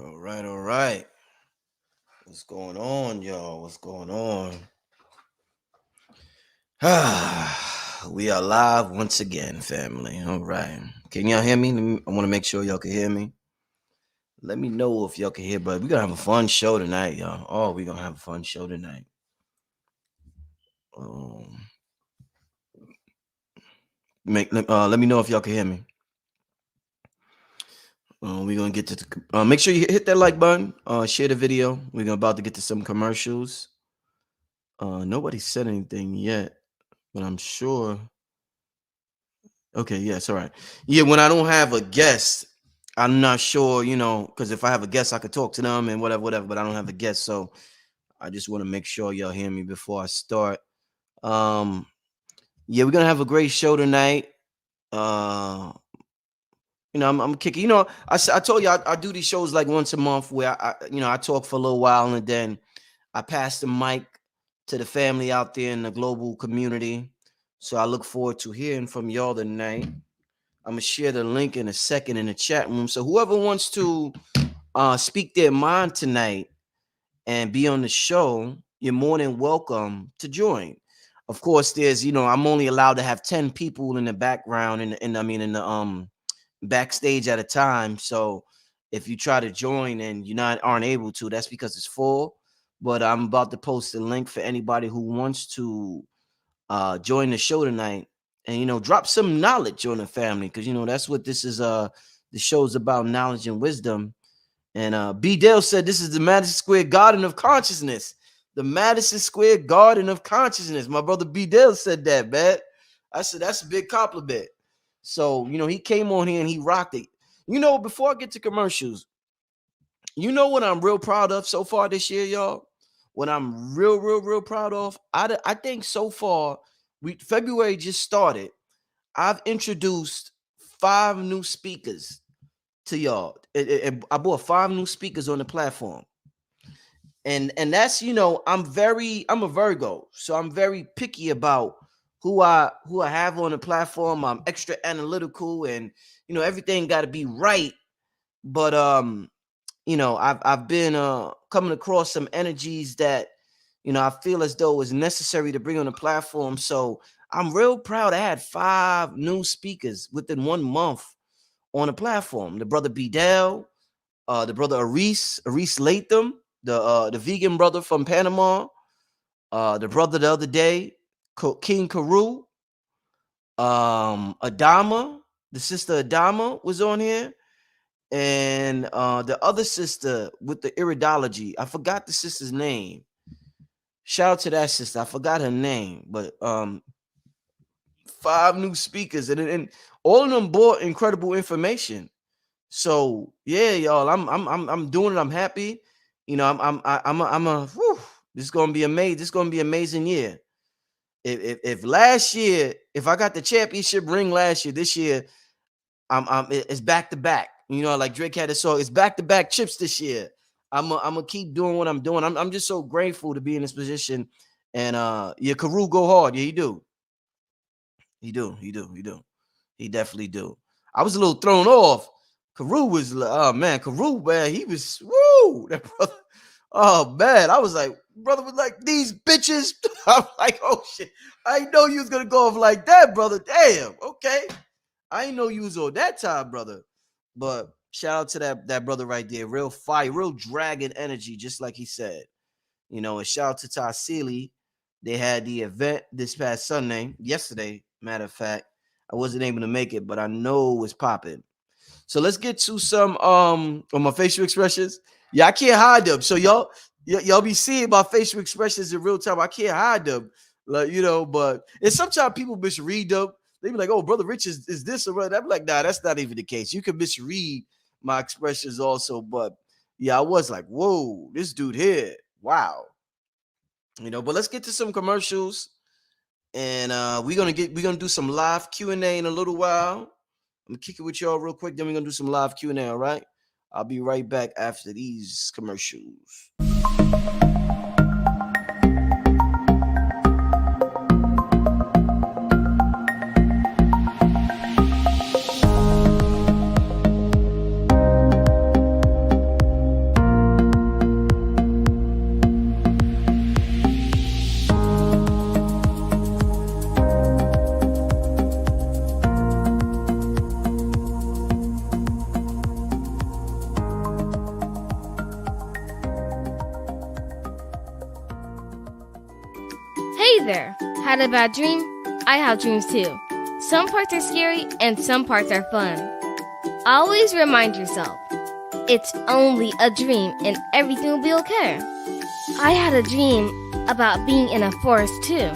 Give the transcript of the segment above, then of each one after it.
All right, all right. What's going on, y'all? What's going on? We are live once again, family. All right. Can y'all hear me? I want to make sure y'all can hear me. Let me know if y'all can hear, but we're going to have a fun show tonight, y'all. Oh, we're going to have a fun show tonight. Um, let me know if y'all can hear me. We're going to get to the, make sure you hit that like button, share the video. We're about to get to some commercials. Nobody said anything yet, but I'm sure. Okay, yes, all right. Yeah, when I don't have a guest, I'm not sure, because if I have a guest, I could talk to them and whatever, but I don't have a guest. So I just want to make sure y'all hear me before I start. Um, yeah, we're gonna have a great show tonight. Uh, I'm kicking. I told you I do these shows like once a month where I talk for a little while and then I pass the mic to the family out there in the global community. So I look forward to hearing from y'all tonight. I'm gonna share the link in a second in the chat room. So whoever wants to speak their mind tonight and be on the show, you're more than welcome to join. Of course, there's I'm only allowed to have 10 people in the background in the backstage at a time. So if you try to join and aren't able to, that's because it's full. But I'm about to post a link for anybody who wants to join the show tonight and drop some knowledge on the family, because that's what this is. The show's about, knowledge and wisdom. And B Dale said this is the Madison Square Garden of Consciousness. The Madison Square Garden of Consciousness. My brother B Dale said that, man. I said that's a big compliment. So he came on here and he rocked it. Before I get to commercials, what I'm real proud of so far this year, y'all? What I'm real proud of? I think so far, February just started. I've introduced 5 new speakers to y'all. I bought 5 new speakers on the platform. And that's, I'm a Virgo, so I'm very picky about who I have on the platform. I'm extra analytical and everything got to be right. But I've been coming across some energies that I feel as though is necessary to bring on the platform. So I'm real proud I had 5 new speakers within 1 month on the platform. The brother Bidel, the brother Aris Latham, the vegan brother from Panama, the brother the other day, King Karu, Adama, the sister Adama was on here. And the other sister with the iridology, I forgot the sister's name. Shout out to that sister. I forgot her name, but 5 new speakers, and all of them brought incredible information. So yeah, y'all, I'm doing it. I'm happy. This is gonna be amazing. This is gonna be an amazing year. If last year, if I got the championship ring last year, this year, it's back to back. Like Drake had a song, it's back to back chips this year. I'm gonna keep doing what I'm doing. I'm just so grateful to be in this position. And yeah, Karu go hard. Yeah, he do. He definitely do. I was a little thrown off. Karu was, oh man, he was, woo, that brother. Oh man, I was like, brother was like, these bitches. I'm like, oh shit, I didn't know you was gonna go off like that, brother. Damn, okay. I didn't know you was on that time, brother. But shout out to that brother right there. Real fire, real dragon energy, just like he said. And shout out to Tassili. They had the event this past Sunday, yesterday, matter of fact. I wasn't able to make it, but I know it was popping. So let's get to some on my facial expressions. Yeah, I can't hide them. So y'all be seeing my facial expressions in real time. I can't hide them. Like, but and sometimes people misread them. They be like, oh, Brother Rich is this or that. I'm like, nah, that's not even the case. You can misread my expressions also. But yeah, I was like, whoa, this dude here. Wow. But let's get to some commercials. And we're gonna do some live Q&A in a little while. I'm gonna kick it with y'all real quick. Then we're gonna do some live Q&A. All right. I'll be right back after these commercials. Hey there! Had a bad dream? I have dreams too. Some parts are scary and some parts are fun. Always remind yourself, it's only a dream and everything will be okay. I had a dream about being in a forest too.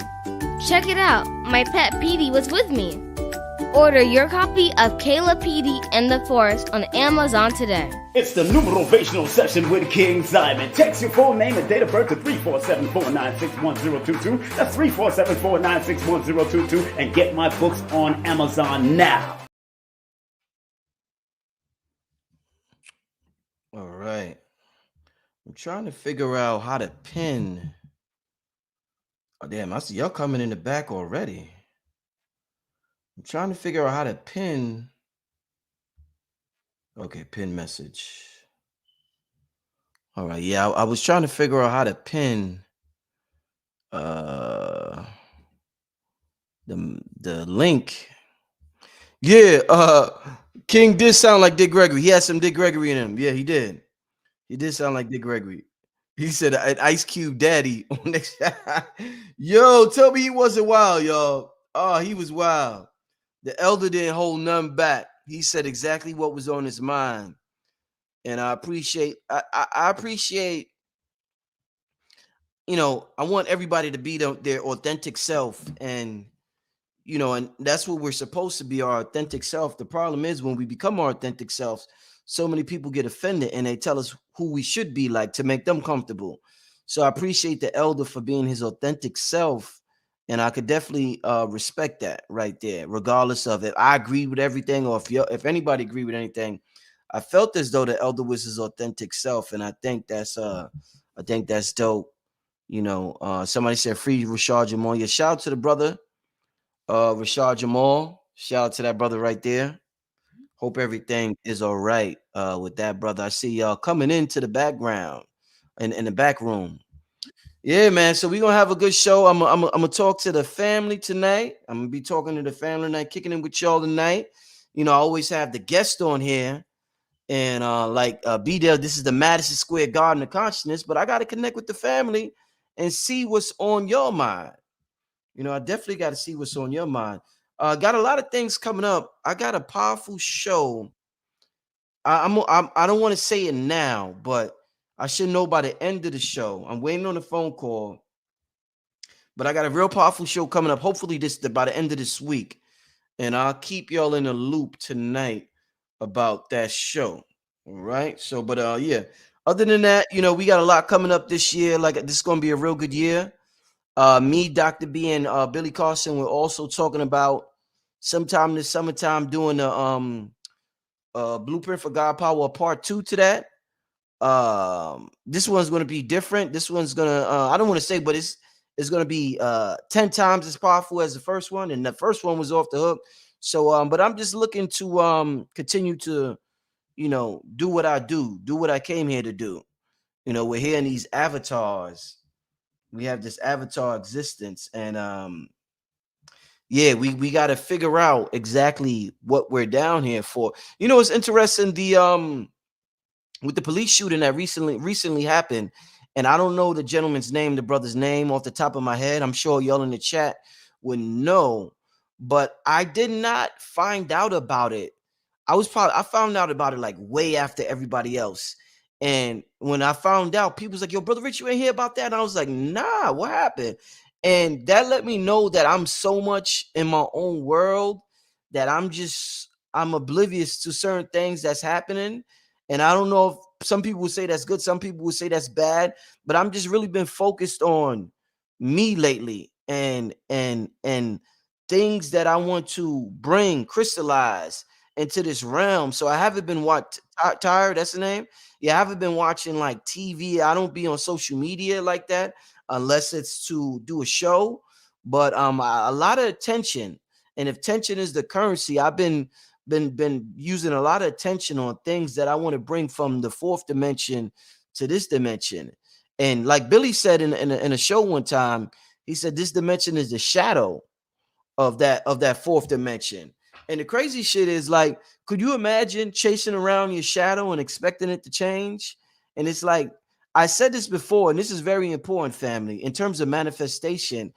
Check it out, my pet Petey was with me. Order your copy of Kayla Petey and the Forest on Amazon today. It's the numerational session with King Simon. Text your full name and date of birth to 347-496-1022. That's 347-496-1022. And get my books on Amazon now. All right. I'm trying to figure out how to pin. Oh, damn, I see y'all coming in the back already. I'm trying to figure out how to pin. Okay, pin message. All right, yeah, I was trying to figure out how to pin the link. Yeah, King did sound like Dick Gregory. He had some Dick Gregory in him. Yeah, he did. He did sound like Dick Gregory. He said an Ice Cube daddy on next. Yo, tell me he wasn't wild, y'all. Oh, he was wild. The elder didn't hold none back. He said exactly what was on his mind. And I appreciate, I appreciate, I want everybody to be their authentic self. And, and that's what we're supposed to be, our authentic self. The problem is when we become our authentic selves, so many people get offended and they tell us who we should be like to make them comfortable. So I appreciate the elder for being his authentic self. And I could definitely respect that right there, regardless of if I agree with everything or if anybody agree with anything. I felt as though the elder was his authentic self, and I think that's dope. Somebody said free Rashad Jamal. Yeah, shout out to the brother, Rashad Jamal. Shout out to that brother right there. Hope everything is all right with that brother. I see y'all coming into the background in the back room. Yeah, man. So we're gonna have a good show. I'm gonna talk to the family tonight. I'm gonna be talking to the family tonight, kicking in with y'all tonight. I always have the guest on here. And be there. This is the Madison Square Garden of Consciousness, but I got to connect with the family and see what's on your mind. I definitely got to see what's on your mind. Got a lot of things coming up. I got a powerful show. I don't want to say it now, but I should know by the end of the show. I'm waiting on a phone call, but I got a real powerful show coming up. Hopefully by the end of this week, and I'll keep y'all in a loop tonight about that show. All right. So, but yeah. Other than that, we got a lot coming up this year. Like this is gonna be a real good year. Me, Dr. B, and Billy Carson, we're also talking about sometime this summertime doing the Blueprint for God Power Part 2 to that. This one's gonna be different. This one's gonna I don't want to say, but it's gonna be 10 times as powerful as the first one, and the first one was off the hook. So but I'm just looking to continue to do what I do what I came here to do. We're here in these avatars. We have this avatar existence, and yeah, we got to figure out exactly what we're down here for. It's interesting, the with the police shooting that recently happened, and I don't know the gentleman's name, the brother's name off the top of my head. I'm sure y'all in the chat would know, but I did not find out about it. I found out about it like way after everybody else. And when I found out, people was like, yo, Brother Rich, you ain't hear about that? And I was like, nah, what happened? And that let me know that I'm so much in my own world that I'm oblivious to certain things that's happening. And I don't know if some people would say that's good, some people would say that's bad, but I'm just really been focused on me lately and things that I want to crystallize into this realm. So I haven't been tired. That's the name. Yeah, I haven't been watching like TV. I don't be on social media like that unless it's to do a show. But a lot of attention, and if tension is the currency, I've been using a lot of attention on things that I want to bring from the fourth dimension to this dimension. And like Billy said in a show one time, he said this dimension is the shadow of that fourth dimension. And the crazy shit is, like, could you imagine chasing around your shadow and expecting it to change? And it's like, I said this before, and this is very important, family, in terms of manifestation.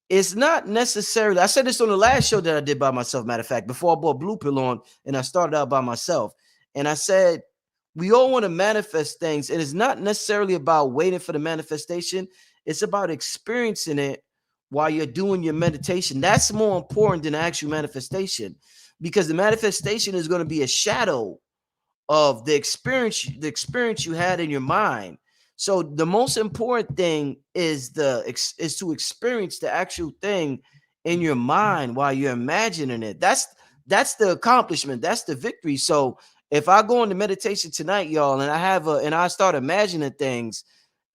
it's not necessarily, I said this on the last show that I did by myself, matter of fact, before I brought Blue Pill on and I started out by myself. And I said, we all want to manifest things, and it's not necessarily about waiting for the manifestation. It's about experiencing it while you're doing your meditation. That's more important than the actual manifestation, because the manifestation is going to be a shadow of the experience you had in your mind. So the most important thing is to experience the actual thing in your mind while you're imagining it. That's the accomplishment. That's the victory. So if I go into meditation tonight, y'all, and I start imagining things,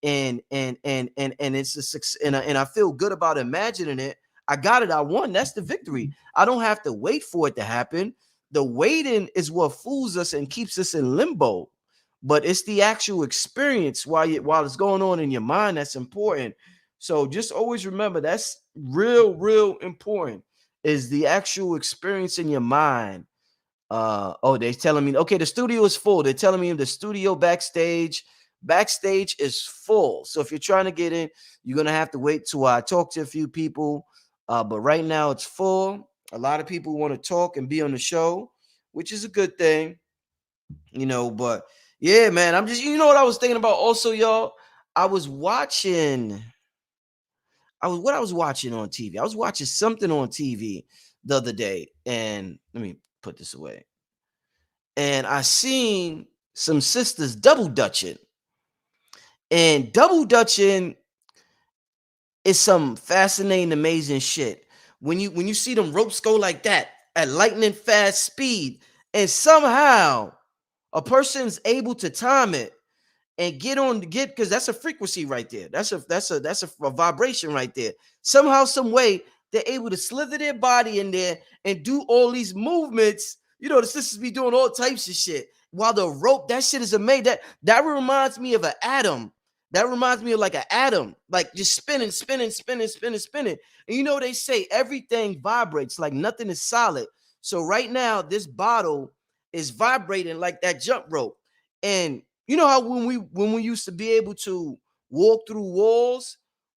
and it's a success, and I feel good about imagining it. I got it. I won. That's the victory. I don't have to wait for it to happen. The waiting is what fools us and keeps us in limbo. But it's the actual experience while it's going on in your mind that's important. So just always remember, that's real important, is the actual experience in your mind. Oh, they're telling me, okay, the studio is full. They're telling me the studio backstage is full. So if you're trying to get in, you're gonna have to wait till I talk to a few people. But right now it's full. A lot of people want to talk and be on the show, which is a good thing, But yeah, man, I'm just, what I was thinking about also, y'all. I was watching, I was watching on TV. I was watching something on TV the other day, and let me put this away. And I seen some sisters double dutching. And double dutching is some fascinating, amazing shit. When you see them ropes go like that at lightning fast speed, and somehow a person's able to time it and get because that's a frequency right there. That's a vibration right there. Somehow, some way, they're able to slither their body in there and do all these movements. The sisters be doing all types of shit while the rope. That shit is amazing. That reminds me of an atom. That reminds me of like an atom, like just spinning. And they say everything vibrates, like nothing is solid. So right now, this bottle is vibrating like that jump rope. And you know how when we used to be able to walk through walls,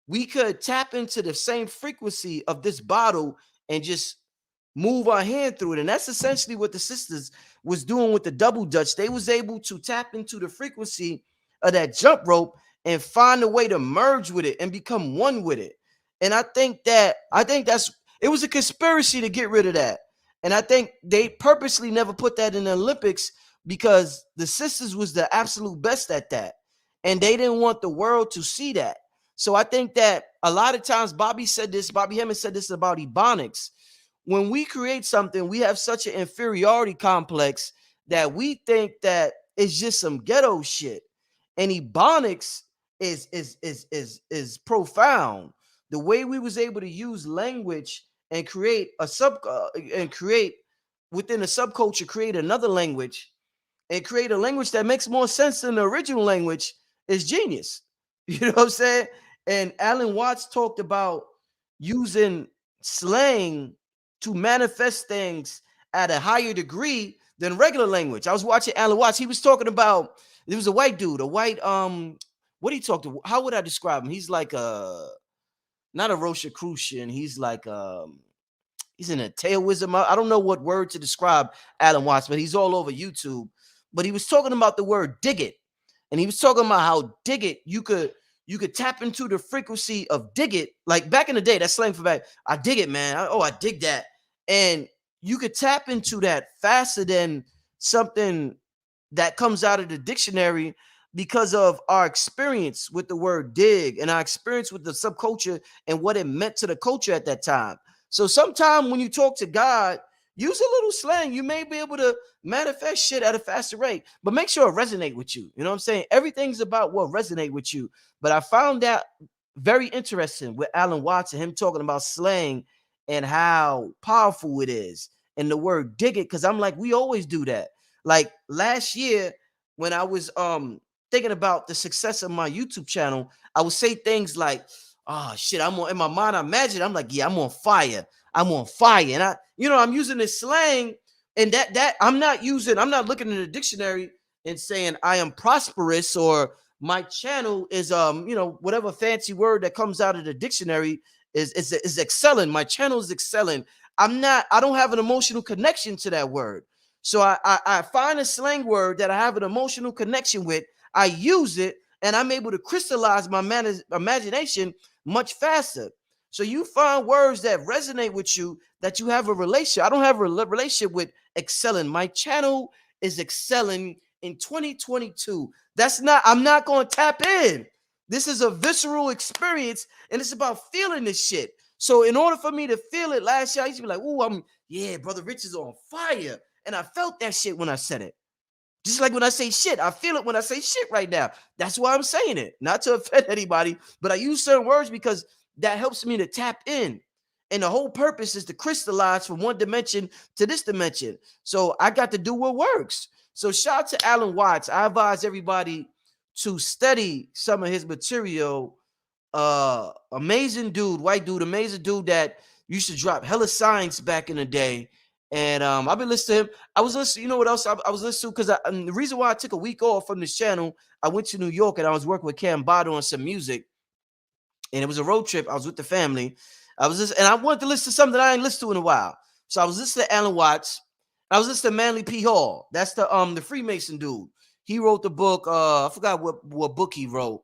we could tap into the same frequency of this bottle and just move our hand through it. And that's essentially what the sisters was doing with the double dutch. They was able to tap into the frequency of that jump rope and find a way to merge with it and become one with it. And I think that's it was a conspiracy to get rid of that. And I think they purposely never put that in the Olympics because the sisters was the absolute best at that. And they didn't want the world to see that. So I think that a lot of times Bobby Hemmings said this about Ebonics. When we create something, we have such an inferiority complex that we think that it's just some ghetto shit. And Ebonics is profound. The way we was able to use language and create within a subculture, create another language and create a language that makes more sense than the original language is genius. You know what I'm saying? And Alan Watts talked about using slang to manifest things at a higher degree than regular language. I was watching Alan Watts. He was talking about, there was a white dude, what he talked to, how would I describe him? He's like not a Rosicrucian. He's like he's in a taoism. I don't know what word to describe Alan Watts, but he's all over YouTube. But he was talking about the word dig it. And he was talking about how dig it, you could tap into the frequency of dig it. Like back in the day, that's slang for back. I dig it, man. I dig that. And you could tap into that faster than something that comes out of the dictionary because of our experience with the word dig and our experience with the subculture and what it meant to the culture at that time. So sometime when you talk to God, use a little slang. You may be able to manifest shit at a faster rate, but make sure it resonate with you. You know what I'm saying? Everything's about what resonate with you. But I found that very interesting with Alan Watts and him talking about slang and how powerful it is. And the word dig it, because I'm like, we always do that. Like last year, when I was thinking about the success of my YouTube channel, I would say things like, oh shit, in my mind, I imagine, I'm like, yeah, I'm on fire. And I'm using this slang, and that I'm not looking in the dictionary and saying I am prosperous or my channel is whatever fancy word that comes out of the dictionary is excelling. My channel is excelling. I don't have an emotional connection to that word. So I find a slang word that I have an emotional connection with. I use it, and I'm able to crystallize my imagination much faster. So you find words that resonate with you, that you have a relationship. I don't have a relationship with excelling. My channel is excelling in 2022. I'm not going to tap in. This is a visceral experience, and it's about feeling this shit. So in order for me to feel it last year, I used to be like, ooh, yeah, Brother Rich is on fire. And I felt that shit when I said it. Just like when I say shit, I feel it when I say shit right now. That's why I'm saying it. Not to offend anybody, but I use certain words because that helps me to tap in. And the whole purpose is to crystallize from one dimension to this dimension. So I got to do what works. So shout out to Alan Watts. I advise everybody to study some of his material. Amazing dude, white dude, amazing dude that used to drop hella science back in the day. And I've been listening to him. I was listening, you know what else I was listening to? Because the reason why I took a week off from this channel, I went to New York and I was working with Cam Bottle on some music. And it was a road trip. I was with the family. And I wanted to listen to something that I ain't listened to in a while. So I was listening to Alan Watts. I was listening to Manly P. Hall. That's the Freemason dude. He wrote the book. I forgot what book he wrote.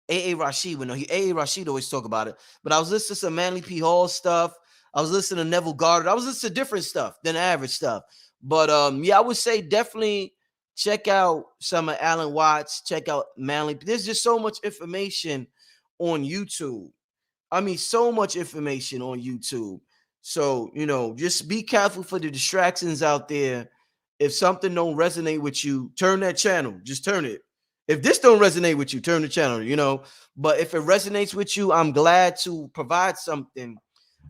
A.A. Rashid, A.A. Rashid always talk about it. But I was listening to some Manly P. Hall stuff. I was listening to Neville Goddard. I was listening to different stuff than average stuff. But yeah, I would say definitely check out some of Alan Watts. Check out Manly. There's just so much information on YouTube. I mean, so much information on YouTube. So, just be careful for the distractions out there. If something don't resonate with you, turn that channel. Just turn it. If this don't resonate with you, turn the channel, But if it resonates with you, I'm glad to provide something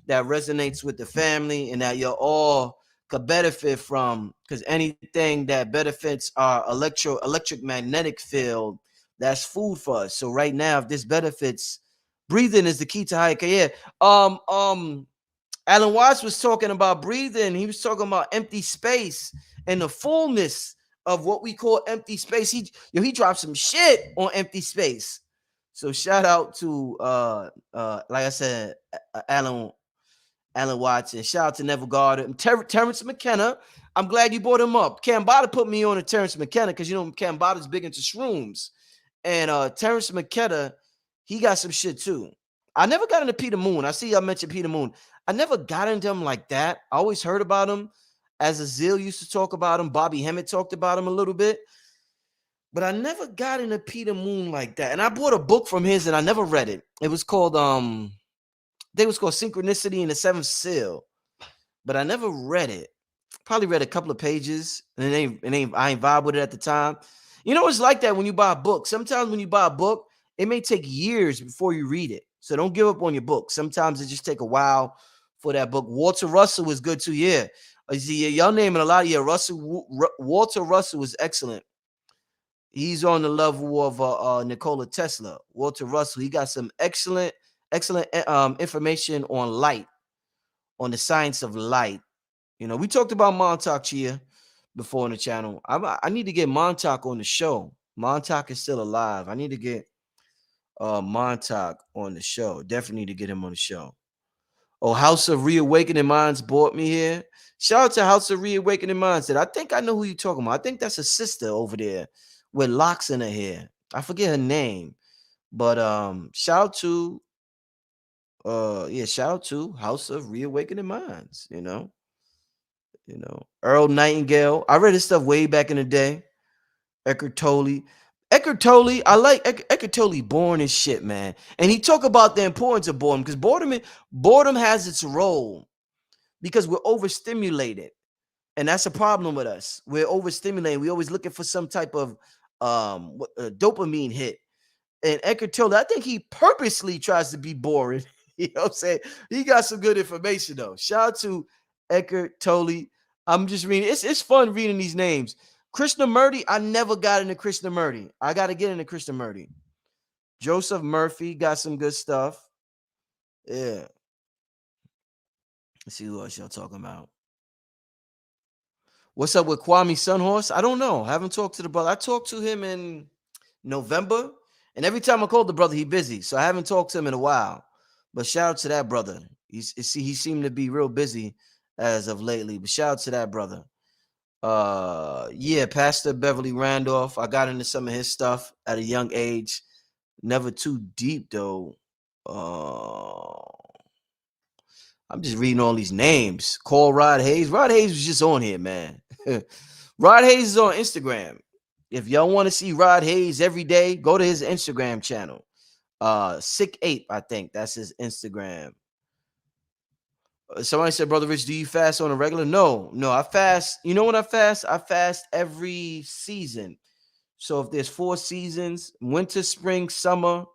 that resonates with the family and that you're all could benefit from, because anything that benefits our electric magnetic field, that's food for us. So right now, if this benefits, breathing is the key to high career. Alan Watts was talking about breathing. He was talking about empty space and the fullness of what we call empty space. He dropped some shit on empty space. So shout out to like I said, Alan Watts, and shout out to Neville Goddard and Terrence McKenna. I'm glad you brought him up. Cam Bada put me on to Terrence McKenna because Cam Bada's big into shrooms. And Terrence McKenna, he got some shit too. I never got into Peter Moon. I see y'all mentioned Peter Moon. I never got into him like that. I always heard about him. As Azil used to talk about him. Bobby Hemmett talked about him a little bit. But I never got into Peter Moon like that. And I bought a book from his and I never read it. It was called Synchronicity and the Seventh Seal. But I never read it. Probably read a couple of pages. And I ain't vibe with it at the time. It's like that when you buy a book. Sometimes when you buy a book, it may take years before you read it. So don't give up on your book. Sometimes it just take a while for that book. Walter Russell was good too. Yeah. Y'all naming a lot. Yeah, Walter Russell was excellent. He's on the level of Nikola Tesla. Walter Russell, he got some excellent information on light, on the science of light. We talked about Montauk Chia before on the channel. I need to get Montauk on the show. Montauk is still alive. I need to get Montauk on the show. Definitely need to get him on the show. Oh, House of Reawakening Minds brought me here. Shout out to House of Reawakening Minds. I think I know who you're talking about. I think that's a sister over there with locks in her hair. I forget her name. But shout out to House of Reawakening Minds, Earl Nightingale. I read his stuff way back in the day. Eckhart Tolle. I like Eckhart Tolle, boring as shit, man. And he talk about the importance of boredom, because boredom has its role because we're overstimulated. And that's a problem with us. We're overstimulated. We're always looking for some type of dopamine hit. And Eckhart Tolle, I think he purposely tries to be boring. You know what I'm saying? He got some good information, though. Shout out to Eckhart Tolle. I'm just reading. It's fun reading these names. Krishnamurti, I never got into Krishnamurti. I got to get into Krishnamurti. Joseph Murphy got some good stuff. Yeah. Let's see who else y'all talking about. What's up with Kwame Sunhorse? I don't know. I haven't talked to the brother. I talked to him in November, and every time I called the brother, he busy. So I haven't talked to him in a while. But shout out to that brother. He seemed to be real busy as of lately. But shout out to that brother. Yeah, Pastor Beverly Randolph. I got into some of his stuff at a young age. Never too deep though. Uh I'm just reading all these names. Call Rod Hayes. Rod Hayes was just on here, man. Rod Hayes is on Instagram. If y'all want to see Rod Hayes every day, go to his Instagram channel. Sick Ape, I think that's his Instagram. Somebody said, Brother Rich, do you fast on a regular? No, I fast. You know what I fast? I fast every season. So if there's 4 seasons, winter, spring, summer,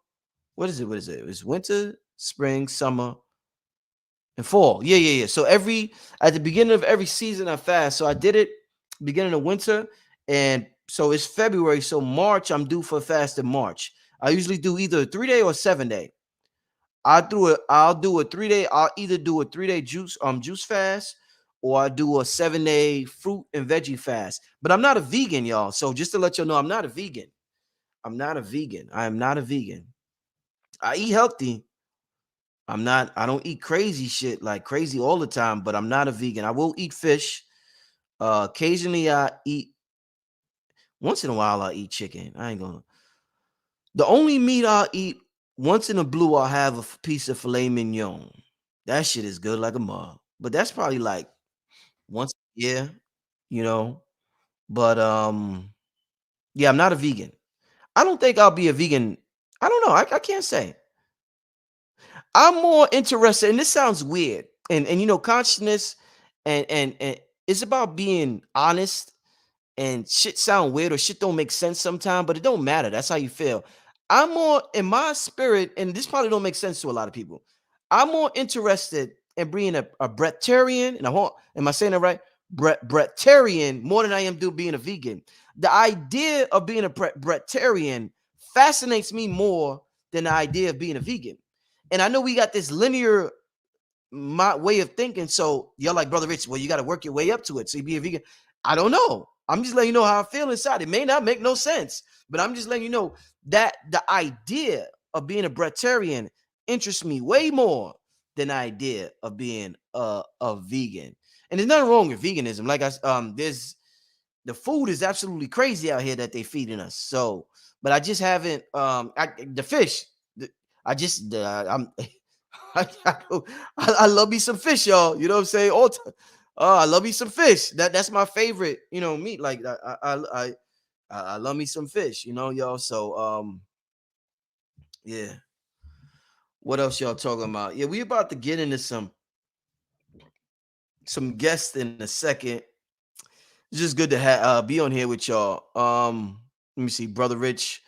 what is it? What is it? It's winter, spring, summer, and fall. Yeah. So at the beginning of every season, I fast. So I did it beginning of winter, and so it's February. So March, I'm due for fast in March. I usually do either a 3-day or 7-day. I'll do a 3-day. I'll either do a 3-day juice fast, or I do a 7-day fruit and veggie fast. But I'm not a vegan, y'all. So just to let you know, I'm not a vegan. I'm not a vegan. I am not a vegan. I eat healthy. I don't eat crazy shit like crazy all the time, but I'm not a vegan. I will eat fish. Occasionally I eat, once in a while I eat chicken. I ain't gonna. The only meat I'll eat once in a blue, I'll have a piece of filet mignon. That shit is good like a mug. But that's probably like once a year, you know. But yeah, I'm not a vegan. I don't think I'll be a vegan. I don't know. I can't say. I'm more interested, and this sounds weird, and consciousness, and it's about being honest, and shit sound weird or shit don't make sense sometimes, but it don't matter. That's how you feel. I'm more in my spirit, and this probably don't make sense to a lot of people. I'm more interested in being a Brettarian, and am I saying that right? Brettarian more than I am being a vegan. The idea of being a Brettarian fascinates me more than the idea of being a vegan. And I know we got this linear my way of thinking. So you're like, Brother Rich, well, you got to work your way up to it. So you be a vegan. I don't know. I'm just letting you know how I feel inside. It may not make no sense, but I'm just letting you know that the idea of being a Brettarian interests me way more than the idea of being a vegan. And there's nothing wrong with veganism. Like there's the food is absolutely crazy out here that they feeding us. So, but I just haven't the fish. I just I'm I love me some fish, y'all. You know what I'm saying? I love me some fish. That's my favorite, meat. Like I love me some fish, y'all. So yeah. What else y'all talking about? Yeah, we about to get into some guests in a second. It's just good to be on here with y'all. Let me see, Brother Rich.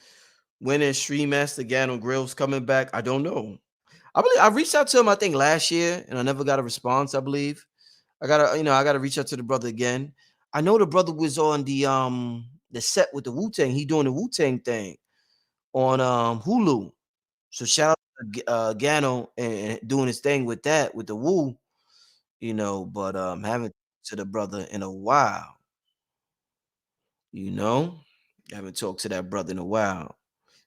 When is Stream Master Gano Grills coming back? I don't know. I believe I reached out to him, I think last year, and I never got a response, I believe. I gotta reach out to the brother again. I know the brother was on the set with the Wu-Tang. He doing the Wu-Tang thing on Hulu. So shout out to Gano and doing his thing with that with the Wu, but haven't to the brother in a while, you know. Haven't talked to that brother in a while.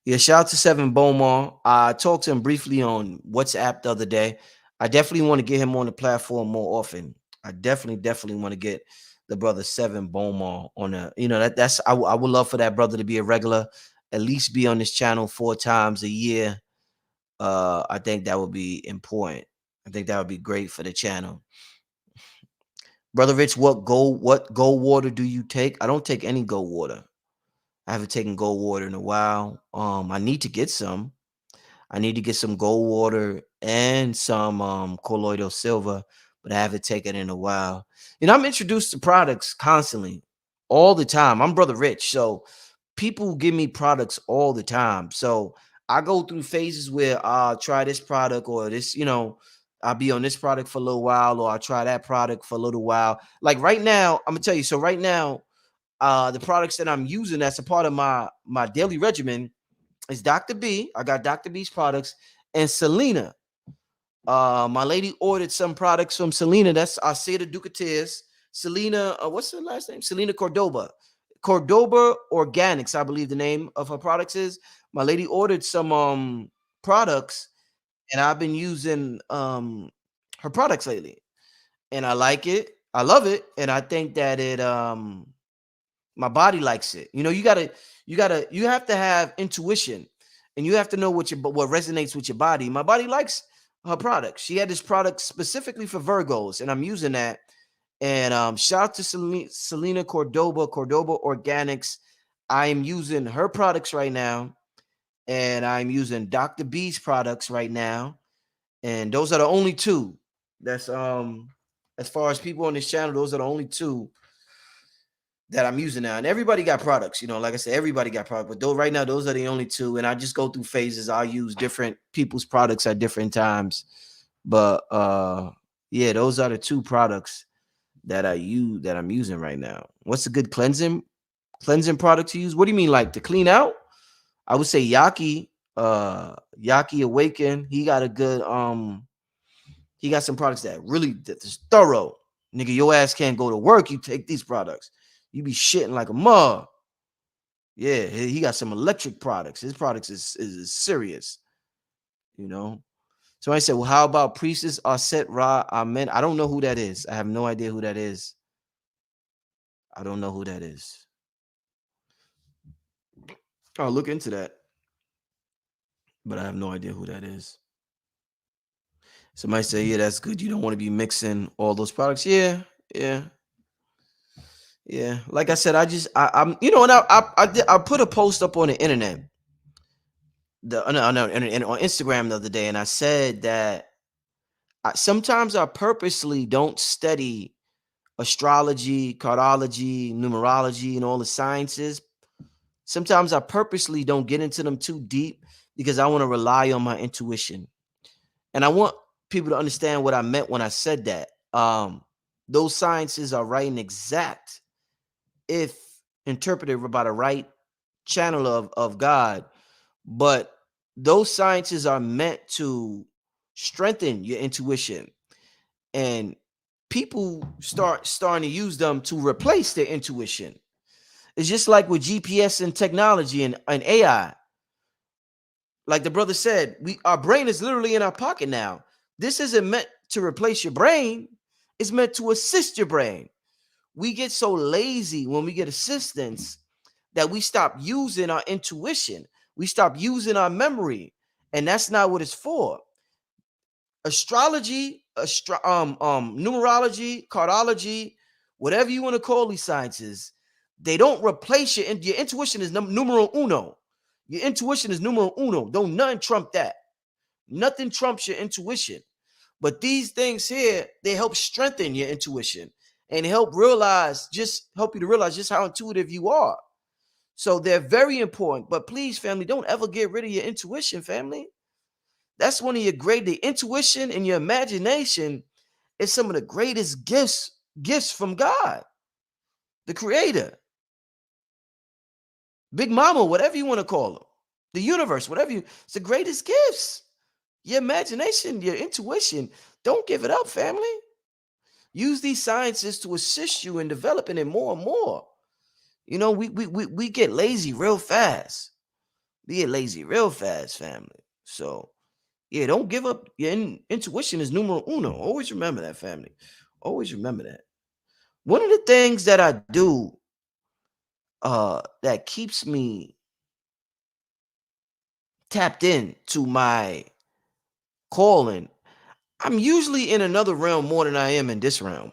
Yeah, shout out to Seven Bomar. I talked to him briefly on WhatsApp the other day. I definitely want to get him on the platform more often. I definitely want to get the brother Seven Bomar on I would love for that brother to be a regular, at least be on this channel 4 times a year. I think that would be important. I think that would be great for the channel. Brother Rich, what gold water do you take? I don't take any gold water. I haven't taken gold water in a while. I need to get some. I need to get some gold water and some colloidal silver, but I haven't taken it in a while. I'm introduced to products constantly, all the time. I'm Brother Rich, so people give me products all the time. So I go through phases where I'll try this product or this, I'll be on this product for a little while, or I'll try that product for a little while. Like right now, I'm gonna tell you. So right now, the products that I'm using that's a part of my daily regimen is Dr. B. I got Dr. B's products and Selena. My lady ordered some products from Selena. That's Arceda Ducateers. Selena, what's her last name? Selena Cordoba. Cordoba Organics, I believe the name of her products is. My lady ordered some products, and I've been using her products lately, and I like it. I love it, and I think that it my body likes it. You know, you have to have intuition, and you have to know what resonates with your body. My body likes her product. She had this product specifically for Virgos, and I'm using that. And shout out to Selena Cordoba Organics. I am using her products right now, and I'm using Dr. B's products right now. And those are the only two. That's as far as people on this channel, those are the only two that I'm using now. And everybody got products, you know, like I said, everybody got products. But though right now, those are the only two. And I just go through phases. I'll use different people's products at different times. But yeah, those are the two products that I'm using right now. What's a good cleansing product to use? What do you mean, like to clean out? I would say Yaki Awaken. He got a good he got some products that really that's thorough. Nigga, your ass can't go to work. You take these products. You be shitting like a mug. Yeah, he got some electric products. His products is serious, you know. So I said, well, how about Priestess Aset Ra Amen? I don't know who that is. I have no idea who that is. I don't know who that is. I'll look into that, but I have no idea who that is. Somebody say, yeah, that's good. You don't want to be mixing all those products. Yeah, yeah, yeah. Like I said, I'm, you know, and I put a post up on the internet, on Instagram the other day, and I said that sometimes I purposely don't study astrology, cardiology, numerology, and all the sciences. Sometimes I purposely don't get into them too deep because I want to rely on my intuition. And I want people to understand what I meant when I said that. Those sciences are right and exact if interpreted by the right channel of God. But those sciences are meant to strengthen your intuition. And people starting to use them to replace their intuition. It's just like with GPS and technology and AI. Like the brother said, our brain is literally in our pocket now. This isn't meant to replace your brain. It's meant to assist your brain. We get so lazy when we get assistance that we stop using our intuition. We stop using our memory. And that's not what it's for. Astrology, numerology, cardiology, whatever you want to call these sciences, they don't replace your intuition is numero uno. Your intuition is numero uno. Don't nothing trump that. Nothing trumps your intuition. But these things here, they help strengthen your intuition and help you to realize just how intuitive you are. So they're very important. But please, family, don't ever get rid of your intuition, family. That's one of your the intuition and your imagination is some of the greatest gifts from God, the creator, Big Mama, whatever you want to call them, the universe, it's the greatest gifts. Your imagination, your intuition, don't give it up, family. Use these sciences to assist you in developing it more and more. You know, we get lazy real fast. We get lazy real fast, family. So yeah, don't give up. Your intuition is numero uno. Always remember that, family. Always remember that. One of the things that I do that keeps me tapped in to my calling, I'm usually in another realm more than I am in this realm.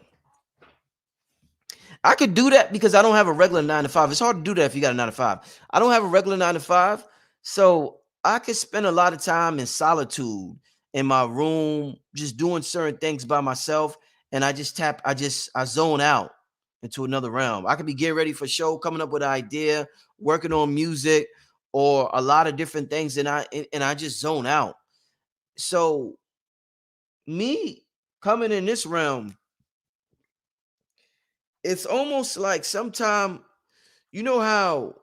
I could do that because I don't have a regular 9 to 5. It's hard to do that if you got a 9 to 5. I don't have a regular 9 to 5. So I could spend a lot of time in solitude in my room, just doing certain things by myself. And I zone out into another realm. I could be getting ready for a show, coming up with an idea, working on music or a lot of different things. And I just zone out. So me coming in this realm, it's almost like sometime, you know how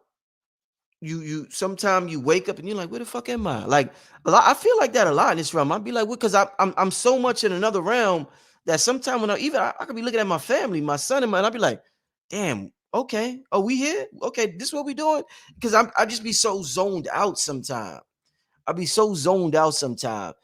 you sometimes you wake up and you're like, where the fuck am I? Like a lot, I feel like that a lot in this realm. I'd be like, what? Because I'm so much in another realm that sometimes when I could be looking at my family, my son and I'd be like, damn, okay, are we here? Okay, this is what we doing? Because I just be so zoned out sometimes. I'd be so zoned out sometimes.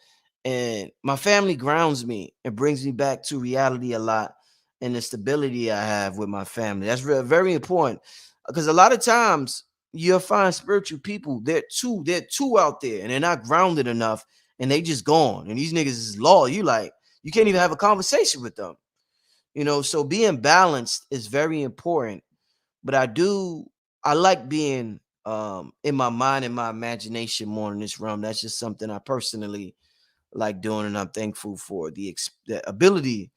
And my family grounds me and brings me back to reality a lot, and the stability I have with my family. That's very important, because a lot of times you'll find spiritual people, they're too out there and they're not grounded enough, and they just gone. And these niggas is law. You can't even have a conversation with them. So being balanced is very important. But I like being in my mind and my imagination more in this realm. That's just something I personally like doing, and I'm thankful for the ability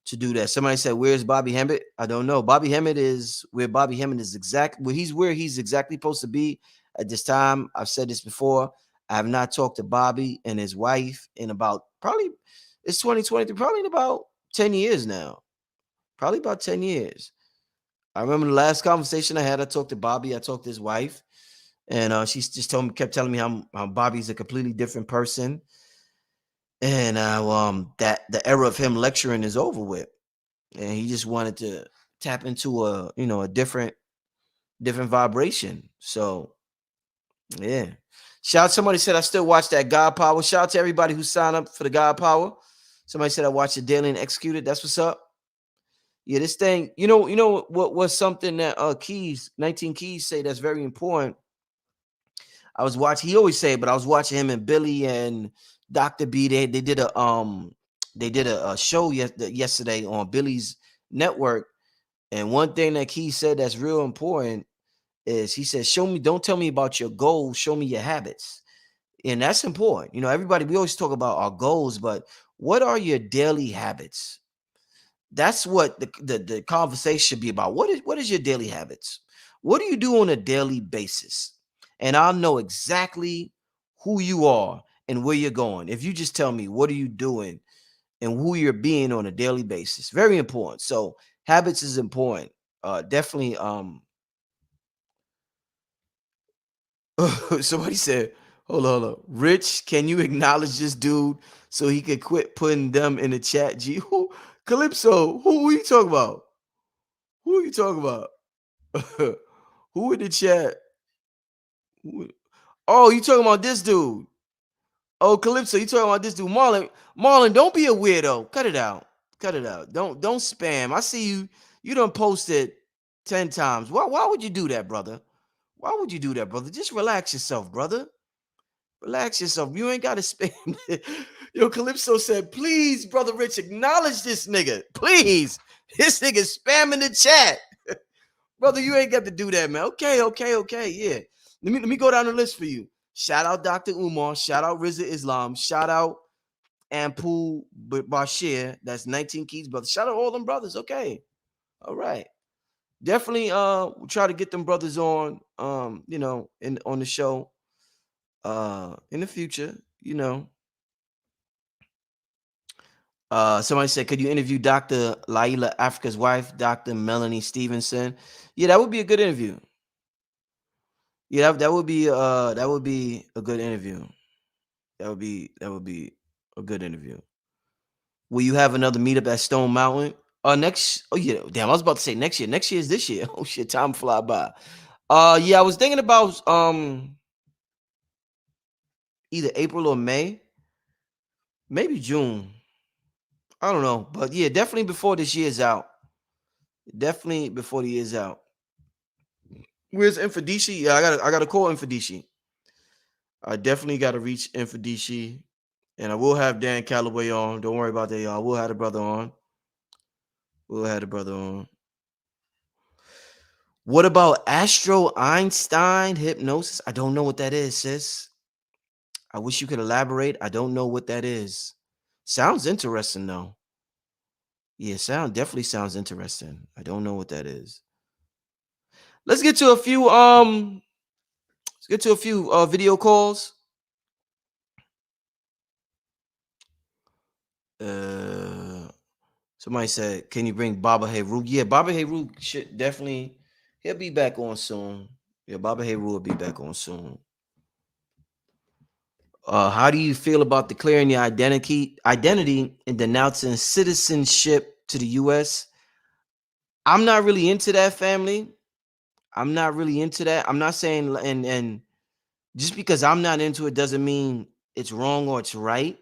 to do that. Somebody said, "Where's Bobby Hemmett?" I don't know. Bobby Hemmett is where Bobby Hemmett is where he's exactly supposed to be at this time. I've said this before. I have not talked to Bobby and his wife in about probably it's 2023, probably in about 10 years now. Probably about 10 years. I remember the last conversation I had. I talked to Bobby. I talked to his wife, and she just kept telling me how Bobby's a completely different person, and that the era of him lecturing is over with, and he just wanted to tap into a different vibration. So yeah, somebody said I still watch that God Power. Shout out to everybody who signed up for the God Power. Somebody said I watched it daily and executed. That's what's up. Yeah, this thing, what was something that Keys 19 Keys say that's very important. I was watching, he always say it, but I was watching him and Billy and Dr. B. They did a show yesterday on Billy's network. And one thing that Keys said that's real important is he said, don't tell me about your goals, show me your habits. And that's important. Everybody, we always talk about our goals, but what are your daily habits? That's what the conversation should be about. What is your daily habits? What do you do on a daily basis? And I'll know exactly who you are and where you're going. If you just tell me what are you doing and who you're being on a daily basis. Very important. So habits is important. Definitely. Somebody said, hold on. Rich, can you acknowledge this dude so he could quit putting them in the chat? G, Calypso, who are you talking about? Who are you talking about? Who in the chat? Oh, you talking about this dude? Oh, Calypso, you talking about this dude? Marlon, don't be a weirdo. Cut it out. Cut it out. Don't spam. I see you. You done posted 10 times. Why would you do that, brother? Why would you do that, brother? Just relax yourself, brother. Relax yourself. You ain't got to spam. Yo, Calypso said, please, brother Rich, acknowledge this nigga. Please. This nigga spamming the chat. Brother, you ain't got to do that, man. Okay. Yeah. Let me go down the list for you. Shout out Dr. Umar. Shout out Rizza Islam. Shout out Ampul Bashir. That's 19 Keys brothers. Shout out all them brothers. Okay. All right. Definitely we'll try to get them brothers on on the show in the future, Somebody said, could you interview Dr. Laila, Africa's wife, Dr. Melanie Stevenson? Yeah, that would be a good interview. Yeah, that would be a good interview. That would be a good interview. Will you have another meetup at Stone Mountain? Next. Oh yeah, damn. I was about to say next year. Next year is this year. Oh shit, time fly by. Yeah, I was thinking about either April or May, maybe June. I don't know, but yeah, definitely before this year's out. Definitely before the year's out. Where's Infodici? Yeah, I gotta call Infodici. I definitely gotta reach Infodici. And I will have Dan Calloway on. Don't worry about that, y'all. We'll have the brother on. What about Astro Einstein hypnosis? I don't know what that is, sis. I wish you could elaborate. I don't know what that is. Sounds interesting though. Yeah, definitely sounds interesting. I don't know what that is. Let's get to a few video calls. Somebody said, can you bring Baba Heru? Yeah, Baba Heru should definitely, he'll be back on soon. Yeah, Baba Heru will be back on soon. How do you feel about declaring your identity and denouncing citizenship to the U.S.? I'm not really into that, family. I'm not really into that. I'm not saying, and just because I'm not into it doesn't mean it's wrong or it's right.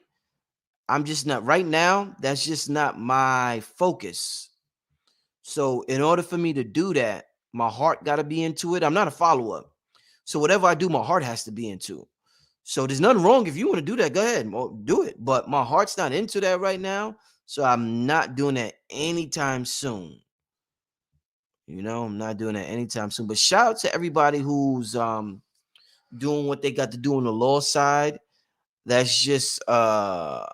I'm just not right now. That's just not my focus. So in order for me to do that, my heart got to be into it. I'm not a follower. So whatever I do, my heart has to be into. So there's nothing wrong if you want to do that. Go ahead, do it. But my heart's not into that right now. So I'm not doing that anytime soon. I'm not doing that anytime soon. But shout out to everybody who's doing what they got to do on the law side. That's just not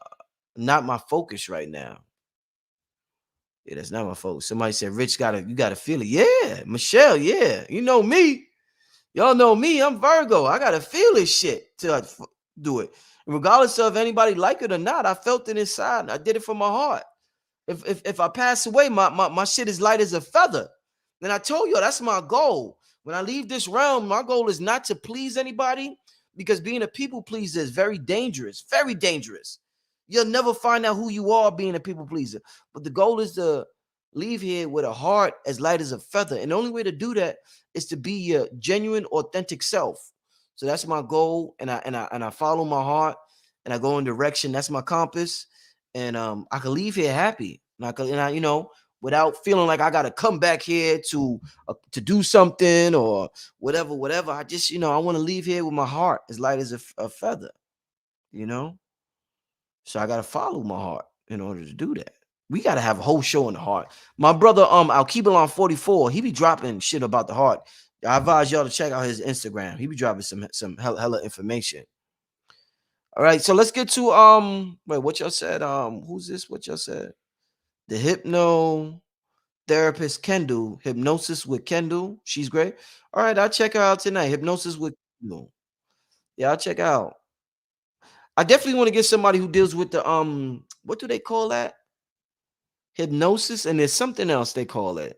my focus right now. Yeah, that's not my focus. Somebody said, Rich, you gotta feel it. Yeah, Michelle, yeah. You know me. Y'all know me. I'm Virgo. I gotta feel this shit to do it. Regardless of anybody like it or not, I felt it inside. I did it from my heart. If I pass away, my shit is light as a feather. And I told you that's my goal. When I leave this realm, my goal is not to please anybody, because being a people pleaser is very dangerous. Very dangerous. You'll never find out who you are being a people pleaser. But the goal is to leave here with a heart as light as a feather. And the only way to do that is to be your genuine, authentic self. So that's my goal. And I follow my heart and I go in direction. That's my compass. And I can leave here happy. Without feeling like I gotta come back here to do something or whatever. I just, I want to leave here with my heart as light as a feather, So I gotta follow my heart in order to do that. We gotta have a whole show on the heart. My brother, I'll keep it on 44. He be dropping shit about the heart. I advise y'all to check out his Instagram. He be dropping some hella information. All right, so let's get to wait, what y'all said? Who's this? What y'all said? The hypno therapist Kendall, hypnosis with Kendall. She's great. All right, I'll check her out tonight. Hypnosis with Kendall. Yeah, I'll check out. I definitely want to get somebody who deals with the what do they call that? Hypnosis, and there's something else they call it.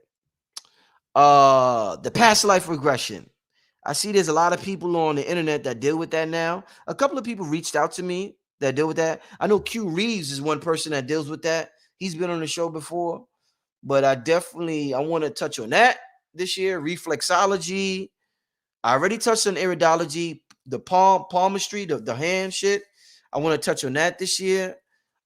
The past life regression. I see there's a lot of people on the internet that deal with that now. A couple of people reached out to me that deal with that. I know Q Reeves is one person that deals with that. He's been on the show before, but I want to touch on that this year. Reflexology. I already touched on iridology, the palmistry, the hand shit. I want to touch on that this year.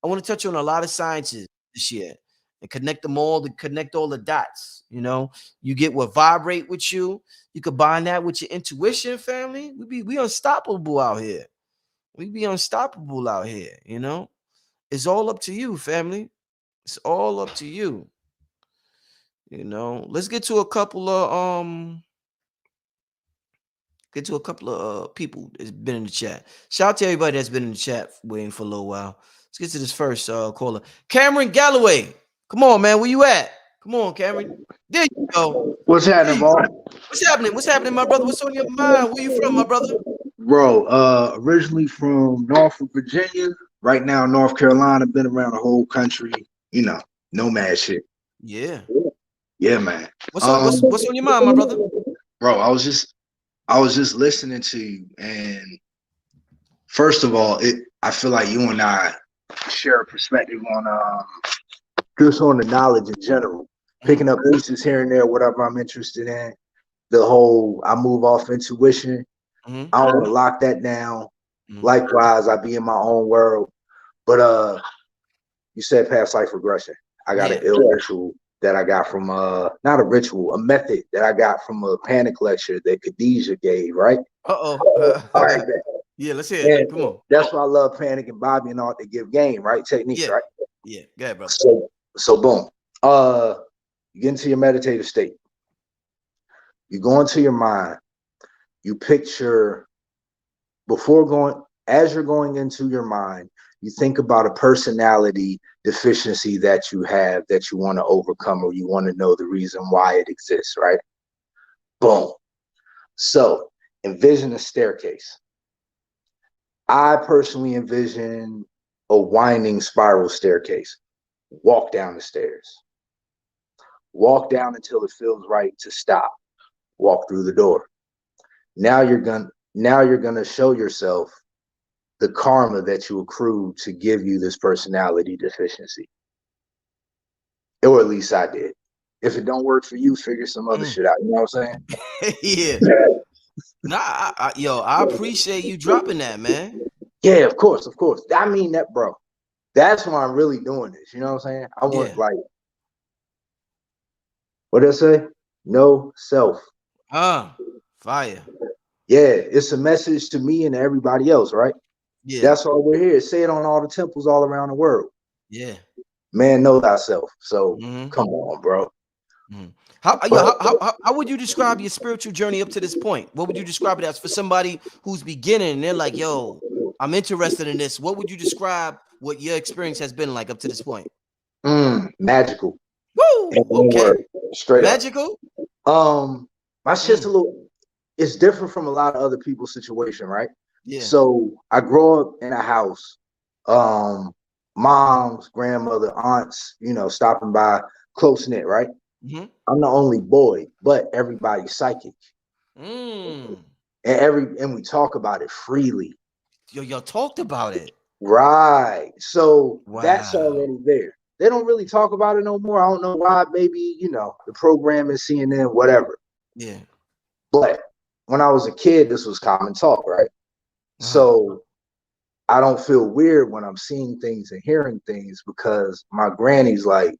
I want to touch on a lot of sciences this year and connect them all, to connect all the dots. You get what vibrate with you. You combine that with your intuition, family. We unstoppable out here. We be unstoppable out here, It's all up to you, family. It's all up to you. Let's get to a couple of people that's been in the chat. Shout out to everybody that's been in the chat waiting for a little while. Let's get to this first caller. Cameron Galloway. Come on, man. Where you at? Come on, Cameron. There you go. What's happening, bro? What's happening? What's happening, my brother? What's on your mind? Where you from, my brother? Bro, originally from Norfolk, Virginia. Right now, North Carolina. Been around the whole country. Nomad shit. Yeah. Yeah, man. What's on your mind, my brother? Bro, I was just listening to you, and first of all, I feel like you and I share a perspective on just on the knowledge in general, picking up pieces here and there, whatever I'm interested in. The whole I move off intuition. I don't want to lock that down. Likewise, I be in my own world. But you said past life regression. I got an ill ritual that I got from not a ritual, a method that I got from a panic lecture that Khadijah gave, right? All right. Yeah, let's hear it. Come on. That's why I love Panic and Bobby and all they give game, right? Techniques, right? Yeah, go ahead, brother. So boom. You get into your meditative state. You go into your mind. You picture as you're going into your mind, you think about a personality deficiency that you have that you want to overcome, or you want to know the reason why it exists, right? Boom. So envision a staircase. I personally envision a winding spiral staircase. Walk down the stairs. Walk down until it feels right to stop. Walk through the door. Now you're gonna show yourself the karma that you accrued to give you this personality deficiency. Or at least I did. If it don't work for you, figure some other shit out. You know what I'm saying? Yeah. Nah, I appreciate you dropping that, man. Yeah, of course. I mean that, bro. That's why I'm really doing this. You know what I'm saying? I want Yeah. like what did I say? No self. Fire. Yeah, it's a message to me and to everybody else, right? Yeah. That's why we're here. Say it on all the temples all around the world. Yeah. Man, know thyself. So Mm-hmm. come on, bro. Mm-hmm. How, yo, But how would you describe your spiritual journey up to this point? What would you describe it as for somebody who's beginning and they're like, yo, I'm interested in this? What would you describe what your experience has been like up to this point? magical. In Woo! one Okay. word, straight up. Magical? My shit's a Mm, little. It's different from a lot of other people's situation, right? yeah. So I grow up in a house, um, moms, grandmother, aunts, stopping by, close knit, right? Mm-hmm. I'm the only boy, but everybody's psychic, Mm. and we talk about it freely, Yo, y'all talked about it. right? So that's Wow. already there. They don't really talk about it no more. I don't know why. Maybe the programming, CNN, whatever. Yeah. But when I was a kid, this was common talk, right? Uh-huh. So I don't feel weird when I'm seeing things and hearing things because my granny's like,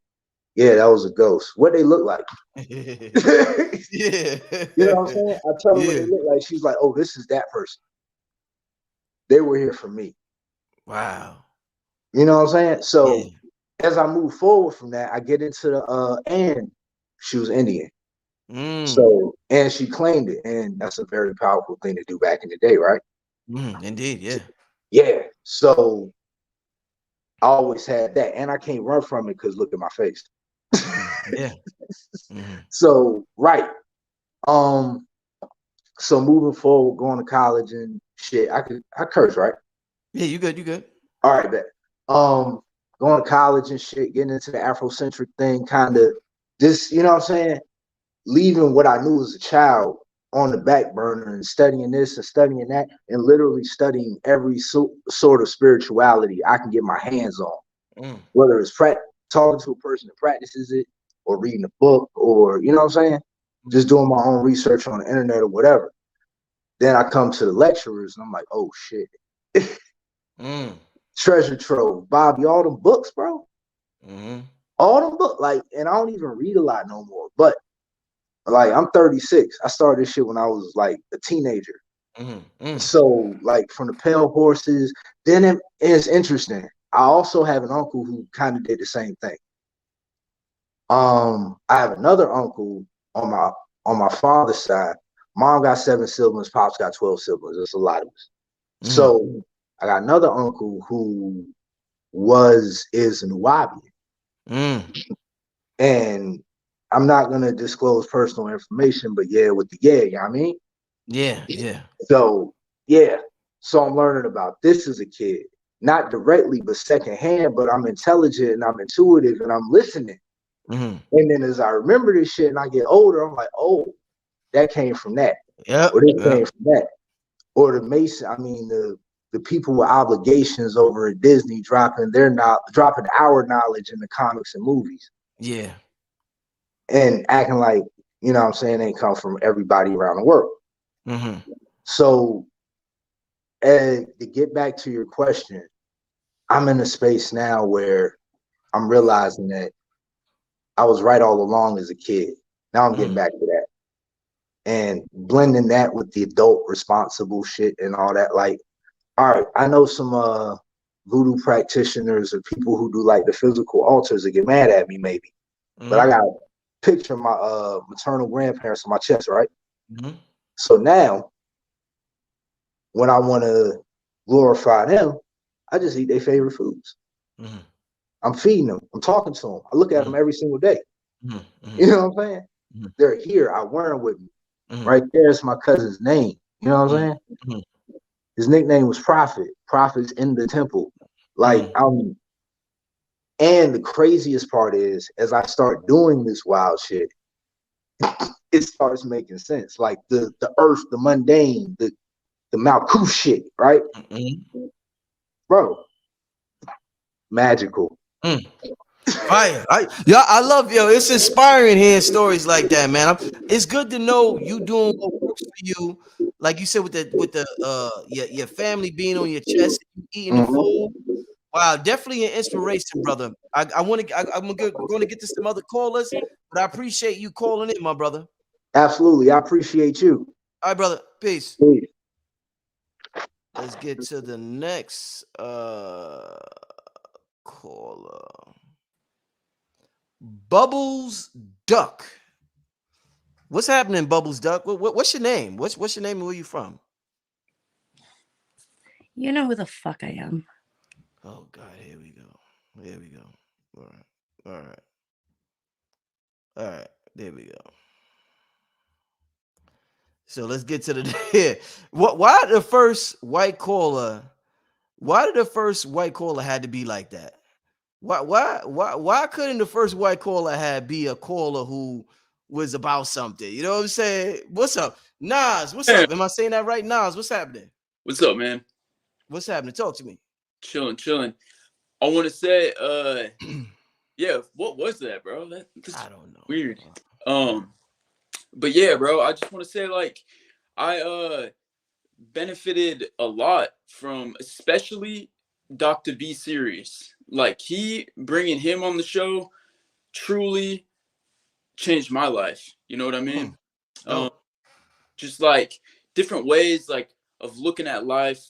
yeah, that was a ghost. What they look like. Yeah. You know what I'm saying? I tell her what Yeah. they look like. She's like, oh, this is that person. They were here for me. Wow. You know what I'm saying? Yeah. So as I move forward from that, I get into and she was Indian. Mm. So, and she claimed it. And that's a very powerful thing to do back in the day, right? Indeed. Yeah. Yeah. So I always had that. And I can't run from it because look at my face. Yeah. Mhm. So, right. Um, so moving forward, going to college and shit, I curse, right? Yeah, you good. You good. All right, bet. Um, going to college and shit, getting into the Afrocentric thing, kind of this, you know what I'm saying? Leaving what I knew as a child on the back burner and studying this and studying that and literally studying every sort of spirituality I can get my hands on, Mm. whether it's talking to a person that practices it or reading a book or, you know what I'm saying? Just Mm. doing my own research on the internet or whatever. Then I come to the lecturers and I'm like, oh shit. Mm. Treasure trove, Bobby, all them books, bro. Mm. All them books, like, and I don't even read a lot no more. But like, I'm 36. I started this shit when I was like a teenager. Mm. Mm. So, like, from the Pale Horses, then it's interesting. I also have an uncle who kind of did the same thing. I have another uncle on my father's side. Mom got 7 siblings, pops got 12 siblings. That's a lot of us. Mm. So I got another uncle who is an Nuwabian. Mm. And I'm not gonna disclose personal information, but yeah, with the yeah, you know what I mean? Yeah. Yeah. So yeah. So I'm learning about this as a kid. Not directly, but secondhand, but I'm intelligent and I'm intuitive and I'm listening. Mm. And then as I remember this shit and I get older, I'm like, oh, that came from that. Yep. Or this Yep. came from that. Or the people with obligations over at Disney dropping our knowledge in the comics and movies Yeah. and acting like, you know what I'm saying, they come from everybody around the world. Mm-hmm. So, and to get back to your question, I'm in a space now where I'm realizing that I was right all along as a kid. Now I'm getting Mm. back to that and blending that with the adult responsible shit and all that. Like, all right, I know some voodoo practitioners or people who do like the physical altars that get mad at me maybe, but I Mm. got a picture of my maternal grandparents on my chest, right? Mm. So now when I want to glorify them, I just eat their favorite foods. Mm. I'm feeding them. I'm talking to them. I look at them Mm. every single day. Mm. Mm. You know what I'm saying? Mm. They're here. I wear them with me. Mm. Right there's my cousin's name. You know what I'm Mm. saying? Mm. His nickname was Prophet. Prophet's in the temple. Like Mm. and the craziest part is, as I start doing this wild shit, it starts making sense. Like the earth, the mundane, the Malkuth shit, right? Mm. Bro, magical. Mm. Fire. I love it's inspiring hearing stories like that, man. It's good to know you doing what works for you. Like you said with the your family being on your chest, you eating the Mm-hmm. food. Wow, definitely an inspiration, brother. I'm going to get to some other callers, but I appreciate you calling in, my brother. Absolutely. I appreciate you. All right, brother. Peace. Peace. Let's get to the next caller. Bubbles Duck. What's happening, Bubbles Duck? What's your name? What's your name and where you from? You know who the fuck I am. Oh God, here we go. Here we go. All right. All right. All right. There we go. So let's get to the here. Why the first white caller? Why did the first white caller had to be like that? Why couldn't the first white caller had be a caller who was about something? You know what I'm saying? What's up? Nas, what's up? Am I saying that right? Nas, what's happening? What's up, man? What's happening? Talk to me. Chilling. I want to say, yeah, what was that, bro? That's I don't know. weird. But yeah, bro, I just want to say, like, I benefited a lot from especially Dr. B series. Like, he bringing him on the show truly changed my life. You know what I mean? Just like different ways, like, of looking at life.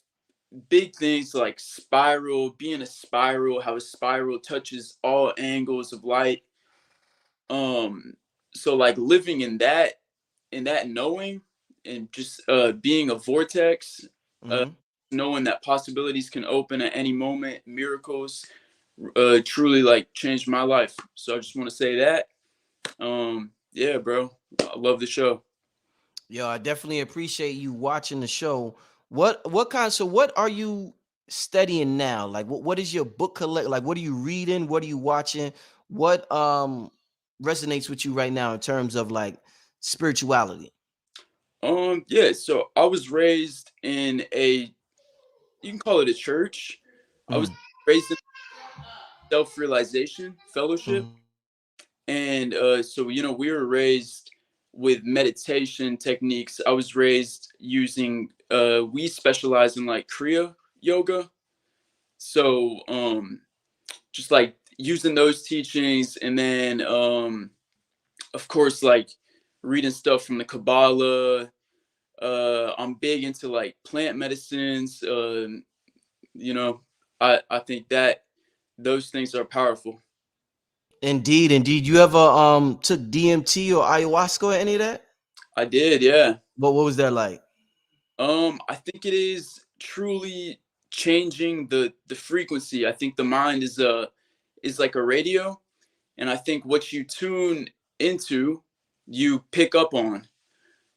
Big things like spiral, being a spiral, how a spiral touches all angles of light. So like living in that knowing, and just being a vortex, knowing that possibilities can open at any moment, miracles, truly like changed my life. So I just want to say that. Yeah, bro, I love the show. Yo, I definitely appreciate you watching the show. What are you studying now? Like what is your book collect? Like what are you reading? What are you watching? What resonates with you right now in terms of like spirituality? Yeah, so I was raised in you can call it a church. I was raised in self-realization fellowship. And so, you know, we were raised with meditation techniques. I was raised using, we specialize in like Kriya yoga. So just like using those teachings, and then of course, like reading stuff from the Kabbalah. I'm big into like plant medicines. You know, I think that those things are powerful. Indeed. You ever took DMT or ayahuasca or any of that? I did, yeah. What was that like? I think it is truly changing the frequency. I think the mind is like a radio, and I think what you tune into, you pick up on.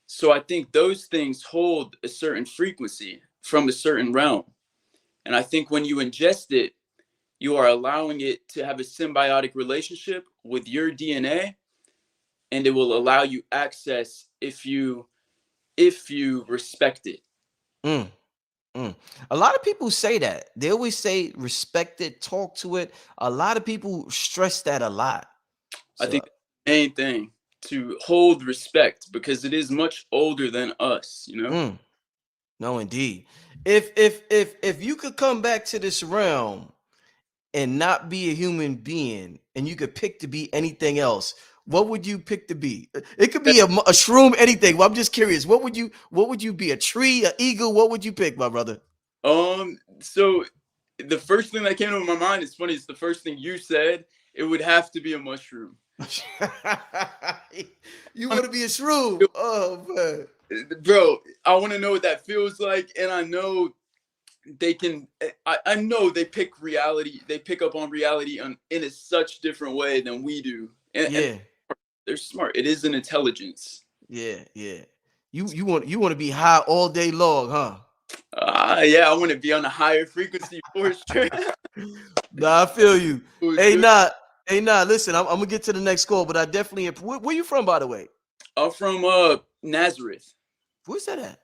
So I think those things hold a certain frequency from a certain realm. And I think when you ingest it, you are allowing it to have a symbiotic relationship with your DNA, and it will allow you access if you respect it. A lot of people say that. They always say respect it, talk to it. A lot of people stress that a lot. So, I think the main thing, to hold respect, because it is much older than us, you know? No, indeed. If you could come back to this realm and not be a human being, and you could pick to be anything else, what would you pick to be? It could be a shroom, anything. Well, I'm just curious. What would you be? A tree, an eagle? What would you pick, my brother? So the first thing that came to my mind, it's funny, it's the first thing you said. It would have to be a mushroom. You want to be a shroom? Oh man, bro, I want to know what that feels like, and I know they can. I know they pick reality. They pick up on reality in a such different way than we do. And they're smart. It is an intelligence. Yeah. You want to be high all day long, huh? Yeah, I want to be on a higher frequency for sure. Nah, I feel you. Hey, listen, I'm gonna get to the next call, but I definitely. Where you from, by the way? I'm from Nazareth. Where's that at?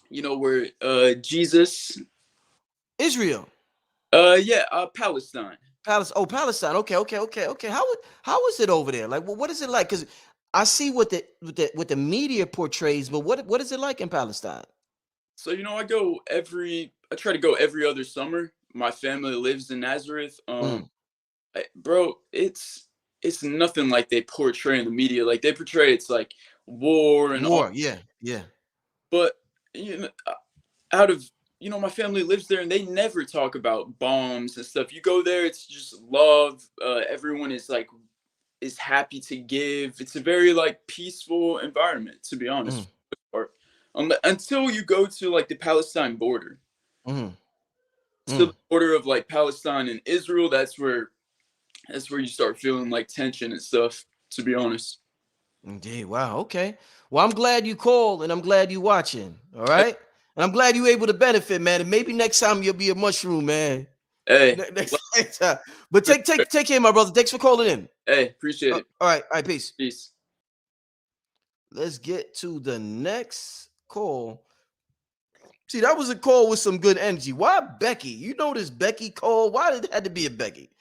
You know where Jesus? Israel. Yeah, Palestine. Palestine. Okay. How is it over there? Like, what is it like? Because I see what the media portrays, but what is it like in Palestine? So, you know, I try to go every other summer. my family lives in Nazareth. Mm. Bro, it's nothing like they portray in the media. Like they portray it's like war and all, War, yeah, yeah. but you know, out of my family lives there and they never talk about bombs and stuff. You go there, it's just love. Everyone is happy to give. It's a very like peaceful environment, to be honest. Mm. Or until you go to like the Palestine border. Mm. To Mm. the border of like Palestine and Israel, that's where you start feeling like tension and stuff, to be honest. Indeed. Wow. Okay. Well, I'm glad you called and I'm glad you watching. All right. And I'm glad you able to benefit, man. And maybe next time you'll be a mushroom, man. Hey, Next time. But take care, my brother. Thanks for calling in. hey, appreciate it. All right. All right. Peace. Peace. Let's get to the next call. See, that was a call with some good energy. Why Becky? You know this Becky call? Why did it have to be a Becky?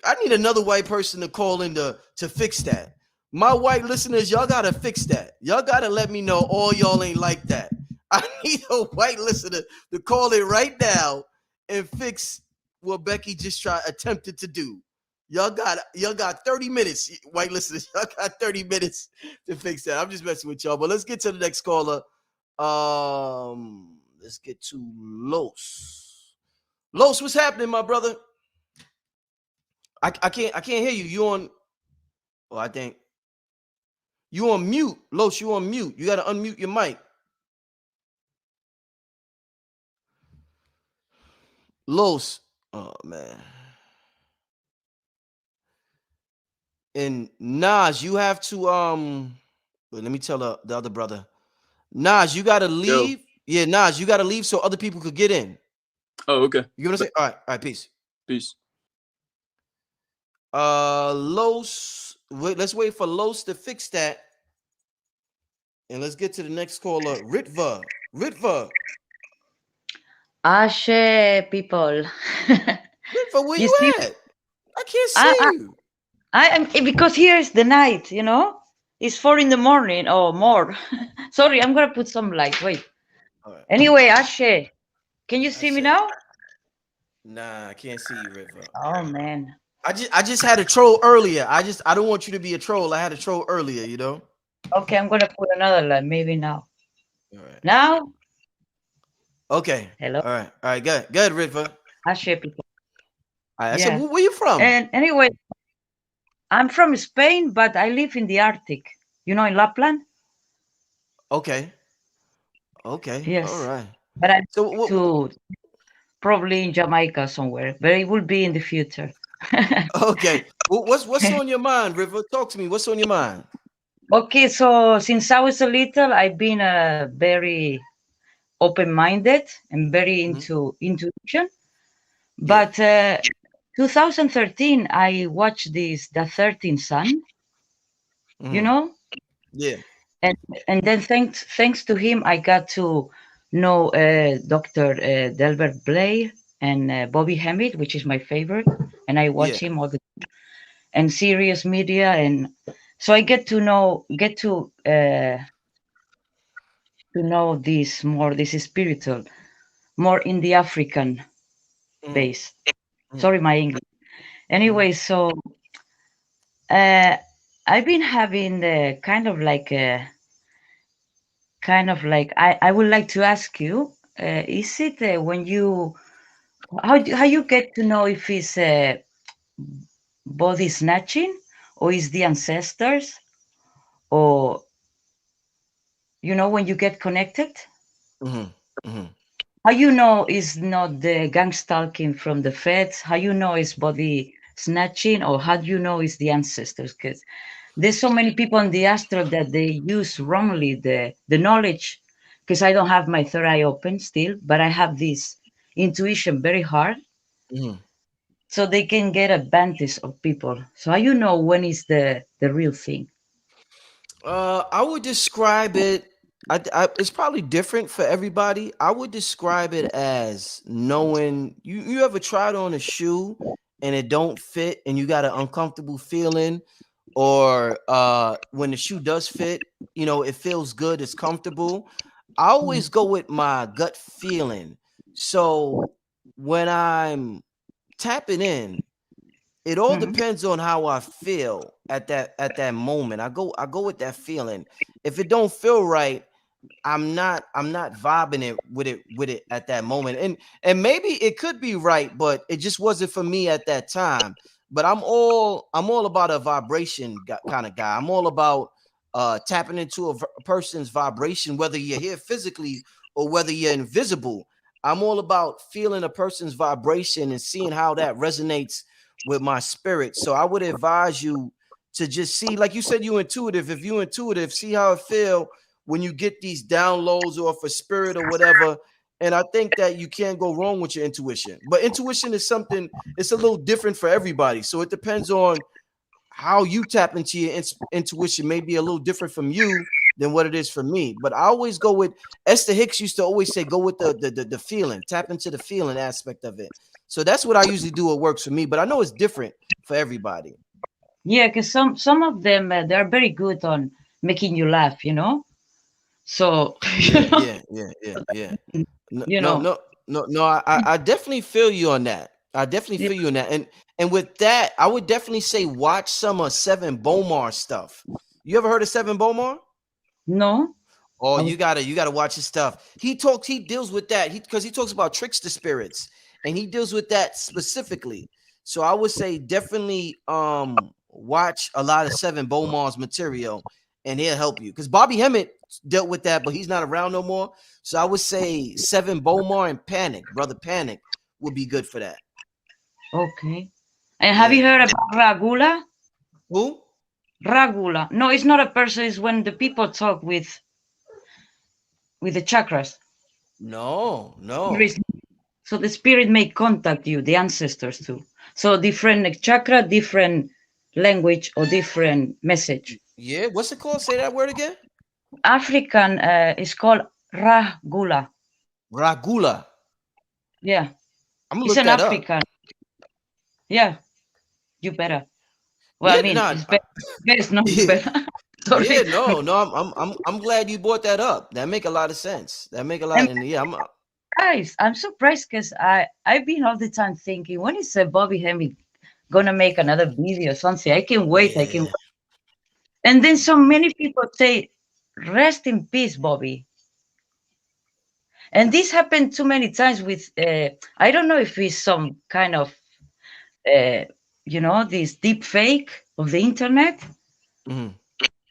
I need another white person to call in to fix that. My white listeners, y'all gotta fix that. Y'all gotta let me know all y'all ain't like that. I need a white listener to call in right now and fix what Becky just attempted to do. Y'all got 30 minutes, white listeners. Y'all got 30 minutes to fix that. I'm just messing with y'all. But let's get to the next caller. Let's get to Los. Los, what's happening, my brother? I can't hear you. You on? Oh, I think you on mute. Los, you on mute. You got to unmute your mic. Los, oh man. And Nas, you have to wait, let me tell the other brother. Nas, you gotta leave. Yo. Yeah, Nas, you gotta leave so other people could get in. Oh, okay. You gonna say? All right, peace. Peace. Los, wait, let's wait for Los to fix that. And let's get to the next caller, Ritva. Ashe people. Ritva, where You you see, at? I can't I, see I, you. I am because here is the night, you know? It's 4 in the morning or more. Sorry, I'm gonna put some light. Wait. All right. Anyway, Ashe, can you I see me said, now? nah, I can't see you, Ritva. Oh man. I just had a troll earlier. I don't want you to be a troll. I had a troll earlier, you know. Okay, I'm gonna put another light, maybe now. All right. Now? Okay. Hello. All right. Good, Ritva. Ashe people. I said, Yeah. where you from? And anyway, I'm from Spain, but I live in the Arctic. You know, in Lapland? Okay. All Yes. right. But I'm So to probably in Jamaica somewhere, but it will be in the future. okay. What's on your mind, River? Talk to me. What's on your mind? Okay, so since I was a little, I've been very open-minded and very Mhm. into intuition. Yeah. But 2013, I watched the 13th Sun, you Mhm. know, Yeah. and then thanks to him, I got to know Dr. Delbert Blair and Bobby Hemmett, which is my favorite, and I watch Yeah. him all the and serious media, and so I get to know this more, this spiritual, more in the African Mhm. base. Mhm. Sorry, my English. Mhm. Anyway, so uh, I've been having I would like to ask you, is it when you how you get to know if it's body snatching or is the ancestors, or when you get connected? Mhm. Mhm. How you know it's not the gang stalking from the feds? How you know it's body snatching, or how do you know it's the ancestors? Because there's so many people in the astral that they use wrongly the knowledge. Because I don't have my third eye open still, but I have this intuition very hard, Mhm. so they can get advantage of people. So how you know when is the real thing? I would describe it. It's probably different for everybody. I would describe it as knowing you ever tried on a shoe and it don't fit and you got an uncomfortable feeling, or when the shoe does fit, it feels good, it's comfortable. I always go with my gut feeling. So when I'm tapping in, it all Mhm. depends on how I feel at that moment. I go with that feeling. If it don't feel right, I'm not vibing it with it at that moment. And maybe it could be right, but it just wasn't for me at that time. But I'm all about a vibration kind of guy. I'm all about tapping into a person's vibration, whether you're here physically or whether you're invisible. I'm all about feeling a person's vibration and seeing how that resonates with my spirit. So I would advise you to just see, like you said, you intuitive. If you intuitive, see how it feel when you get these downloads or for spirit or whatever. And I think that you can't go wrong with your intuition. But intuition is something, it's a little different for everybody. So it depends on how you tap into your intuition, may be a little different from you than what it is for me. But I always go with Esther Hicks used to always say, go with the feeling, tap into the feeling aspect of it. So that's what I usually do. It works for me, but I know it's different for everybody. Yeah, because some of them they're very good on making you laugh, you know. So Yeah, yeah, yeah, yeah, yeah. No, you no, know, no, no. I definitely feel you on that. I definitely yeah, feel you on that. And with that, I would definitely say watch some of Seven Bomar stuff. You ever heard of Seven Bomar? no, Oh, I you was gotta you gotta watch his stuff. He deals with that. He talks about trickster spirits, and he deals with that specifically. So I would say definitely watch a lot of Seven Bomar's material, and he'll help you. Because Bobby Hemmett dealt with that, but he's not around no more. So I would say Seven Bomar and Panic, Brother Panic, would be good for that. okay. And have you Yeah. heard about Ragula? Who? Ragula. No, it's not a person. It's when the people talk with the chakras. No, There no. is- So the spirit may contact you, the ancestors too. So different chakra, different language, or different message. Yeah. What's it called? Say that word again. African is called Ragula. Ragula. Yeah, I'm gonna it's look an that up. African. Yeah, you better. Well, I Yeah, mean, nah, it's better. Best, no, you yeah, better. yeah, Sorry. no. I'm glad you brought that up. That make a lot of sense. That make a I'm lot, and yeah, I'm. surprised. I'm surprised because I've been all the time thinking, when is Bobby Hemming gonna make another video or something? I can wait. I can. Yeah, And then so many people say, "Rest in peace, Bobby." And this happened too many times with. I don't know if it's some kind of, uh, this deep fake of the internet. mhm,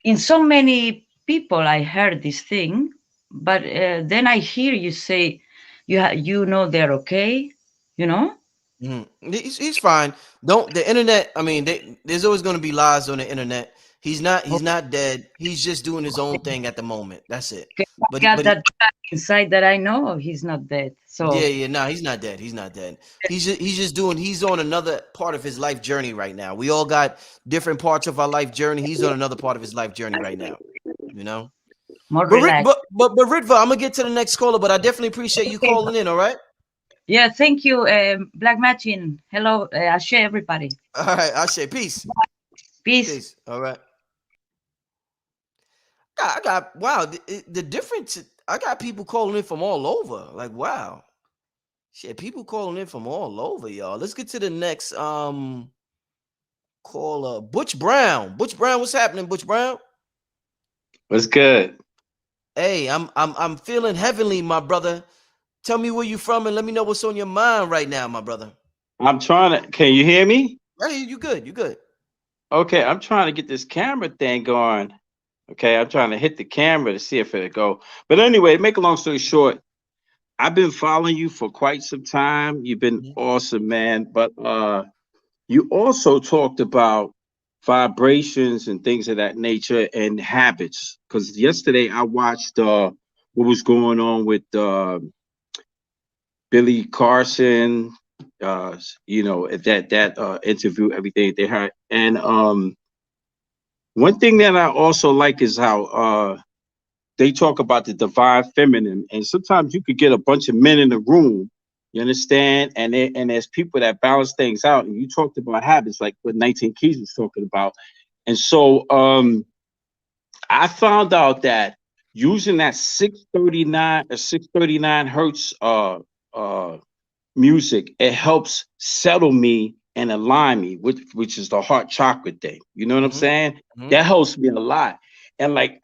In so many people, I heard this thing, but then I hear you say, you know they're okay, you know. mhm. He's fine. Don't the internet. I mean, there's always going to be lies on the internet. He's not. He's not dead. He's just doing his own thing at the moment. That's it. Okay, I got But he, that inside that I know he's not dead. yeah, So yeah, no, he's not dead. He's not dead. He's just doing. He's on another part of his life journey right now. We all got different parts of our life journey. He's on another part of his life journey right now. You know. more But relaxed. but Ritva, I'm gonna get to the next caller, but I definitely appreciate you Okay. calling in. All right. Yeah, thank you, Black Matching. Hello, Ashe, everybody. All right. I say peace. Peace. Peace. All right. I got wow. The difference. I got people calling in from all over. Like wow. Shit, people calling in from all over, y'all. Let's get to the next caller. Butch Brown. Butch Brown, what's happening, Butch Brown? What's good? Hey, I'm feeling heavenly, my brother. Tell me where you from and let me know what's on your mind right now, my brother. I'm trying to. Can you hear me? Hey, you good? You good? Okay, I'm trying to get this camera thing going. Okay, I'm trying to hit the camera to see if it'll go. But anyway, to make a long story short, I've been following you for quite some time. You've been Mhm. awesome, man. But you also talked about vibrations and things of that nature and habits. Because yesterday I watched what was going on with Billy Carson, that interview, everything they had. And one thing that I also like is how they talk about the divine feminine, and sometimes you could get a bunch of men in the room. You understand? And there's people that balance things out. And you talked about habits, like what 19 Keys was talking about. And so I found out that using that 639 or 639 hertz uh music, it helps settle me and align me, which is the heart chakra thing. You know what I'm Mhm, saying? mhm. That helps me a lot. And like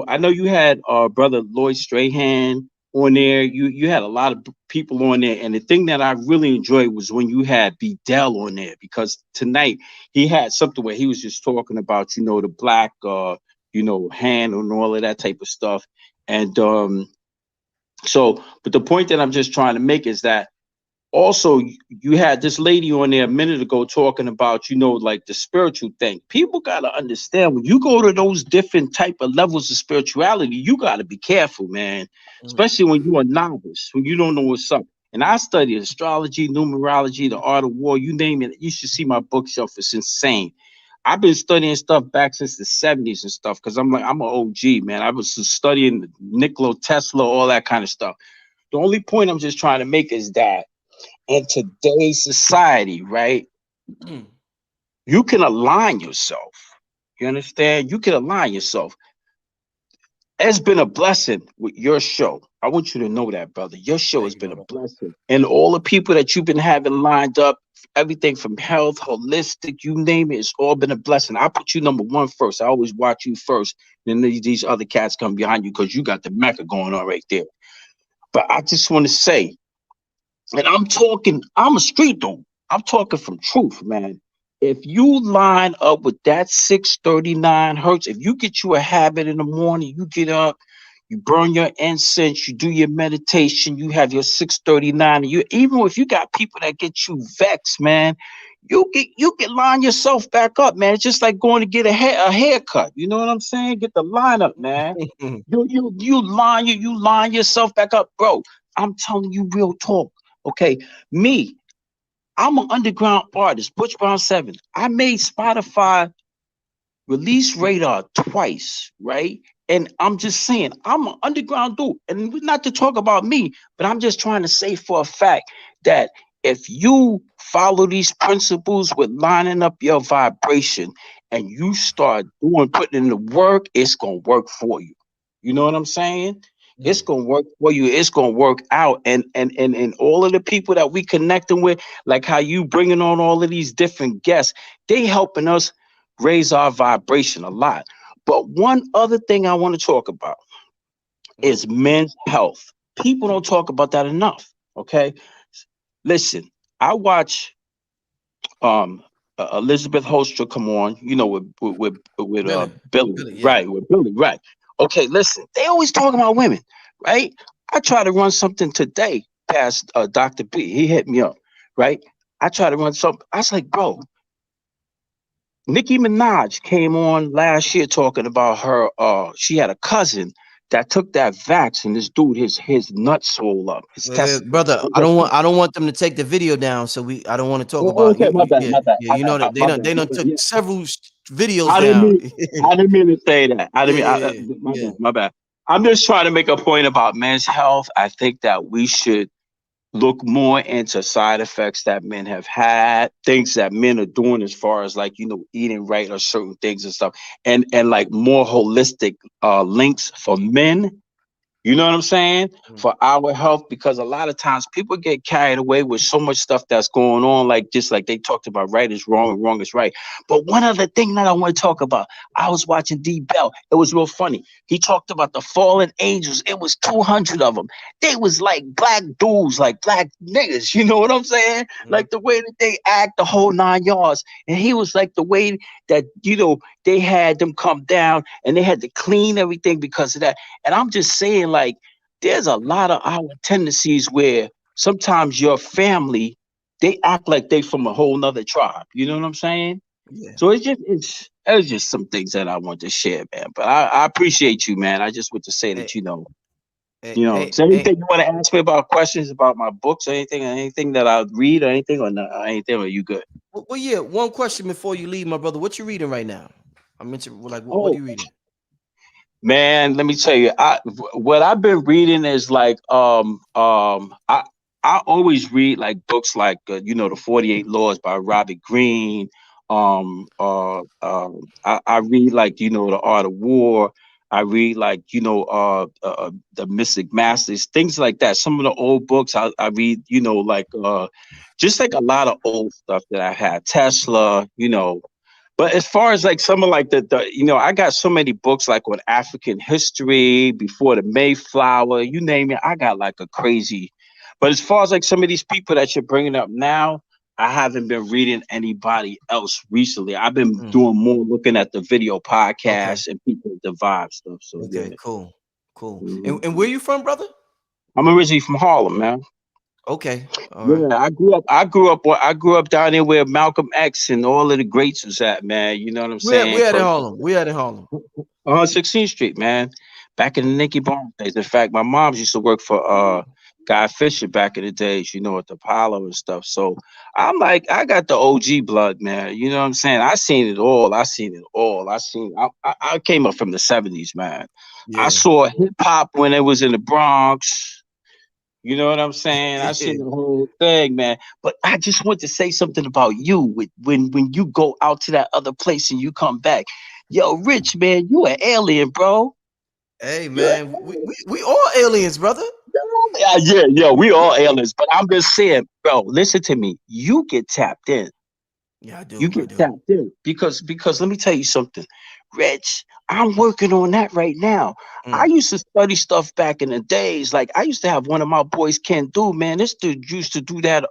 I know you had brother Lloyd Strahan on there. You had a lot of people on there, and the thing that I really enjoyed was when you had B Dell on there, because tonight he had something where he was just talking about the black hand and all of that type of stuff. And but the point that I'm just trying to make is that also you had this lady on there a minute ago talking about like the spiritual thing. People got to understand, when you go to those different type of levels of spirituality, you got to be careful, man, Mm, especially when you're a novice, when you don't know what's up. And I studied astrology, numerology, the art of war, you name it. You should see my bookshelf. It's insane. I've been studying stuff back since the 70s and stuff, because I'm an OG, man. I was studying Nikola Tesla, all that kind of stuff. The only point I'm just trying to make is that in today's society, right, mm, you can align yourself. You understand? You can align yourself. It's been a blessing with your show. I want you to know that, brother. Your show thank has you, been a brother. blessing. And all the people that you've been having lined up, everything from health, holistic, you name it, it's all been a blessing. I put you number one first. I always watch you first. Then these other cats come behind you because you got the Mecca going on right there. But I just want to say, and I'm a street dude. I'm talking from truth, man. If you line up with that 639 hertz, if you get you a habit in the morning, you get up, you burn your incense, you do your meditation, you have your 639, and you, even if you got people that get you vexed, man, you can line yourself back up, man. It's just like going to get a haircut. You know what I'm saying? Get the line up, man. You line yourself back up, bro. I'm telling you real talk. Okay, me, I'm an underground artist, Butch Brown 7. I made Spotify release radar twice, right? And I'm just saying, I'm an underground dude. And not to talk about me, but I'm just trying to say for a fact that if you follow these principles with lining up your vibration and you start putting in the work, it's going to work for you. You know what I'm saying? It's Mm, gonna work for you. It's gonna work out, and all of the people that we connecting with, like how you bringing on all of these different guests, they helping us raise our vibration a lot. But one other thing I want to talk about mm, is men's health. People don't talk about that enough. Okay, listen, I watch um Elizabeth Hostra come on, with Billy, Billy, Billy, yeah. right? With Billy, right? Okay, listen, they always talk about women, right? I try to run something today past Dr. B. He hit me up, right? I try to run something. I was like, bro, Nicki Minaj came on last year talking about her. She had a cousin that took that vax, and this dude, his nuts swole up, his Wait, testicles. brother, I don't want them to take the video down, so I don't wanna talk Oh, about okay, you my you bad, yeah, my bad, yeah, my you know bad, that my bad. they done took Yeah, several videos I didn't down. mean, I didn't mean to say that. I didn't Yeah, mean, yeah, yeah, my yeah. bad, my bad. I'm just trying to make a point about men's health. I think that we should look more into side effects that men have had, things that men are doing as far as like eating right or certain things and stuff, and like more holistic links for men, you know what I'm saying? Mm, For our health, because a lot of times people get carried away with so much stuff that's going on, like just like they talked about, right is wrong and wrong is right. But one other thing that I want to talk about, I was watching D Bell. It was real funny. He talked about the fallen angels. It was 200 of them. They was like black dudes, like black niggas. You know what I'm saying? mm, Like the way that they act, the whole 9 yards. And he was like the way that they had them come down and they had to clean everything because of that. And I'm just saying, like, there's a lot of our tendencies where sometimes your family, they act like they from a whole nother tribe. You know what I'm saying? yeah. So it's just some things that I want to share, man. But I appreciate you, man. I just want to say Hey, that, hey, is hey, there hey, anything you want to ask me about, questions about my books or anything that I read or anything, or not, anything, or you good? well, yeah, one question before you leave, my brother. What you reading right now? I mentioned, well, like, what are Oh, you reading? man, let me tell you, what I've been reading is like I always read like books like the 48 Laws by Robert Greene. I read like the Art of War. I read like the Mystic Masters, things like that. Some of the old books I read, like just like a lot of old stuff that I had. Tesla. But as far as like some of like the I got so many books like on African history before the Mayflower, you name it. I got like a crazy. But as far as like some of these people that you're bringing up now, I haven't been reading anybody else recently. I've been Mm. doing more looking at the video Okay. podcasts and people with the vibe stuff. So Okay. yeah. Cool. Cool. Mhm. And where you from, brother? I'm originally from Harlem, man. Okay. All right. Yeah, I grew up down there where Malcolm X and all of the greats was at, man. You know what I'm We saying? at in Harlem. We at in Harlem. 16th Street, man. Back in the Nicky Barnes days. In fact, my mom used to work for Guy Fisher back in the days, at the Apollo and stuff. So I'm like, I got the OG blood, man. You know what I'm saying? I seen it all. I came up from the 70s, man. I Yeah. saw hip hop when it was in the Bronx. You know what I'm saying? I seen the whole thing, man. But I just want to say something about you when you go out to that other place and you come back. Yo, Rich, man, you an alien, bro. Hey You an man, we all aliens, brother. alien. Yeah, we all aliens. But I'm just saying, bro, listen to me. You get tapped in. Yeah, I You do. I get do. tapped in because let me tell you something, Rich. I'm working on that right now. I Mm. used to study stuff back in the days. Like I used to have one of my boys, Ken Do, man. This dude used to do that.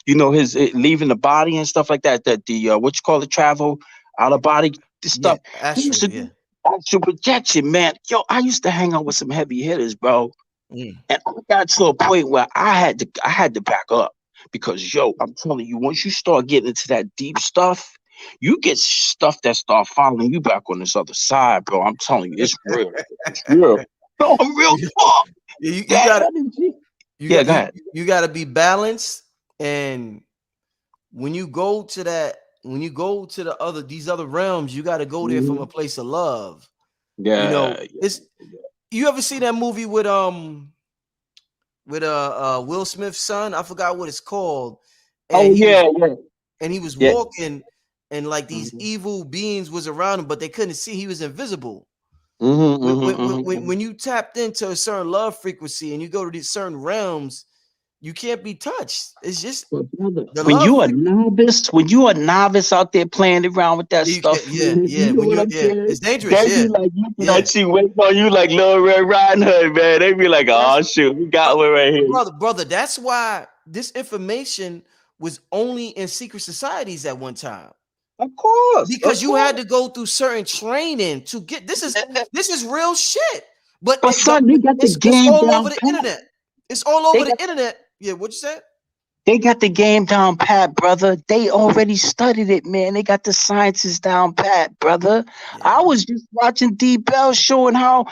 His leaving the body and stuff like that. That the what you call it, travel out of body this Yeah, stuff. He used astral. to Yeah. do astral projection, man. Yo, I used to hang out with some heavy hitters, bro. Mm. And I got to a point where I had to back up because yo, I'm telling you, once you start getting into that deep stuff, you get stuff that start following you back on this other side, bro. I'm telling you, it's real. It's real. No, I'm real You, talk. you That got energy. you Yeah, got go ahead. you got to be balanced, and when you go to the other these other realms, you got to go there from a Mhm. place of love. Yeah, yeah, It's yeah. you ever see that movie with Will Smith's son? I forgot what it's called, and Oh yeah, yeah, he was yeah. walking, and like these Mm-hmm. evil beings was around him, but they couldn't see. He was invisible. Mm-hmm, when, mm-hmm, when, when, mm-hmm, when when you tapped into a certain love frequency and you go to these certain realms, you can't be touched. It's just But brother, the love frequency. when you a novice out there playing around with that Yeah, you can't, stuff, yeah, man, you yeah. know When what you I'm yeah, saying? it's dangerous. They be Yeah, like looking yeah. at you, waiting on you like Little Red Riding Hood, man. They be like, That's oh shoot, we got brother, one right here. brother. That's why this information was only in secret societies at one time. Of course, Because of you had course. to go through certain training to get this is real shit. But But son, they got the it's game all over down the pat. internet. It's all They over got the internet. Yeah, what you said? They got the game down pat, brother. They already studied it, man. They got the sciences down pat, brother. I Yeah. was just watching D Bell showing how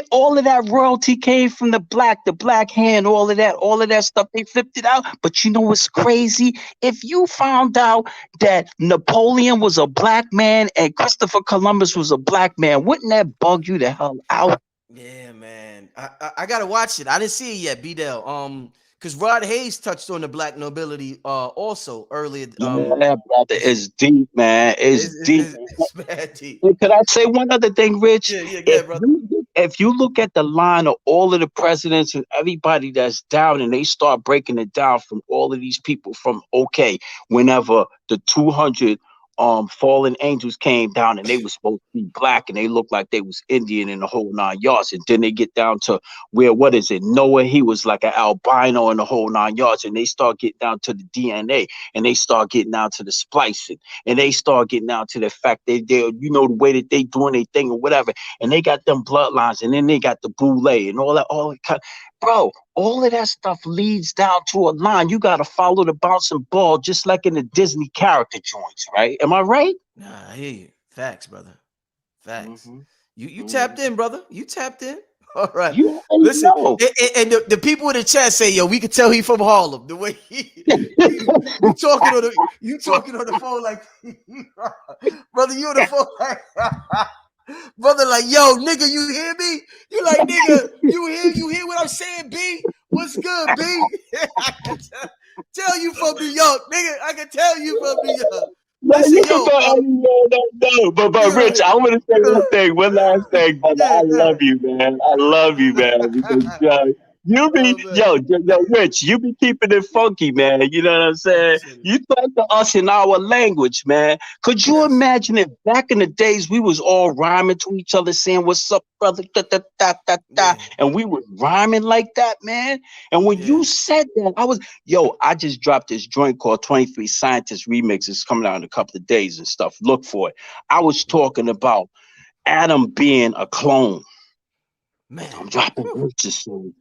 all of that royalty came from the black hand, all of that stuff. They flipped it out. But you know what's crazy? If you found out that Napoleon was a black man and Christopher Columbus was a black man, wouldn't that bug you the hell out? Yeah, man. I gotta watch it. I didn't see it yet, B Dell. Because Rod Hayes touched on the black nobility also earlier. Yeah, brother, This year. it's deep, man. It's deep. It's bad deep. And could I say one other thing, Rich? Yeah, yeah, If yeah, brother. you look at the line of all of the presidents and everybody that's down, and they start breaking it down from all of these people, from whenever the 200 fallen angels came down and they were supposed to be black and they looked like they was Indian in the whole 9 yards, and then they get down to where what is it? Noah, he was like an albino in the whole 9 yards, and they start getting down to the DNA, and they start getting down to the splicing, and they start getting down to the fact that they, the way that they doing their thing or whatever, and they got them bloodlines, and then they got the boule and all that kind. Bro, all of that stuff leads down to a line. You got to follow the bouncing ball, just like in the Disney character joints, right? Am I right? Nah, I hear you. Facts, brother. Facts. Mm-hmm. You tapped Mm-hmm. in, brother. You tapped in. All right. You already Listen, know. and the people in the chat say, yo, we can tell he from Harlem. The way you talking on the phone like brother, you on the phone like brother, like, yo, nigga, you hear me? You like, nigga, you hear what I'm saying, B? What's good, B? I can tell you from New York, nigga. I can tell you from New York. No, listen, you can yo, go anywhere. No. But yeah, Rich, I want to say yeah, one thing, one last thing, brother. yeah, I yeah. love you, man. I love you, man. Because you be Oh man, Rich, you be keeping it funky, man. You know what I'm I saying? appreciate it. You talk to us in our language, man. Could you Yes, imagine if back in the days we was all rhyming to each other, saying "What's up, brother?" Da, da, da, da, da, yeah, and we were rhyming like that, man. And when yeah. you said that, I just dropped this joint called 23 Scientist Remix. It's coming out in a couple of days and stuff. Look for it. I was Mm. talking about Adam being a clone. Man, I'm dropping whew, verses soon.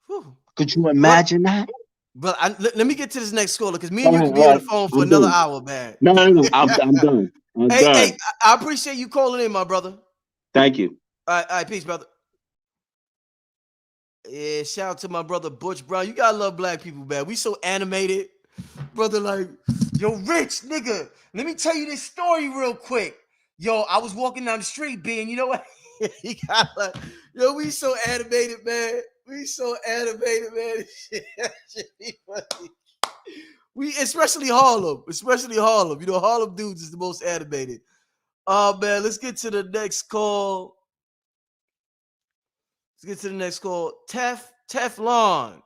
whew. Could you brother, imagine that? brother. Let me get to this next caller because me and All you right, could be all on the right. phone for I'm another done. hour, man. No, no, no. I'm done. I'm Hey, done. I appreciate you calling in, my brother. Thank you. All right, peace, brother. Yeah, shout out to my brother Butch Brown. You gotta love black people, man. We so animated, brother. Like, yo, Rich, nigga. Let me tell you this story real quick. Yo, I was walking down the street, being, you know what? He got like, yo, we so animated, man. We so animated, man. Shit be funny. We especially Harlem. You know, Harlem dudes is the most animated. Oh man, let's get to the next call. Let's get to the next call. Teflon.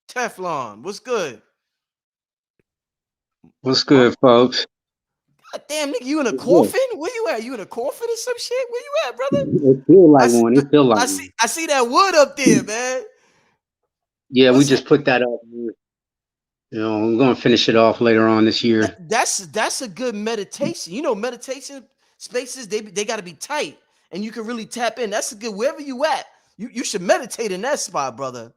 Teflon. What's good? What's My good, folks? God damn nigga, you in a What's good? coffin? Where you at? You in a coffin or some shit? Where you at, brother? It feel I like see, one. I, It feel like I see one. I see that wood up there, man. Yeah, we What's that? just put that up. You know, I'm gonna finish it off later on this year. That's a good meditation. You know, meditation spaces, they gotta be tight and you can really tap in. That's a good wherever you at. You should meditate in that spot, brother.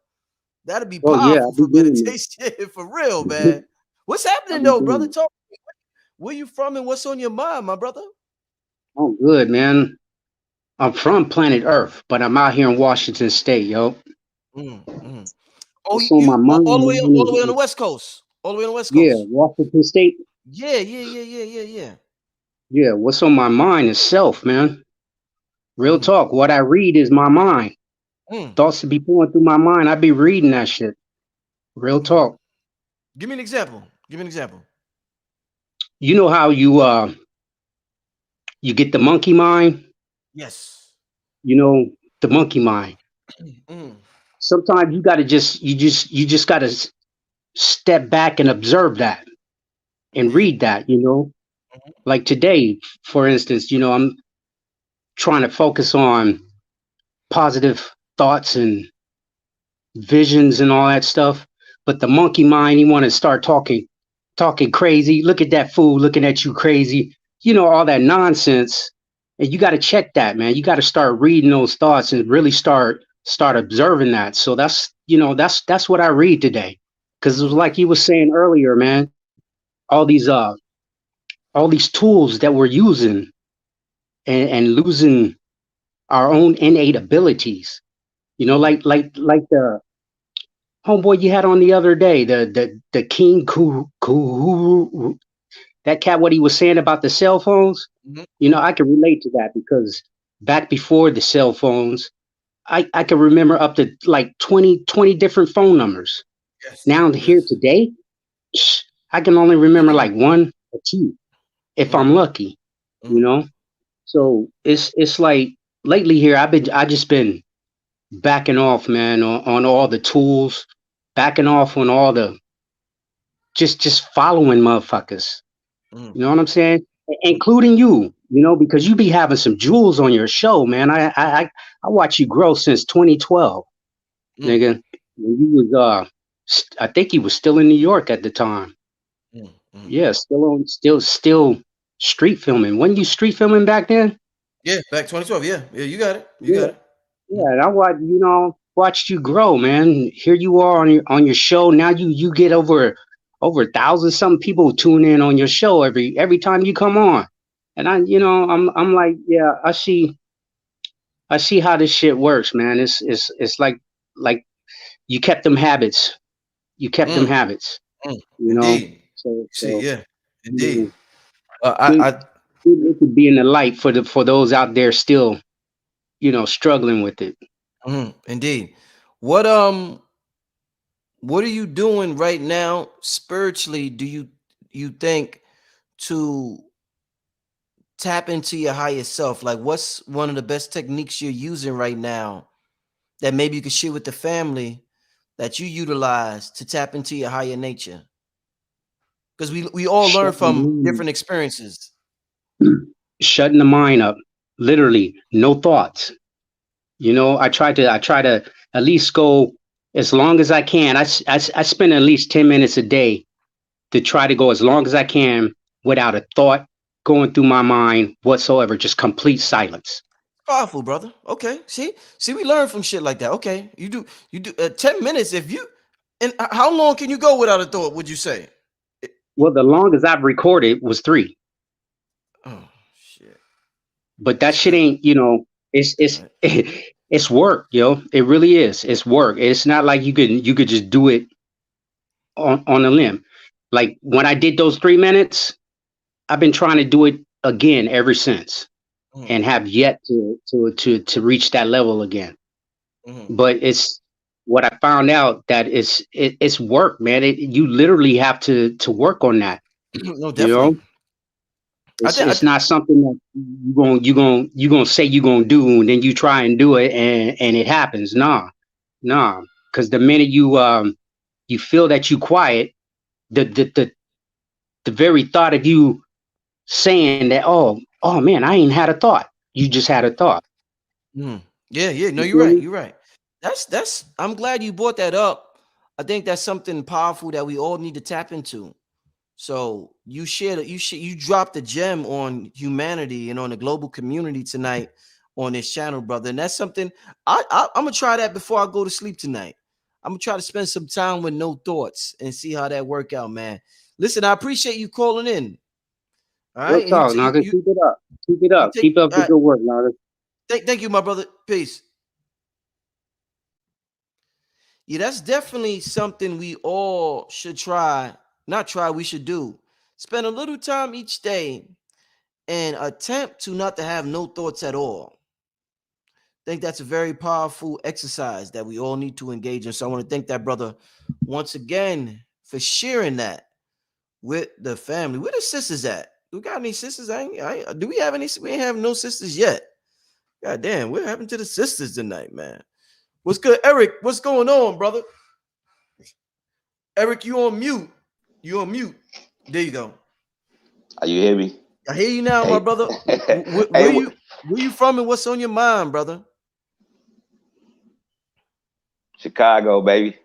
That'd be Oh yeah, I'll powerful be for doing meditation for real, it. man. What's I'll happening be though, brother? doing it. Talk where you from and what's on your mind, my brother? Oh, good, man. I'm from planet Earth, but I'm out here in Washington State, yo. Mm. Oh, What's on my you mind, all man? the way on the West Coast. All the way on the West Yeah, Coast. Washington State. Yeah. Yeah, what's on my mind is self, man. Real Mm, talk. What I read is my mind. mm, Thoughts to be going through my mind. I be reading that shit. Real mm. talk. Give me an example. Give me an example. You know how you get the monkey mind. Yes. You know the monkey mind. Mm, Sometimes you just got to step back and observe that and yeah. read that. You know, Mhm, like today, for instance. You know, I'm trying to focus on positive thoughts and visions and all that stuff. But the monkey mind, he want to start talking crazy. Look at that fool looking at you crazy. You know, all that nonsense. And you got to check that, man. You got to start reading those thoughts and really start observing that. So that's what I read today. Because it was mm, like you was saying earlier, man. All these uh all these tools that we're using and losing our own innate abilities. You know, mm, like the homeboy you had on the other day, the King Kuhuru, that cat, what he was saying about the cell phones. You know, mhm. I can relate to that because back before the cell phones, I can remember up to like 20 different phone numbers. Yes. Now here Yes. today, I can only remember like one or two if I'm Mm, lucky, you mm, know? mm, So it's like lately here I just been backing off, man, on all the tools, backing off on all the just following motherfuckers. mm, You know what I'm saying? mm, Including you, because you be having some jewels on your show, man. I watch you grow since 2012, mm, nigga. When you was I think you was still in New York at the time. mm. Yeah, still street filming. When you street filming back then? Yeah, back 2012. Yeah. Yeah, you got it. You Yeah, got it. yeah. And I watched you grow, man. Here you are on your show. Now you get over 1,000 something people tune in on your show every time you come on. And I'm like, yeah, I see how this shit works, man. It's like you kept them habits. You kept them Mm, habits, mm. you know. Indeed. So See, yeah. you Indeed. know, I good good to be in the light for those out there still, struggling with it. indeed. What what are you doing right now spiritually? Do you think to tap into your higher self? Like, what's one of the best techniques you're using right now that maybe you could share with the family that you utilize to tap into your higher nature? Because we all learn Shutting the from mind, different experiences. shutting the mind up, literally, no thoughts. You know, I try to at least go as long as I can. I spend at least 10 minutes a day to try to go as long as I can without a thought going through my mind whatsoever. Just complete silence. Powerful, brother. Okay, see, we learn from shit like that. Okay, you do 10 minutes. If you and how long can you go without a thought? Would you say? Well, the longest I've recorded was 3, Oh shit, but that that's shit good. ain't, it's Right. it's work, yo. It really is. It's work. It's not like you could just do it on a limb. Like when I did those 3 minutes, I've been trying to do it again ever since, Mhm, and have yet to reach that level again. mhm. But it's what I found out that it's work, man. You literally have to work on that. No, You definitely. know, I it's think. it's not something that you gonna say you gonna do and then you try and do it and it happens. Nah, nah. Because the minute you feel that you quiet, the very thought of you saying that, oh man, I ain't had a thought. You just had a thought. Mhm. Yeah, yeah. No, You you're feel right. me? You're right. That's. I'm glad you brought that up. I think that's something powerful that we all need to tap into. So you dropped a gem on humanity and on the global community tonight on this channel, brother. And that's something I'm gonna try that before I go to sleep tonight. I'm gonna try to spend some time with no thoughts and see how that work out, man. Listen, I appreciate you calling in. All Real right, and talk, Naga. Keep it up. Keep it you up. take Keep up all the right. good work, Naga. Thank you, my brother. Peace. Yeah, that's definitely something we all should try. Not try, we should do. Spend a little time each day and attempt to not to have no thoughts at all. I think that's a very powerful exercise that we all need to engage in. So I want to thank that brother once again for sharing that with the family. Where the sisters at? We got any sisters? Do we have any? We ain't have no sisters yet. God damn, what happened to the sisters tonight, man? What's good, Eric? What's going on, brother? Eric, you on mute. You on mute. There you go. Are you hear me? I hear you now, my Hey, brother. hey, Where you from and what's on your mind, brother? Chicago, baby.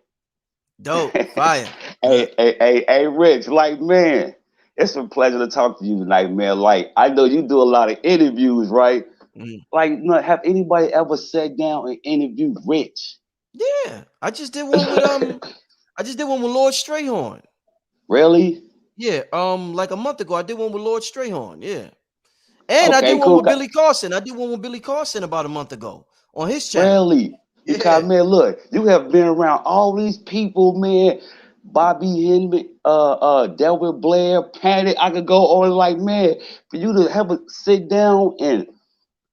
Dope, fire. Hey, Rich. Like, man, it's a pleasure to talk to you tonight, man. Like, I know you do a lot of interviews, right? Mhm. Like, have anybody ever sat down and interviewed Rich? Yeah, I just did one with Lord Strayhorn. Really? Yeah, like a month ago, I did one with Lord Strayhorn. Yeah, and I did Okay, one cool. with Billy Carson. I did one with Billy Carson about a month ago on his channel. Really? Because Yeah, man, look, you have been around all these people, man. Bobby Henry, Delbert Blair, Panic. I could go on like, man, for you to have a sit down and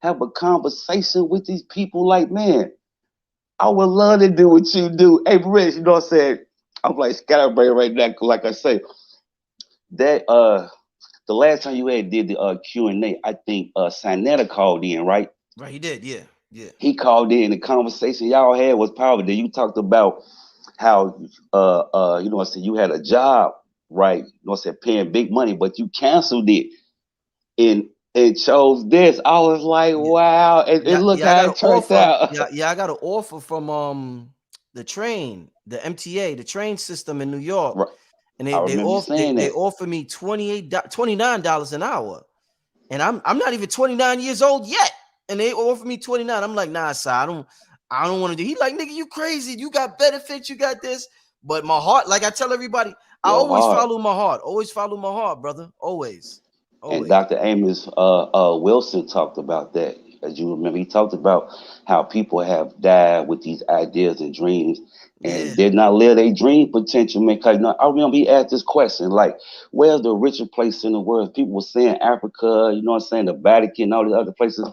have a conversation with these people, like, man, I would love to do what you do. Hey, Rich, you know what I'm saying? I'm like scatterbrain right now, 'cause like I say, that the last time you had did the Q&A, I think Sanetta called in, right? right. He did. Yeah, yeah, He called in. The conversation y'all had was powerful. Then you talked about how you know what I'm saying, you had a job, right? You know what I'm saying, paying big money, but you canceled it and chose this. I was like, yeah, wow, and yeah, look yeah. I how got an it turned offer. out. Yeah, I got an offer from the train, the MTA, the train system in New York, Right. and I remember you saying they that. offered me $29 an hour. And I'm not even 29 years old yet. And they offered me 29. I'm like, nah, sir, I don't want to do. He like, nigga, you crazy. You got benefits, you got this. But my heart, like I tell everybody, I Your always heart. follow my heart. Always follow my heart, brother. Always. And Always. Dr. Amos Wilson talked about that. As you remember, he talked about how people have died with these ideas and dreams and Yeah. did not live their dream potential. Man, cause I remember he asked this question, like, where's the richest place in the world? People were saying Africa, you know what I'm saying, the Vatican, all the other places.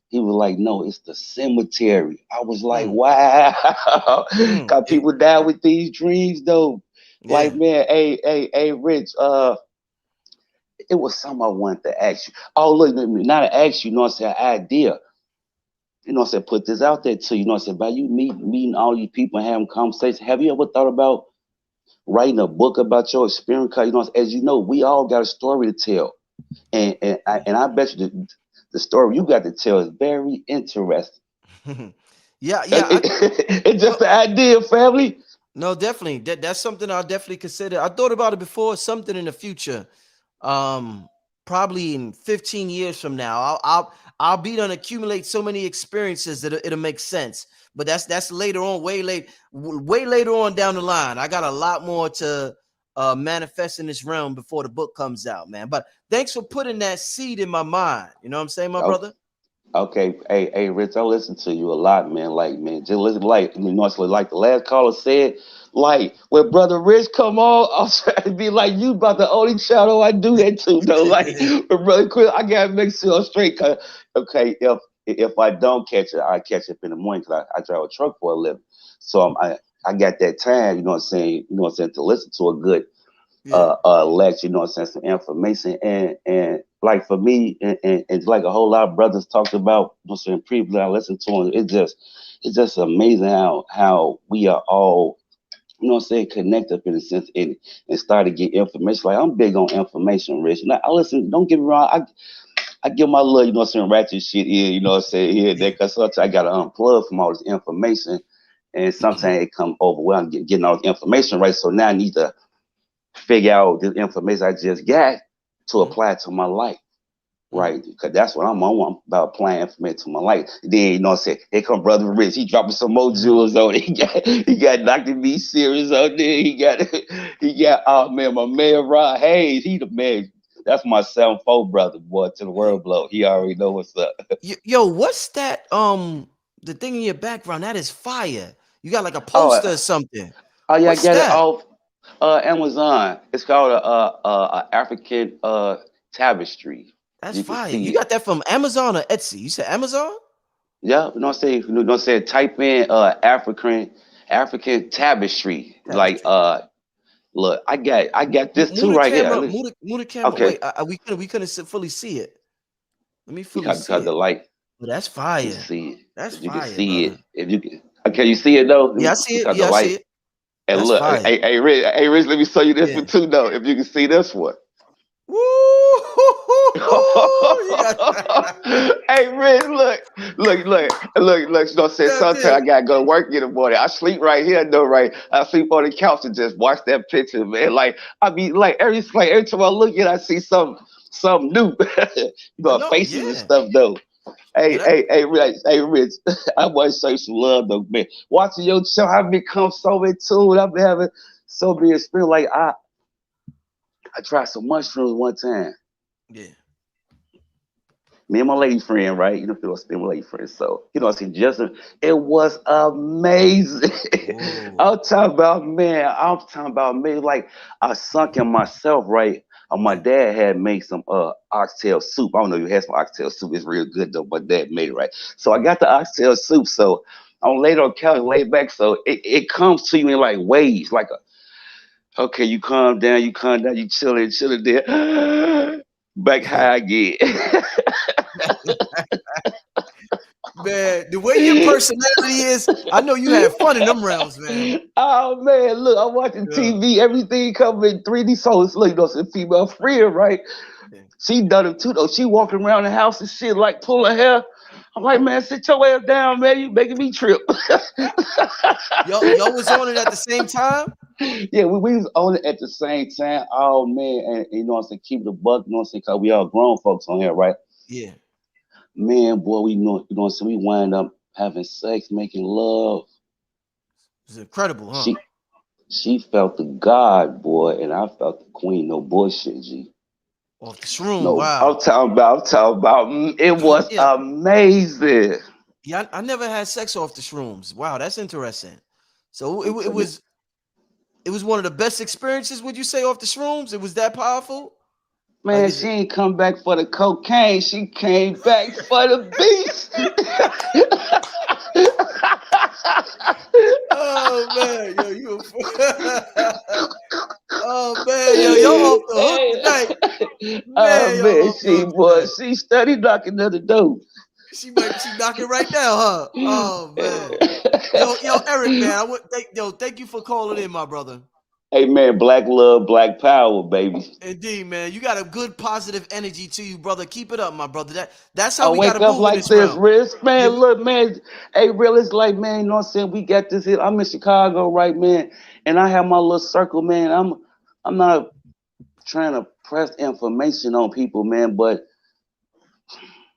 He was like, no, it's the cemetery. I was like, Mm, wow. Cause yeah. people die with these dreams though. Like, Yeah. man, hey, Rich, it was something I wanted to ask you. Oh, look, not to ask you, you know what I'm saying, idea. You know what I'm saying, put this out there to you, you know what I'm saying, by you meeting all these people and having conversations. Have you ever thought about writing a book about your experience? 'Cause, you know, as you know, we all got a story to tell. And I bet you the story you got to tell is very interesting. Yeah, It- yeah. it's just Well, the idea, family. no, definitely. That's something I'll definitely consider. I thought about it before. Something in the future, um, probably in 15 years from now, I'll be done accumulate so many experiences that it'll make sense. But that's later on, way later on down the line. I got a lot more to manifest in this realm before the book comes out, man. But thanks for putting that seed in my mind. You know what I'm saying, my Oh, brother? okay, hey, Rich, I listen to you a lot, man. Like, man, just listen, like, you know, it's like the last caller said, like, when Brother Rich come on, I'll try to be like, you about the only shadow I do that to, though. Like, but Brother Chris, I gotta make sure I'm straight. 'Cause, okay, if I don't catch it, I catch it in the morning because I drive a truck for a living. So I got that time, you know what I'm saying, to listen to a good Yeah. lecture, you know what I'm saying, some information. And like for me, and like a whole lot of brothers talked about, you know what I'm saying, previously I listened to them, it's just amazing how we are all, you know what I'm saying, connected in a sense and start to get information. Like I'm big on information, Rich. And I listen, don't get me wrong, I give my little, you know what I'm saying, ratchet shit in, you know what I'm saying, here and there, because sometimes I gotta unplug from all this information. And sometimes it come overwhelming getting all the information right. So now I need to figure out the information I just got to Mhm. apply to my life, Mhm. right? Because that's what I'm on. I'm about applying information to my life. Then, you know what I'm saying, here come Brother Rich. He dropping some more Mhm. jewels on it. He got Dr. B series on there. He got oh man, my man Rod Hayes. He the man. That's my 7-4 brother, boy, to the Yeah. world blow. He already know what's up. Yo, what's that? The thing in your background that is fire. You got like a Oh, poster or something. yeah, I What's got it that? off Amazon. It's called a African tapestry. That's You can fire. see You it. got that from Amazon or Etsy? You said Amazon? Yeah, you know what I'm saying? You know what I'm saying? Type in African tapestry. Like Tapestry. look, I got this too Move the right here. camera up. Look, Move the camera. okay. Wait, we couldn't fully see it. Let me fully see Because the it. light, Oh, that's you fire. see it. That's If you can fire, see it. brother. If you can okay, you see it though? Yeah, I see it. Because the Yeah, I see light. it. And That's look, fire. hey Rich, let me show you this Yeah. one too though. If you can see this one. Woo! You got Hey, Rich, look. You know what I'm saying? you out Sometimes there. I gotta go to work in the morning. I sleep right here, though, right? I sleep on the couch and just watch that picture, man. Like, I mean, every time I look at it, I see something new. You I know, know, faces and yeah. stuff, though. Yeah, Rich, I want to show you some love, though, man. Watching your show, I've become so in tune. I've been having so many experience. Like, I tried some mushrooms one time. yeah. Me and my lady friend, right? You know, feel spend with lady friend. So, you know, I see Justin. It was amazing. Whoa. I'm talking about man. Like I sunk in myself, right? My Yeah. dad had made some oxtail soup. I don't know if you had some oxtail soup. It's real good though. My dad made it, right? So I got the oxtail soup. So I'm laid on the couch, laid back. So it comes to you in like waves, like okay, you calm down, you chilling there. Back high again. Man, the way your personality is, I know you had fun in them realms, man. Oh man, look, I'm watching Yeah. TV, everything coming in 3D. So it's like, you know, it's a female friend, right? Yeah. She done it too, though. She walking around the house and shit, like pulling hair. I'm like, man, sit your ass down, man. You making me trip. Y'all was on it at the same time? Yeah, we was on it at the same time. Oh man, and you know what I'm saying, keep the buck, you know what I'm saying, cause we all grown folks on here, right? Yeah. Man, boy, you know what I'm saying, we wind up having sex, making love. It's incredible, huh? She she felt the God, boy, and I felt the queen. No bullshit, G. Off the shroom. No, Wow. I'm talking about. It was Yeah. amazing. Yeah, I never had sex off the shrooms. Wow, that's interesting. So I'm telling you, it was one of the best experiences, would you say, off the shrooms? It was that powerful? Like man, is she it ain't come back for the cocaine. She came back for the beast. Oh man, yo, you Oh man, yo, y'all off the hook tonight. Man, y'all Man, off the hook tonight. she steady knocking at the door. She knocking right now, huh? Oh man. Yo, Eric, man, thank you for calling in, my brother. Hey man, black love, black power, baby. Indeed, man. You got a good positive energy to you, brother. Keep it up, my brother. That's I how we wake gotta up move in like this this, realm. Riz. Yeah, Man, look, man. Hey, real, it's like, man, you know what I'm saying? We got this here. I'm in Chicago, right, man. And I have my little circle, man. I'm not trying to press information on people, man, but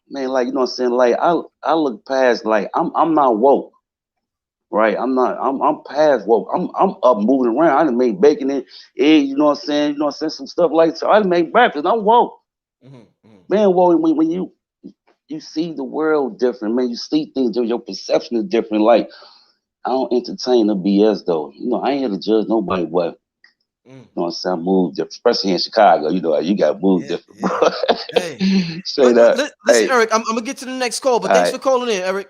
man, like, you know what I'm saying? Like I look past, like I'm not woke. Right, I'm past woke. I'm up moving around. I done made bacon and eggs, you know what I'm saying? You know what I'm saying? Some stuff like so. I done made breakfast. I'm woke. Man, well, when you see the world different, man, you see things, your perception is different. Like, I don't entertain the BS though. You know, I ain't here to judge nobody, but you know what I'm saying? I moved different, especially in Chicago. You know, you got moved yeah, different, yeah. bro. Hey, Straight up. listen, Hey, Eric. I'm gonna get to the next call, but all thanks right. for calling in, Eric.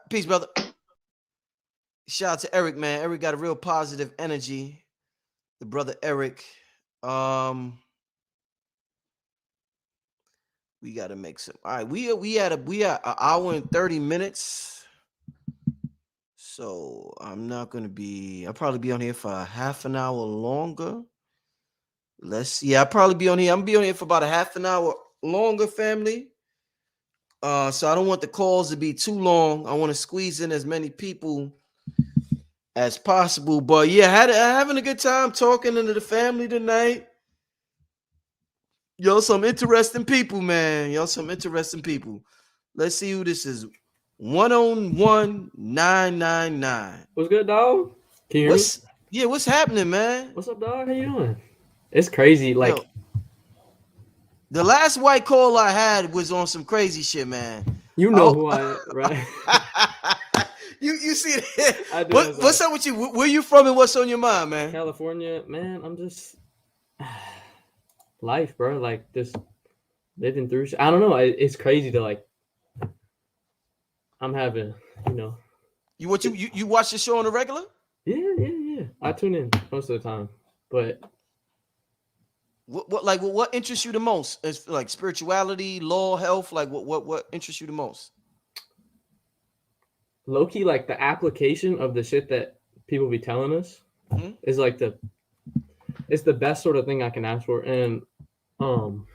Peace, brother. Shout out to Eric, man. Eric got a real positive energy. The brother Eric. We gotta make some. All right, we had an hour and 30 minutes. So I'll probably be on here for a half an hour longer. I'll probably be on here. I'm gonna be on here for about a half an hour longer, family. So I don't want the calls to be too long. I want to squeeze in as many people as possible. But yeah, having a good time talking to the family tonight. Yo, some interesting people, man. Yo, some interesting people. Let's see who this is. 101999. What's good, dog? Can you hear me? What's happening, man? What's up, dog? How you doing? It's crazy. Like, Yo, the last white call I had was on some crazy shit, man. you know who I am, right? you see it? I do. What's up with you? Where you from and what's on your mind, man? California, man. I'm just life, bro. Like, just living through. I don't know. It's crazy to like. I'm having, you know. You watch the show on the regular? Yeah. I tune in most of the time, but what interests you the most? It's like spirituality, law, health. Like what interests you the most? low key, like the application of the shit that people be telling us is like it's the best sort of thing I can ask for. And I'm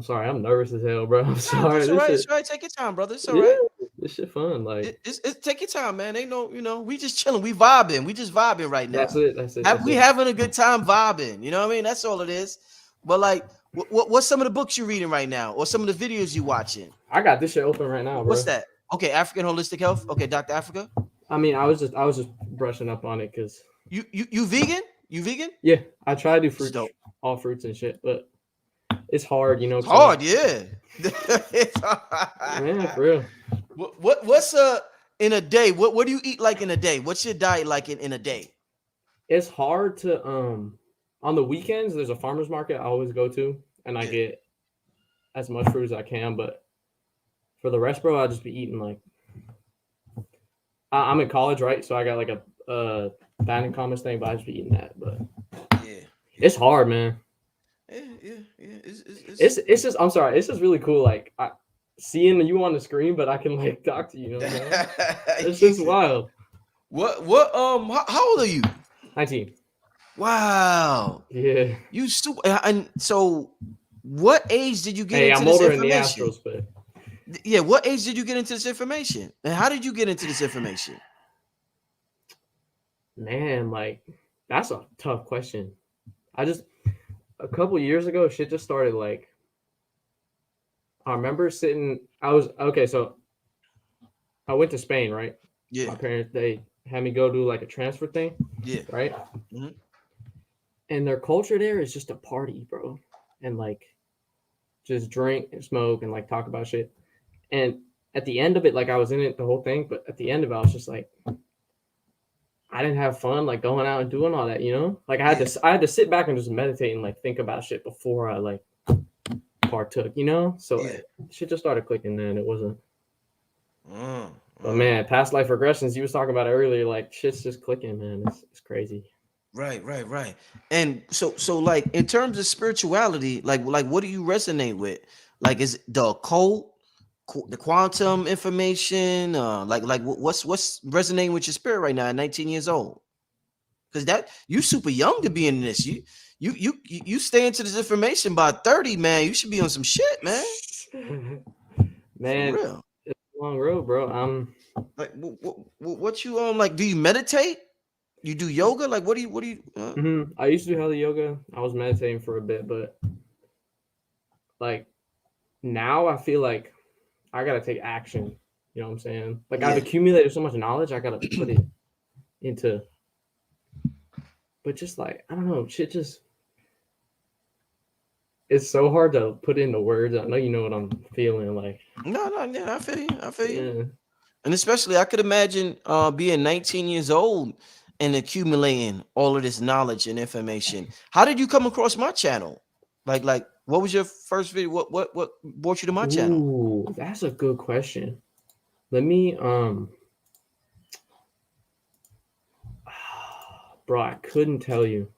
sorry, I'm nervous as hell, bro. I'm sorry. It's all right. It's all right. Take your time, brother. It's all right. This shit fun. Like it's take your time, man. Ain't no, we just chilling. We vibing. We just vibing right now. That's it. We having a good time vibing. You know what I mean? That's all it is. But like, what's some of the books you're reading right now, or some of the videos you watching? I got this shit open right now, bro. What's that? Okay, African Holistic Health. Okay, Dr. Africa. I mean, I was just brushing up on it because you vegan? You vegan? Yeah, I try to do fruits, all fruits and shit, but it's hard, you know. It's hard, yeah. It's hard. Man, for real. What's in a day? What do you eat like in a day? What's your diet like in a day? It's hard to on the weekends. There's a farmer's market I always go to, and I get as much fruit as I can. But for the rest, bro, I'll just be eating like. I'm in college, right? So I got like a dining commons thing, but I just be eating that. But it's hard, man. Yeah. It's just I'm sorry. It's just really cool. Like seeing you on the screen, but I can like talk to you. You know what I'm saying? It's just wild. How old are you? 19. Wow. Yeah. You super. And so, what age did you get into I'm this older in the information? Astros, but yeah, what age did you get into this information? And how did you get into this information? Man, like that's a tough question. A couple years ago, shit just started like. I remember so I went to Spain, right? Yeah. My parents, they had me go do like a transfer thing. Yeah. Right? Mm-hmm. And their culture there is just a party, bro. And like just drink and smoke and like talk about shit. And at the end of it, like I was in it the whole thing, but at the end of it, I was just like, I didn't have fun like going out and doing all that, you know? Like I had to sit back and just meditate and like think about shit before I like partook, you know? So shit just started clicking then. It wasn't. But man, past life regressions, you was talking about it earlier, like shit's just clicking, man. It's crazy. Right. And so like in terms of spirituality, like what do you resonate with? Like is it the occult, the quantum information? Like what's resonating with your spirit right now at 19 years old? Because that you super young to be in this. You stay into this information by 30, man. You should be on some shit, man. For Man, real. it's a long road, bro. Like what you like? Do you meditate? You do yoga? Like what do you I used to do hella yoga. I was meditating for a bit, but like now I feel like I gotta take action. You know what I'm saying? Like I've Yeah. accumulated so much knowledge, I gotta put it into. But just like I don't know, shit just it's so hard to put into words. I know you know what I'm feeling. Like No, yeah, I feel you. I feel you. yeah, And especially I could imagine being 19 years old and accumulating all of this knowledge and information. How did you come across my channel? Like what was your first video? What brought you to my channel? ooh, that's a good question. Let me bro, I couldn't tell you.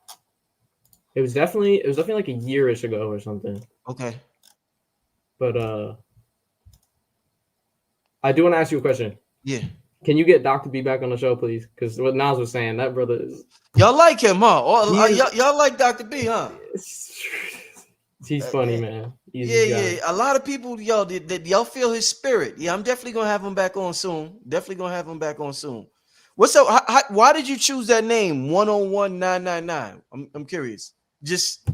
It was definitely like a yearish ago or something. Okay. But I do want to ask you a question. Yeah. Can you get Dr. B back on the show, please? Because what Nas was saying, that brother is Y'all like him, huh? He is- Y'all like Dr. B, huh? he's funny, man. He's Yeah. A lot of people, y'all feel his spirit. Yeah, I'm definitely gonna have him back on soon. Definitely gonna have him back on soon. What's up? Why did you choose that name? 101999. I'm curious. Just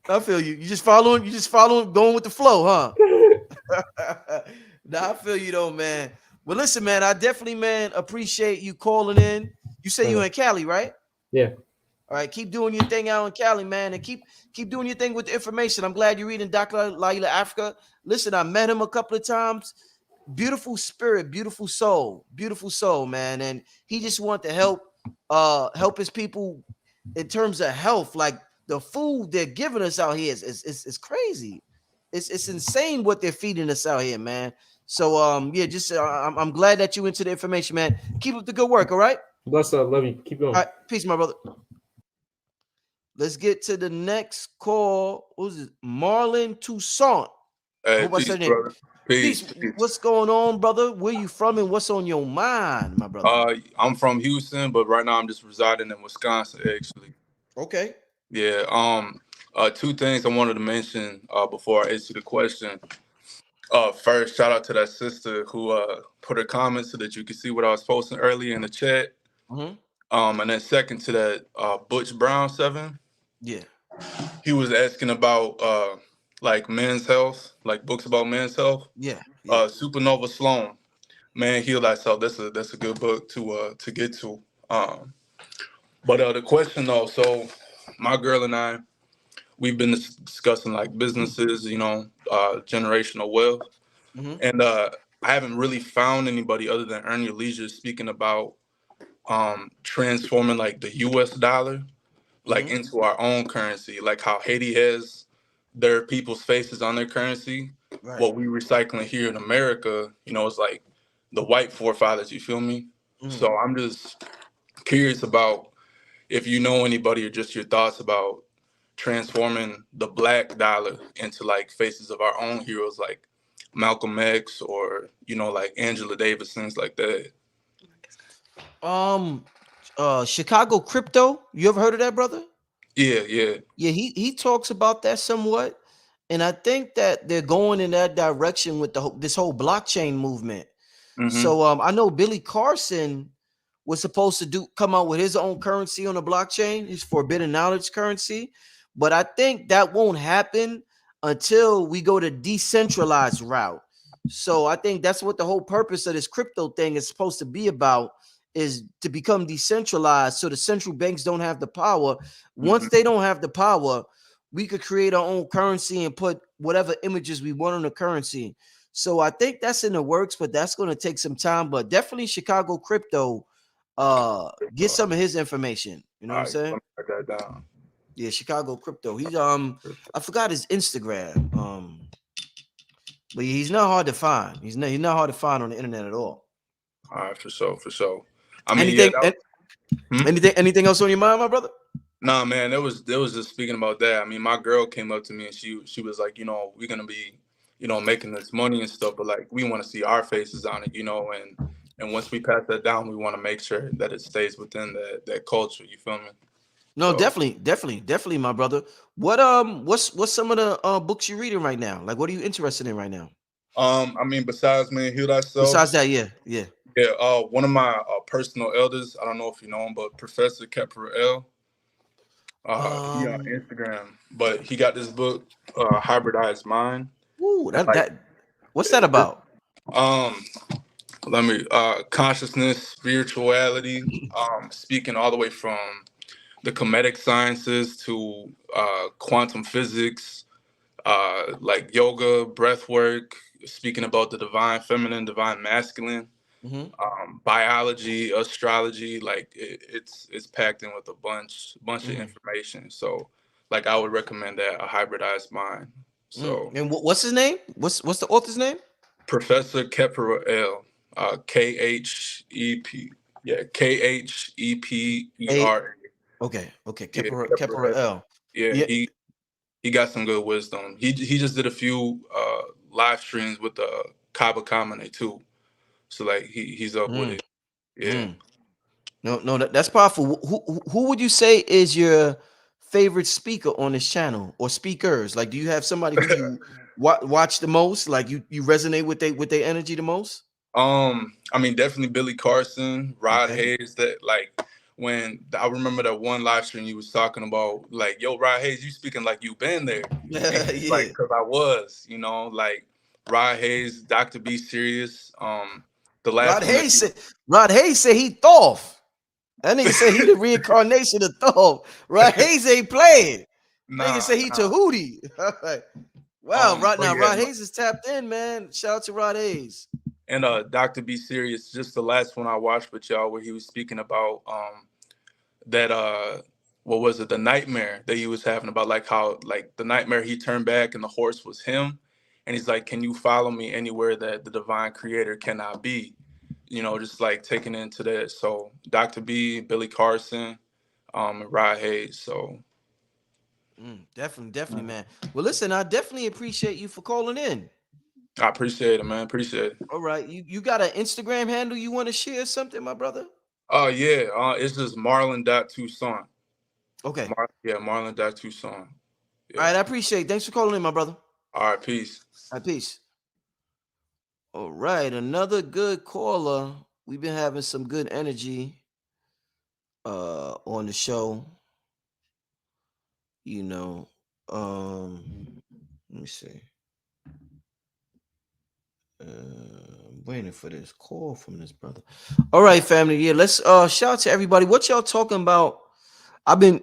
I feel you. You just following, going with the flow, huh? Nah, I feel you though, man. Well, listen, man, I definitely, man, appreciate you calling in. You say you in Cali, right? Yeah. All right, keep doing your thing out in Cali, man, and keep doing your thing with the information. I'm glad you're reading Dr. Laila Africa. Listen, I met him a couple of times. Beautiful spirit, beautiful soul, man. And he just wanted to help his people in terms of health. Like the food they're giving us out here is crazy. It's insane what they're feeding us out here, man. So yeah, just I'm glad that you into the information, man. Keep up the good work, all right? Bless up, love you. Keep going. All right, peace, my brother. Let's get to the next call. What was it? Marlon Toussaint. Hey, Hope I peace, said your name. brother. Peace. What's going on, brother? Where you from and what's on your mind, my brother? I'm from Houston, but right now I'm just residing in Wisconsin, actually. Okay. Yeah. Two things I wanted to mention before I answer the question. First, shout out to that sister who put her comments so that you could see what I was posting earlier in the chat. Mm-hmm. And then second to that, Butch Brown 7. Yeah. He was asking about like men's health, like books about men's health. Yeah. Supernova Sloan, Man, Heal Thyself. That's a good book to get to. But the question though, so my girl and I, we've been discussing like businesses, generational wealth, Mm-hmm. and I haven't really found anybody other than Earn Your Leisure speaking about transforming like the U.S. dollar like Mm-hmm. into our own currency, like how Haiti has their people's faces on their currency. Right. What we recycling here in America, is like the white forefathers. You feel me? Mm-hmm. So I'm just curious about if you know anybody or just your thoughts about transforming the black dollar into like faces of our own heroes like Malcolm X or like Angela Davis, things like that. Chicago Crypto. You ever heard of that, brother? Yeah. Yeah, he talks about that somewhat. And I think that they're going in that direction with this whole blockchain movement. Mm-hmm. So I know Billy Carson was supposed to come out with his own currency on the blockchain, his forbidden knowledge currency. But I think that won't happen until we go to decentralized route. So I think that's what the whole purpose of this crypto thing is supposed to be about, is to become decentralized so the central banks don't have the power. Once they don't have the power, we could create our own currency and put whatever images we want on the currency. So I think that's in the works, but that's going to take some time. But definitely Chicago Crypto, get some of his information. You know what I'm saying? Write that down. Yeah, Chicago Crypto. He's I forgot his Instagram. But he's not hard to find. He's not hard to find on the internet at all. All right, for sure. I mean, Anything Anything else on your mind, my brother? Nah, man, there was just speaking about that. I mean, my girl came up to me and she was like, we're gonna be, making this money and stuff, but like we want to see our faces on it, and once we pass that down, we want to make sure that it stays within that culture. You feel me? No, So, definitely, my brother. What's some of the books you're reading right now? Like, what are you interested in right now? I mean, besides man, heal thyself. Besides that, yeah. Yeah, one of my personal elders, I don't know if you know him, but Professor Kepler L. He on Um, Instagram, but he got this book, Hybridized Mind. ooh, And like what's that this, about? um, let me consciousness, spirituality, speaking all the way from the comedic sciences to quantum physics, like yoga, breath work, speaking about the divine feminine, divine masculine, Mm-hmm. biology, astrology. Like it's packed in with a bunch of Mm, information. So like I would recommend that, a hybridized mind. mm. So And what's his name? What's the author's name? Professor Kepler L, Khep, yeah, A. Kheper. Okay. Yeah, Kepler Kepler L. L. Yeah, Yeah. he got some good wisdom. He just did a few live streams with the Kaba Kamene too. So like he's up with Mm, it. Yeah. mm. No, that's powerful. Who would you say is your favorite speaker on this channel or speakers? Like, do you have somebody who you watch the most? Like, you resonate with their energy the most? I mean, definitely Billy Carson, Rod Okay. Hayes. That like when I remember that one live stream you was talking about, like, yo, Rod Hayes, you speaking like you been there, and he was like, Yeah. cause I was, like Rod Hayes, Dr. Be Serious. The Rod last one that Hayes he, said Rod Hayes said he Thoth. That nigga said he the reincarnation of Thoth. Rod Hayes ain't playing. That nigga nah, said he Tahuti. Wow, but yeah, Rod Hayes is tapped in, man. Shout out to Rod Hayes. and Dr. Be Serious, just the last one I watched with y'all, where he was speaking about that what was it, the nightmare that he was having, about like how like the nightmare he turned back and the horse was him, and he's like, can you follow me anywhere that the divine creator cannot be, just like taking into that. So Dr. B, Billy Carson, and Rod Hayes. So Definitely, man. Well, listen, I definitely appreciate you for calling in. I appreciate it, man, appreciate it. All right, you got an Instagram handle you want to share something, my brother? Oh yeah, it's just Marlon.Tucson. Okay. Yeah, Marlon.Tucson. All Yeah. right, I appreciate it. Thanks for calling in, my brother. All right, peace. All right, peace. All right, another good caller. We've been having some good energy on the show. You know, let me see. I'm waiting for this call from this brother. All right, family. Yeah, let's shout out to everybody. What y'all talking about? I've been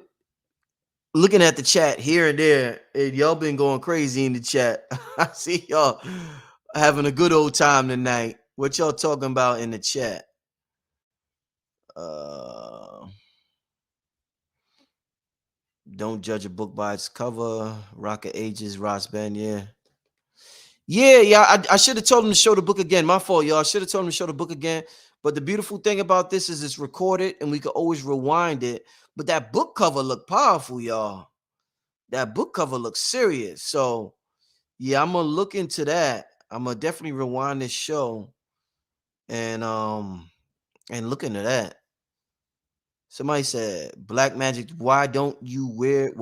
looking at the chat here and there, and y'all been going crazy in the chat. I see y'all having a good old time tonight. What y'all talking about in the chat? Don't judge a book by its cover. Rocket Ages, Ross Band, yeah. Yeah. I should have told him to show the book again. My fault, y'all. I should have told him to show the book again. But the beautiful thing about this is it's recorded and we can always rewind it. But that book cover looked powerful, y'all. That book cover looks serious. So yeah, I'm gonna look into that. I'm gonna definitely rewind this show and look into that. Somebody said, Black Magic, why don't you wear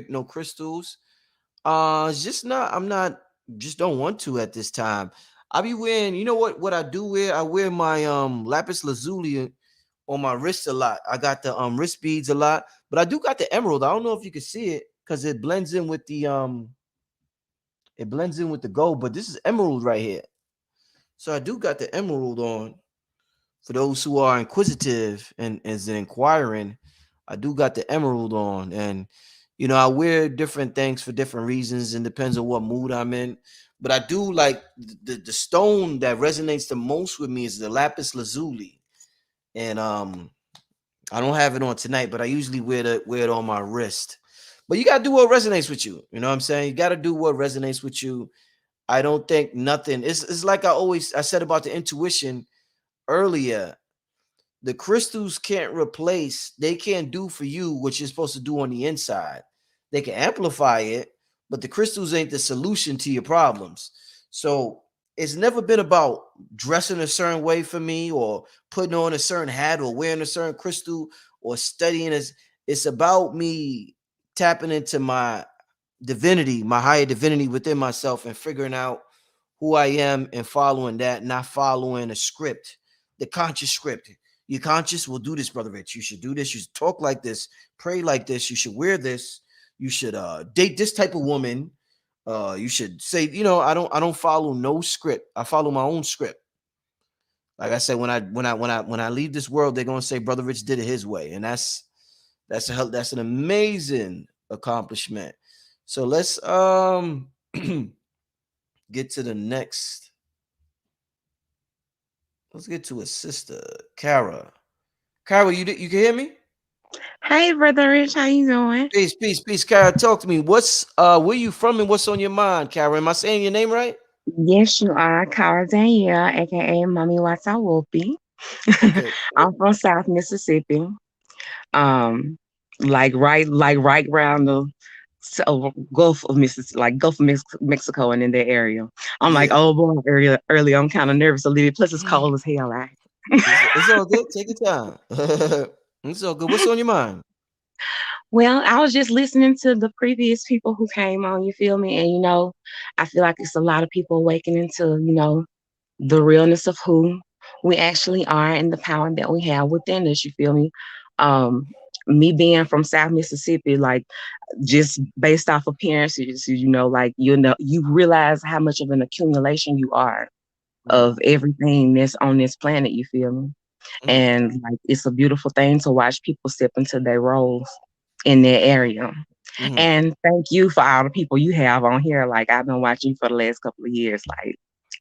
no crystals? It's just not, I'm not, just don't want to at this time. I be wearing, you know what I do wear? I wear my lapis lazuli on my wrist a lot. I got the wrist beads a lot, but I do got the emerald. I don't know if you can see it because it blends in with the gold, but this is emerald right here. So I do got the emerald on. For those who are inquisitive and is inquiring, I do got the emerald on, and I wear different things for different reasons, and depends on what mood I'm in. But I do like the stone that resonates the most with me is the lapis lazuli, and I don't have it on tonight, but I usually wear it on my wrist. But you gotta do what resonates with you. You know what I'm saying? You gotta do what resonates with you. I don't think nothing. It's like I said about the intuition earlier. the crystals can't replace, they can't do for you what you're supposed to do on the inside. They can amplify it, but the crystals ain't the solution to your problems. So it's never been about dressing a certain way for me, or putting on a certain hat, or wearing a certain crystal, or studying as it's about me tapping into my divinity, my higher divinity within myself, and figuring out who I am and following that, not following a script, the conscious script. Your conscious will do this, brother Rich. You should do this. You should talk like this, pray like this. You should wear this. You should date this type of woman. You should say, I don't follow no script. I follow my own script. Like I said, when I leave this world, they're gonna say Brother Rich did it his way, and that's an amazing accomplishment. So let's get to the next. Let's get to a sister, Kara. Kara, you can hear me? Hey, Brother Rich, how you doing? Peace, peace, peace. Kara, talk to me. What's where you from and what's on your mind, Kara? Am I saying your name right? Yes, you are. Cara Danielle, aka Mommy Wata Whoopi. Okay. I'm from South Mississippi. Um, like right around the Gulf of Mississippi, like Gulf of Mexico and in that area. I'm like, Yeah. oh boy, early. I'm kind of nervous a little bit. Plus, it's cold as hell, right? It's all good. Take your time. It's all good. What's on your mind? Well, I was just listening to the previous people who came on, you feel me? And I feel like it's a lot of people awakening to, the realness of who we actually are and the power that we have within us, you feel me? Um, Me being from South Mississippi, like just based off appearances, like you realize how much of an accumulation you are of everything that's on this planet, you feel me? Mm, And like it's a beautiful thing to watch people step into their roles in their area. mm, And thank you for all the people you have on here. Like I've been watching you for the last couple of years. Like,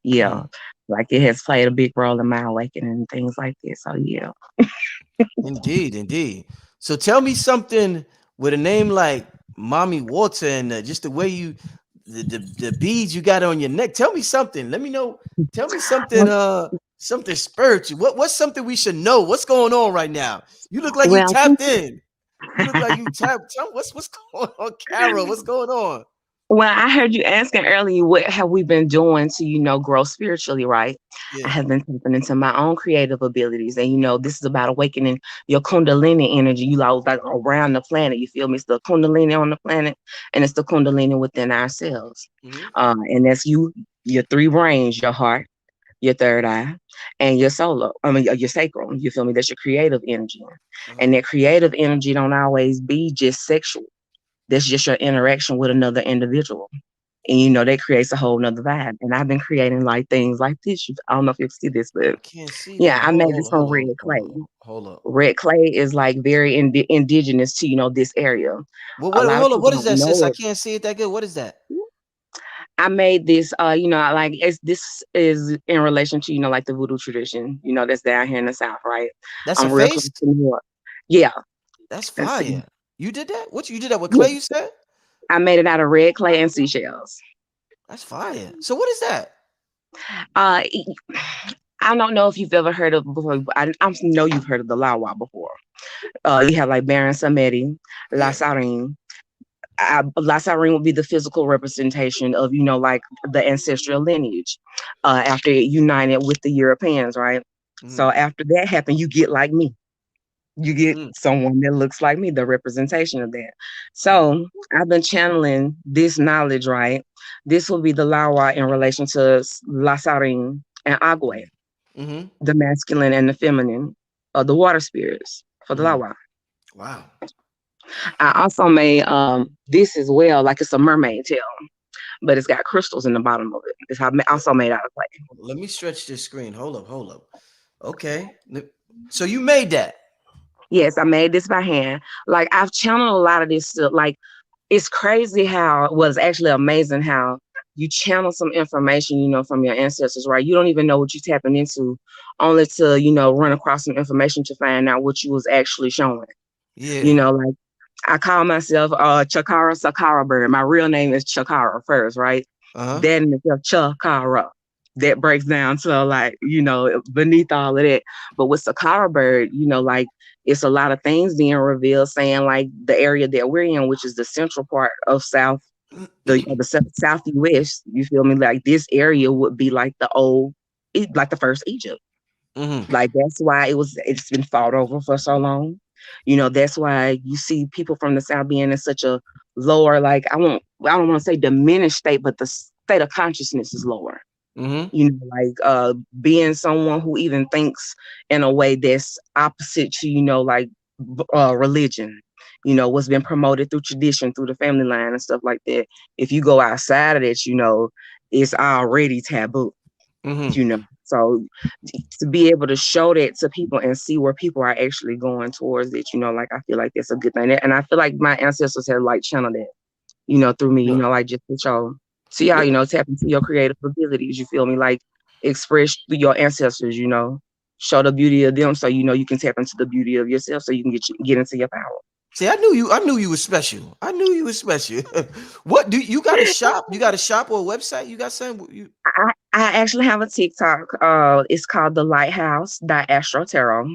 yeah, mm. like it has played a big role in my awakening and things like this. So yeah. Indeed, indeed. So tell me something with a name like Mommy Water, and just the way the beads you got on your neck. Tell me something. Let me know. Tell me something. Well, Something spiritual. What's something we should know? What's going on right now? You look like you well, tapped in. You look like you tapped. What's going on, Carol? What's going on? well, I heard you asking earlier, what have we been doing to, grow spiritually, right? I Yeah. have been tapping into my own creative abilities. And, this is about awakening your Kundalini energy. You know, like around the planet. You feel me? It's the Kundalini on the planet and it's the Kundalini within ourselves. Hmm. And that's your three brains, your heart, your third eye, and your solar, your sacral. You feel me? That's your creative energy. Uh-huh. And that creative energy don't always be just sexual. That's just your interaction with another individual. And that creates a whole nother vibe. And I've been creating like things like this. I don't know if you can see this, but I can't see yeah, that. I Hold on, made hold this on, from hold red on, hold clay. on, hold up. Red clay is like very indigenous to, this area. Well, A what? lot of Hold up. people What is don't that, sis? know I it. can't see it that good. What is that? I made this, this is in relation to, like the voodoo tradition, that's down here in the South, right? That's a I'm real close face. to New York. Yeah, That's that's it. fire. You did that? What you did that with Yeah, clay? You said I made it out of red clay and seashells. that's fire. So what is that? Uh, I don't know if you've ever heard of before. I know you've heard of the Lawa before. You have like Baron Samedi, La Yeah. Sarine. La Sarine would be the physical representation of, like the ancestral lineage after it united with the Europeans, right? Mm-hmm. So after that happened, you get like me. You get Mm-hmm. someone that looks like me, the representation of that. Mm-hmm. So I've been channeling this knowledge, right? This will be the Lawa in relation to La Sarine and Agwe, Mm-hmm. the masculine and the feminine, the water spirits for the Mm-hmm. Lawa. Wow. I also made this as well, like it's a mermaid tail, but it's got crystals in the bottom of it. It's also made out of clay. Let me stretch this screen. Hold up, hold up. Okay. So you made that. Yes, I made this by hand. Like I've channeled a lot of this stuff. Like it's crazy how, well, it's actually amazing how you channel some information, from your ancestors, right? You don't even know what you're tapping into, only to, run across some information to find out what you was actually showing. Yeah. Like I call myself Chakara Sakara Bird. My real name is Chakara first, right? Uh-huh. Then it's Chakara. that breaks down to like, beneath all of that. But with Sakara bird, like it's a lot of things being revealed, saying like the area that we're in, which is the central part of South US, you feel me? Like this area would be like like the first Egypt. Mm-hmm. Like that's why it's been fought over for so long. That's why you see people from the South being in such a lower, like I don't want to say diminished state, but the state of consciousness is lower. Mm-hmm. Being someone who even thinks in a way that's opposite to, religion, what's been promoted through tradition, through the family line and stuff like that. If you go outside of that, it's already taboo, Mm-hmm. So to be able to show that to people and see where people are actually going towards it, like I feel like that's a good thing. And I feel like my ancestors have like channeled that, through me, Yeah. like just to show, see how, What? tap into your creative abilities, you feel me? Like express through your ancestors, show the beauty of them so you can tap into the beauty of yourself so you can get into your power. See, I knew you. I knew you was special. I knew you was special. What do you got a shop? You got a shop or a website? You got something? I actually have a TikTok. It's called the Lighthouse Astro Tarot.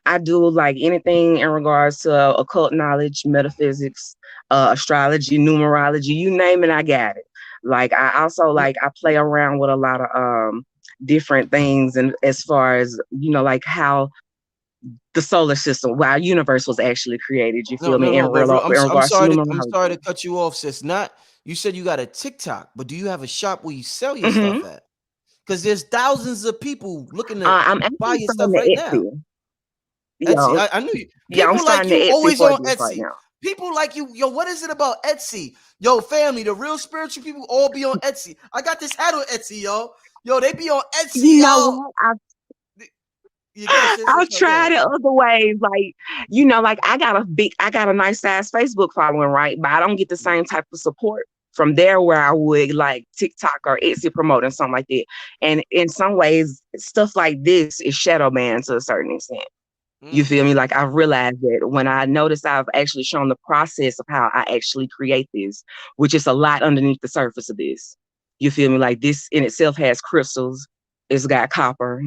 I do like anything in regards to occult knowledge, metaphysics, astrology, numerology, you name it, I got it. Like I also I play around with a lot of different things, and as far as like how the solar system, why our universe was actually created. You No, feel no, me? no. But In I'm regards to sorry to I'm numerology. sorry to cut you off, sis. Not you said you got a TikTok, but do you have a shop where you sell your Mm-hmm. stuff at? Because there's thousands of people looking to I'm buy actually your starting stuff to right now. Etsy. Etsy. Yeah, I knew you. yeah, I'm People like starting to you Etsy always for on this right Etsy. now. People like you, yo. What is it about Etsy? Yo, family, the real spiritual people all be on Etsy. I got this hat on Etsy, yo. Yo, they be on Etsy, You know yo. what? You go, sis. I've What's up? Go tried ahead. it other ways. Like, like I got a nice size Facebook following, right? But I don't get the same type of support from there where I would like TikTok or Etsy promoting something like that. And in some ways, stuff like this is shadow banned to a certain extent. You Mm, feel me? Like I've realized that when I notice I've actually shown the process of how I actually create this, which is a lot underneath the surface of this. You feel me? Like this in itself has crystals, it's got copper,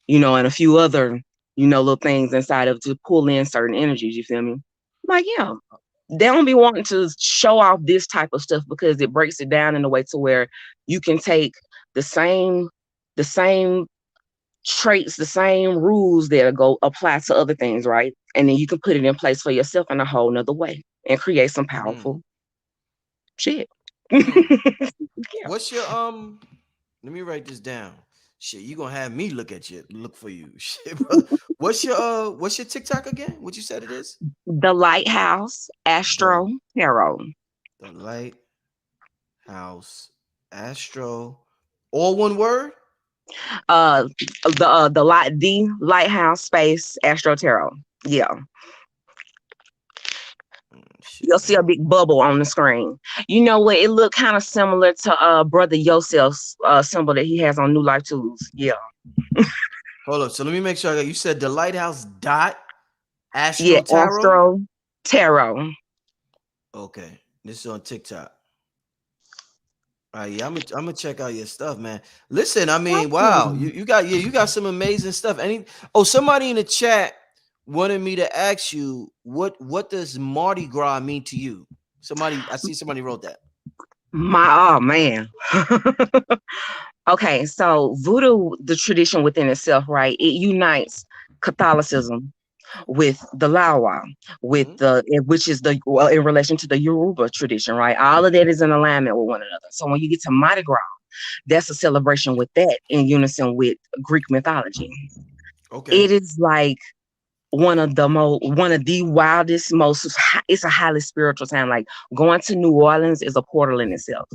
and a few other, little things inside of to pull in certain energies. You feel me? Like, yeah. They don't be wanting to show off this type of stuff because it breaks it down in a way to where you can take the same traits, the same rules that go apply to other things, right? And then you can put it in place for yourself in a whole nother way and create some mm, powerful shit. mm. Yeah. What's your Let me write this down. Shit, you gonna have me look for you. Shit, brother. What's your TikTok again? What you said it is? The Lighthouse The Astro Tarot. the Lighthouse Astro. All one word? Uh the Lighthouse Space Astro Tarot. Yeah. Shit, You'll see a big bubble on the screen. You know what? It looked kind of similar to Brother Yoself's symbol that he has on New Life Tools. Yeah. hold up. So let me make sure I got you said the lighthouse dot Yeah, Astro Tarot. Astro Tarot. Okay. This is on TikTok. All right, yeah, I'm gonna check out your stuff, man. Listen, I mean, wow, you got some amazing stuff. Somebody in the chat wanted me to ask you what does Mardi Gras mean to you? I see somebody wrote that. Oh man. Okay, so voodoo, the tradition within itself, right? It unites Catholicism with the Lawa, Mm-hmm. which is in relation to the Yoruba tradition, right? All of that is in alignment with one another. So when you get to Mardi Gras, that's a celebration with that in unison with Greek mythology. Okay. It is like one of the wildest, it's a highly spiritual time. Like going to New Orleans is a portal in itself.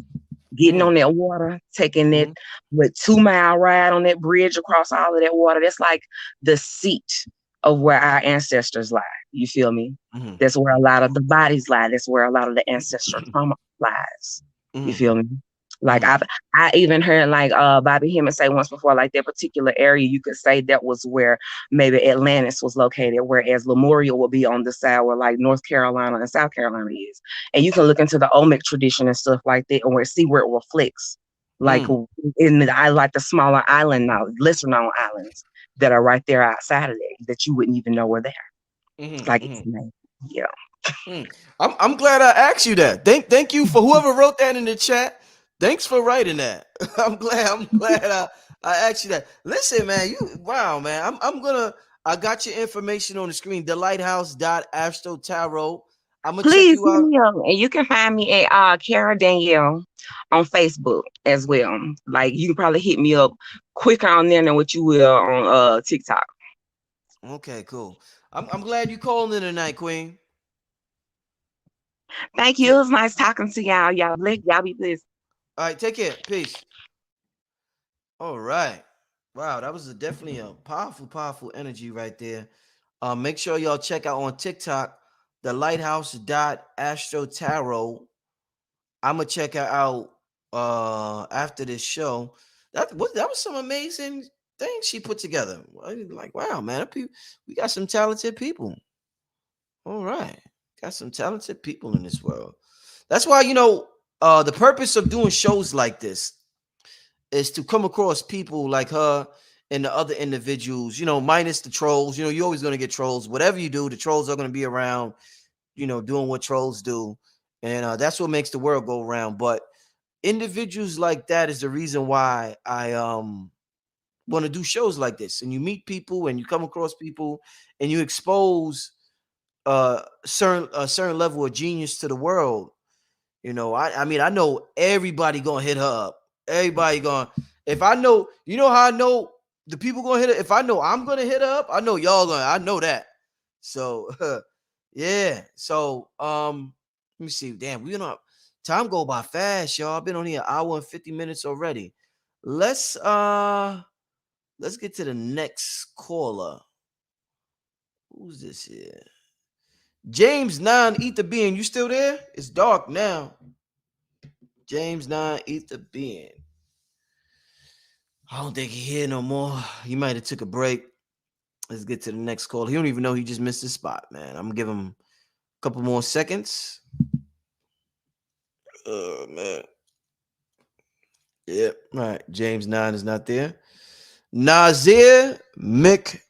Getting Mm-hmm. on that water, taking that Mm-hmm. with 2 mile ride on that bridge across all of that water. That's like the seat of where our ancestors lie. You feel me? Mm-hmm. That's where a lot of the bodies lie. That's where a lot of the ancestral trauma lies. You Mm-hmm. feel me? Like Mm-hmm. I even heard like Bobby Hemmett say once before, like that particular area you could say that was where maybe Atlantis was located, whereas Lemuria will be on the side where like North Carolina and South Carolina is. And you can look into the Olmec tradition and stuff like that and see where it reflects Like I like the smaller island now, lesser known islands that are right there outside of there that you wouldn't even know were there. Like it's amazing. Yeah. I'm glad I asked you that. Thank you for whoever wrote that in the chat. Thanks for writing that. I'm glad I asked you that. Listen, man, wow, man. I got your information on the screen. The lighthouse.astro tarot. I'm gonna check Please you out. and you can find me at Kara Danielle on Facebook as well. Like you can probably hit me up quicker on there than what you will on TikTok. Okay, cool. I'm glad you called in tonight, Queen. Thank you. It was nice talking to y'all. Y'all be blessed. All right, take care. Peace. All right. Wow, that was definitely a powerful energy right there. Make sure y'all check out on TikTok the lighthouse.astro tarot. I'm gonna check her out after this show. That was some amazing things she put together. Like, wow, man, we got some talented people. All right, got some talented people in this world. That's why the purpose of doing shows like this is to come across people like her and the other individuals, minus the trolls. You're always going to get trolls. Whatever you do, the trolls are going to be around, doing what trolls do. And that's what makes the world go around. But individuals like that is the reason why I want to do shows like this. And you meet people and you come across people and you expose a certain level of genius to the world. I mean, I know everybody gonna hit her up. Everybody going. If I know, how I know the people gonna hit her. If I know I'm gonna hit her up, I know y'all gonna. I know that. So, yeah. So, let me see. Damn, time go by fast, y'all. I've been on here an hour and 50 minutes already. Let's get to the next caller. Who's this here? James 9 Ether Being, you still there? It's dark now. James 9 Ether Being. I don't think he's here no more. He might have took a break. Let's get to the next call. He don't even know he just missed his spot, man. I'm gonna give him a couple more seconds. Oh man. Yep. All right. James 9 is not there. Nazir McCullers.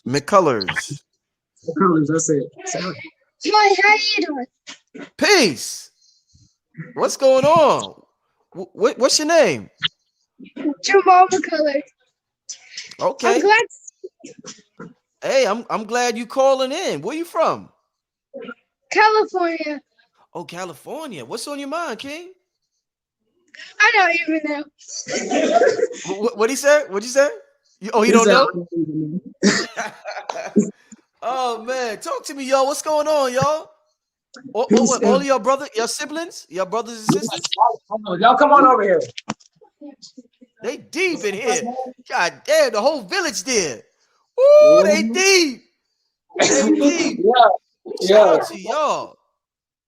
McCullers, that's it. Hi, how you doing? Peace. What's going on? What's your name? Jamal McCullers. Okay. I'm glad. Hey, I'm glad you calling in. Where you from? California. Oh, California. What's on your mind, King? I don't even know. What'd he say? What'd you say? You don't know? Oh man, talk to me, y'all. What's going on, y'all? All of your your siblings, your brothers and sisters? Y'all come on over here. They deep in here. God damn, the whole village there. Ooh, they deep. They deep. Shout out to y'all.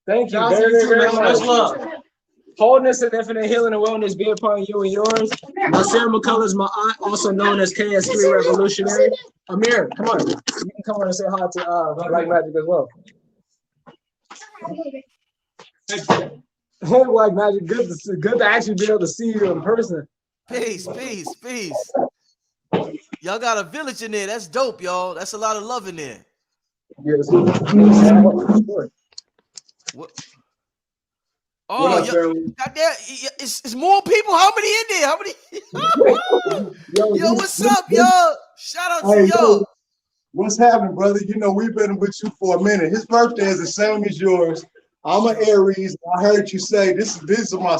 Thank you very much. Love. Wholeness and infinite healing and wellness be upon you and yours. Marcel McCullers, my aunt, also known as KS3 Revolutionary. Amir, come on. You can come on and say hi to BlackMagik as well. Hey, BlackMagik, good to actually be able to see you in person. Peace. Y'all got a village in there. That's dope, y'all. That's a lot of love in there. Yes. What? Oh, goddamn! It's more people. How many in there? How many? Yo, what's up, y'all? Shout out to y'all. What's happening, brother? We've been with you for a minute. His birthday is the same as yours. I'm an Aries. I heard you say these are my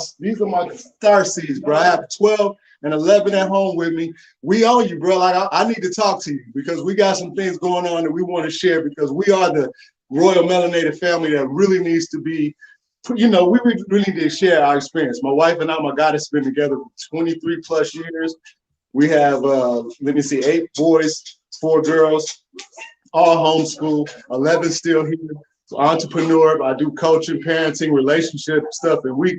star seeds, bro. I have 12 and 11 at home with me. We own you, bro. Like I need to talk to you because we got some things going on that we want to share because we are the royal melanated family that really needs to be. We really need to share our experience. My wife and I, my God, has been together for 23 plus years. We have, 8 boys, 4 girls, all homeschool, 11 still here. So entrepreneur, I do coaching, parenting, relationship stuff. And we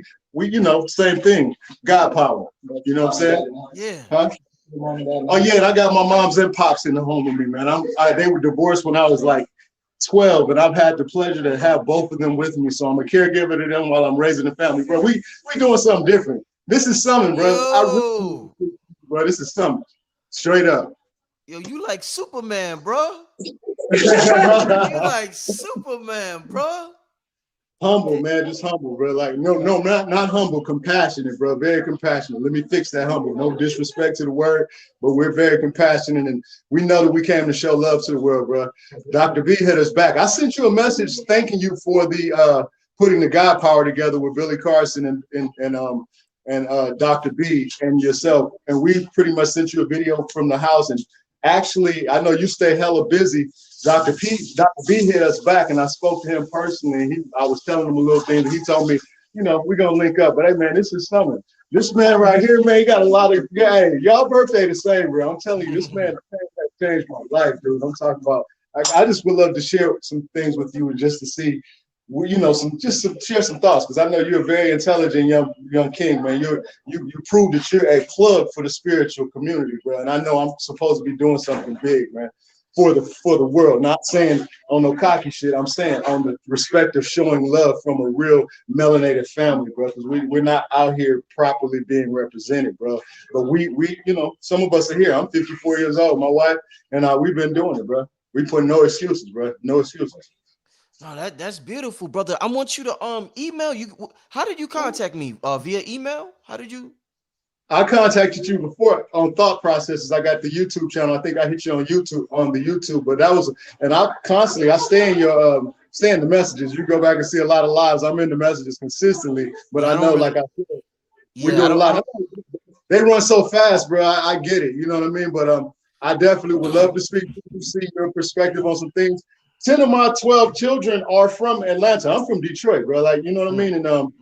same thing, God power. You know what I'm saying? Yeah. Huh? Oh yeah, and I got my moms and pops in the home with me, man. They were divorced when I was like 12, and I've had the pleasure to have both of them with me. So I'm a caregiver to them while I'm raising the family. Bro, we doing something different. This is something, bro. Yo, Bro, this is something. Straight up. yo, you like Superman, bro. You like Superman, bro. Humble, man, just humble, bro. Like, no, not humble, compassionate, bro. Very compassionate. Let me fix that humble. No disrespect to the word, but we're very compassionate, and we know that we came to show love to the world, bro. Dr. B hit us back. I sent you a message thanking you for the putting the God Power together with Billy Carson and Dr. B and yourself, and we pretty much sent you a video from the house. And actually, I know you stay hella busy. Dr. B hit us back, and I spoke to him personally. I was telling him a little thing, and he told me, we're gonna link up. But hey, man, this is something. This man right here, man, he got a lot of. Hey, y'all birthday the same, bro. I'm telling you, this man changed my life, dude. I'm talking about. I just would love to share some things with you, and just to see, share some thoughts, because I know you're a very intelligent young king, man. You proved that you're a plug for the spiritual community, bro. And I know I'm supposed to be doing something big, man, for the world. Not saying on no cocky shit. I'm saying on the respect of showing love from a real melanated family, bro. Because we're not out here properly being represented, bro. But we some of us are here. I'm 54 years old, my wife and we've been doing it, bro. We put no excuses, bro. No excuses. No, that's beautiful, brother. I want you to email you. How did you contact me? Via email? How did you? I contacted you before on Thought Processes. I got the YouTube channel. I think I hit you on the YouTube, but that was, and I stay in your stay in the messages. You go back and see a lot of lives. I'm in the messages consistently, but Yeah, I know, like I said, we're doing a lot. They run so fast, bro. I get it. You know what I mean? But I definitely would love to speak to you, see your perspective on some things. 10 of my 12 children are from Atlanta. I'm from Detroit, bro. Like, you know what I mean? And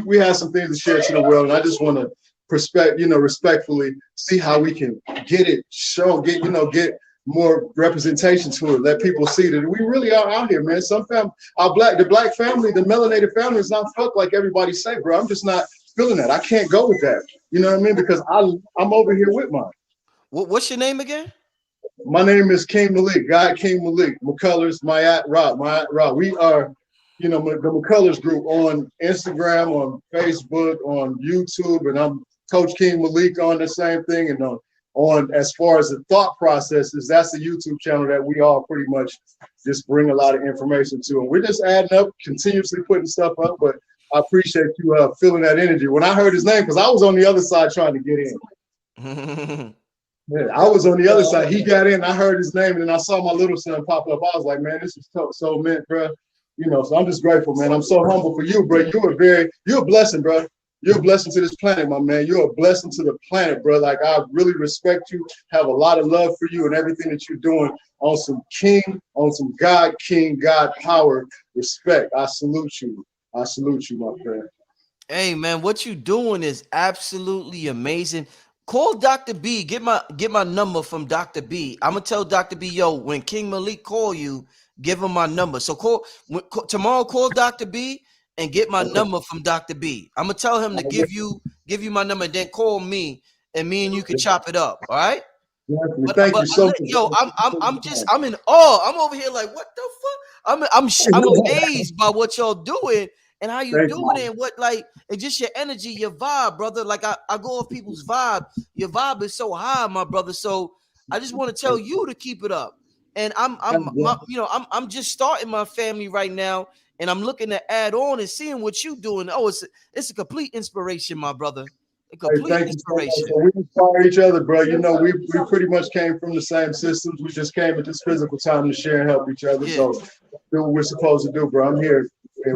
we have some things to share to the world, and I just want to respectfully see how we can get it shown, get more representation to it. Let people see that we really are out here, man. Some family, the black family, the melanated family is not fucked like everybody say, bro. I'm just not feeling that. I can't go with that. You know what I mean? Because I'm over here with mine. What's your name again? My name is King Malik, God King Malik. McCullers, Mayat Ra. We are, the McCullers group on Instagram, on Facebook, on YouTube, and I'm Coach King Malik on the same thing. And on as far as the thought processes, that's the YouTube channel that we all pretty much just bring a lot of information to. And we're just adding up, continuously putting stuff up. But I appreciate you feeling that energy. When I heard his name, because I was on the other side trying to get in. Yeah, I was on the other side. He got in. I heard his name, and then I saw my little son pop up. I was like, man, this is so meant, bro. So I'm just grateful, man. I'm so humble for you, bro. You're a blessing, bro. You're a blessing to this planet, my man. You're a blessing to the planet, bro. Like, I really respect you, have a lot of love for you and everything that you're doing on some God King, God power, respect. I salute you. I salute you, my friend. Hey, man, what you doing is absolutely amazing. Call Dr. B. Get my number from Dr. B. I'm gonna tell Dr. B, yo, when King Malik call you, give him my number. So tomorrow. Call Dr. B and get my number from Dr. B. I'm gonna tell him to give you my number, and then call me, and me and you can chop it up. All right? Thank you so much. Yo, I'm in awe. I'm over here like, what the fuck? I'm amazed by what y'all doing and how you doing it, and what, like, it's just your energy, your vibe, brother. Like, I go off people's vibe. Your vibe is so high, my brother. So I just want to tell you to keep it up. And I'm just starting my family right now, and I'm looking to add on and seeing what you doing. Oh, it's a complete inspiration, my brother. A complete inspiration. So we inspire each other, bro. We pretty much came from the same systems. We just came at this physical time to share and help each other. Yeah. So do what we're supposed to do, bro. I'm here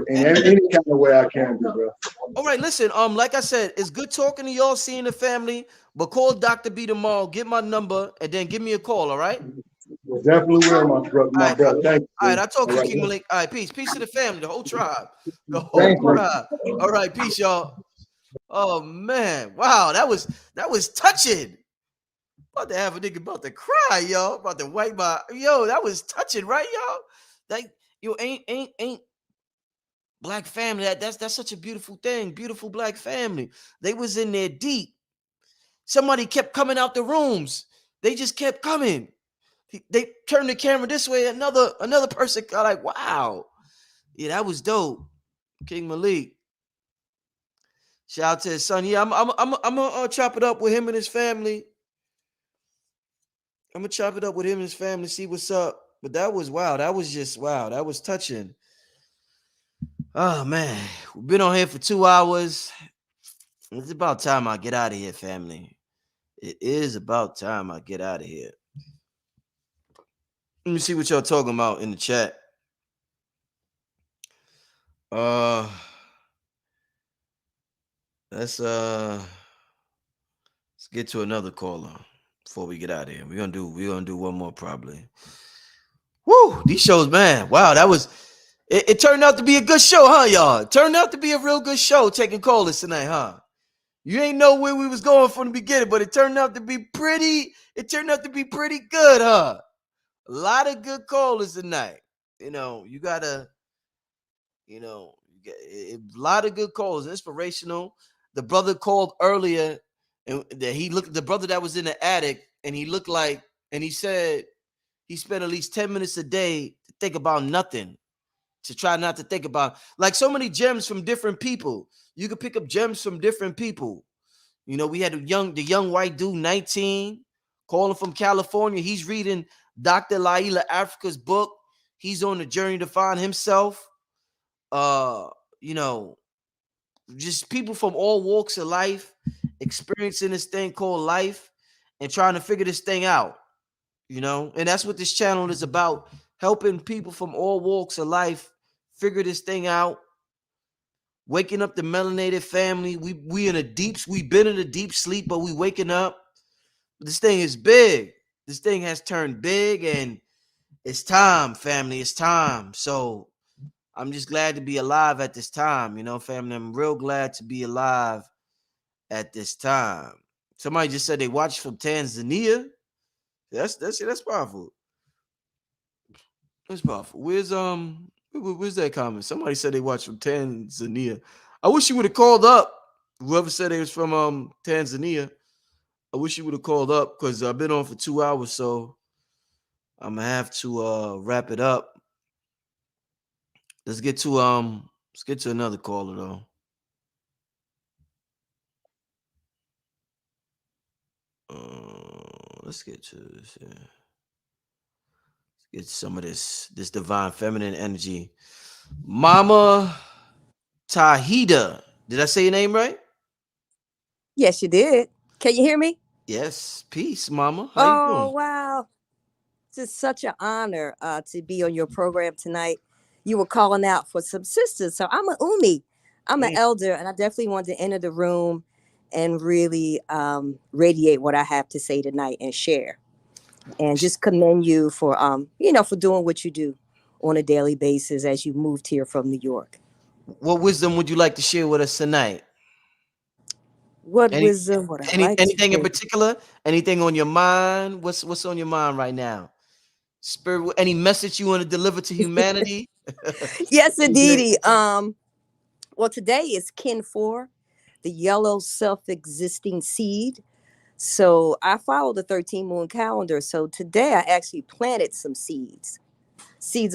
in any kind of way I can do, bro. All right, listen. Like I said, it's good talking to y'all, seeing the family. But call Dr. B tomorrow. Get my number and then give me a call. All right. Well, definitely will, my brother. Thank you. All right, I talk to King Malik. All right, peace to the family, the whole tribe, tribe. All right, peace, y'all. Oh man, wow, that was touching. About to have a nigga about to cry, y'all. About to wipe my that was touching, right, y'all? Like, ain't black family. That's such a beautiful thing. Beautiful black family. They was in there deep. Somebody kept coming out the rooms. They just kept coming. They turned the camera this way. Another person got like, wow. Yeah, that was dope. King Malik. Shout out to his son. Yeah, I'm gonna chop it up with him and his family. I'm gonna chop it up with him and his family, see what's up. But that was wow. That was just wow. That was touching. Oh man, we've been on here for 2 hours. It's about time I get out of here, family. It is about time I get out of here. Let me see what y'all talking about in the chat. Let's get to another caller before we get out of here. We're gonna do one more probably. Woo! These shows, man. Wow, that was it turned out to be a good show, huh, y'all? It turned out to be a real good show taking callers tonight, huh? You ain't know where we was going from the beginning, but it turned out to be pretty good, huh? A lot of good callers tonight. You know, you gotta, you know, a lot of good calls, inspirational. The brother called earlier, and that the brother that was in the attic, and he looked like, and he said he spent at least 10 minutes a day to think about nothing, to try not to think about, like so many gems from different people. You could pick up gems from different people. You know, we had the young white dude, 19, calling from California. He's reading Dr. Laila Africa's book. He's on the journey to find himself. You know, just people from all walks of life experiencing this thing called life and trying to figure this thing out. You know, and that's what this channel is about, helping people from all walks of life figure this thing out. Waking up the melanated family. We've been in a deep sleep, but we waking up. This thing is big. This thing has turned big, and it's time, family. It's time. So I'm just glad to be alive at this time, you know, family. I'm real glad to be alive at this time. Somebody just said they watched from Tanzania. That's powerful. That's powerful. Where's that comment? Somebody said they watched from Tanzania. I wish you would have called up. Whoever said it was from Tanzania. I wish you would have called up because I've been on for 2 hours, so I'm gonna have to wrap it up. Let's get to another caller though. Let's get to this. Let's get some of this divine feminine energy. Mama Tahida. Did I say your name right? Yes, you did. Can you hear me? Yes. Peace, Mama. How you doing? Oh, wow. It's such an honor to be on your program tonight. You were calling out for some sisters. So I'm an Umi. I'm an elder, and I definitely wanted to enter the room and really radiate what I have to say tonight and share. And just commend you for, for doing what you do on a daily basis as you moved here from New York. What wisdom would you like to share with us tonight? What wisdom would I like anything to in particular? Anything on your mind? What's on your mind right now? Spirit, any message you want to deliver to humanity? Yes, indeedy. Well, today is Kin 4, the yellow self-existing seed. So I follow the 13 moon calendar. So today I actually planted some seeds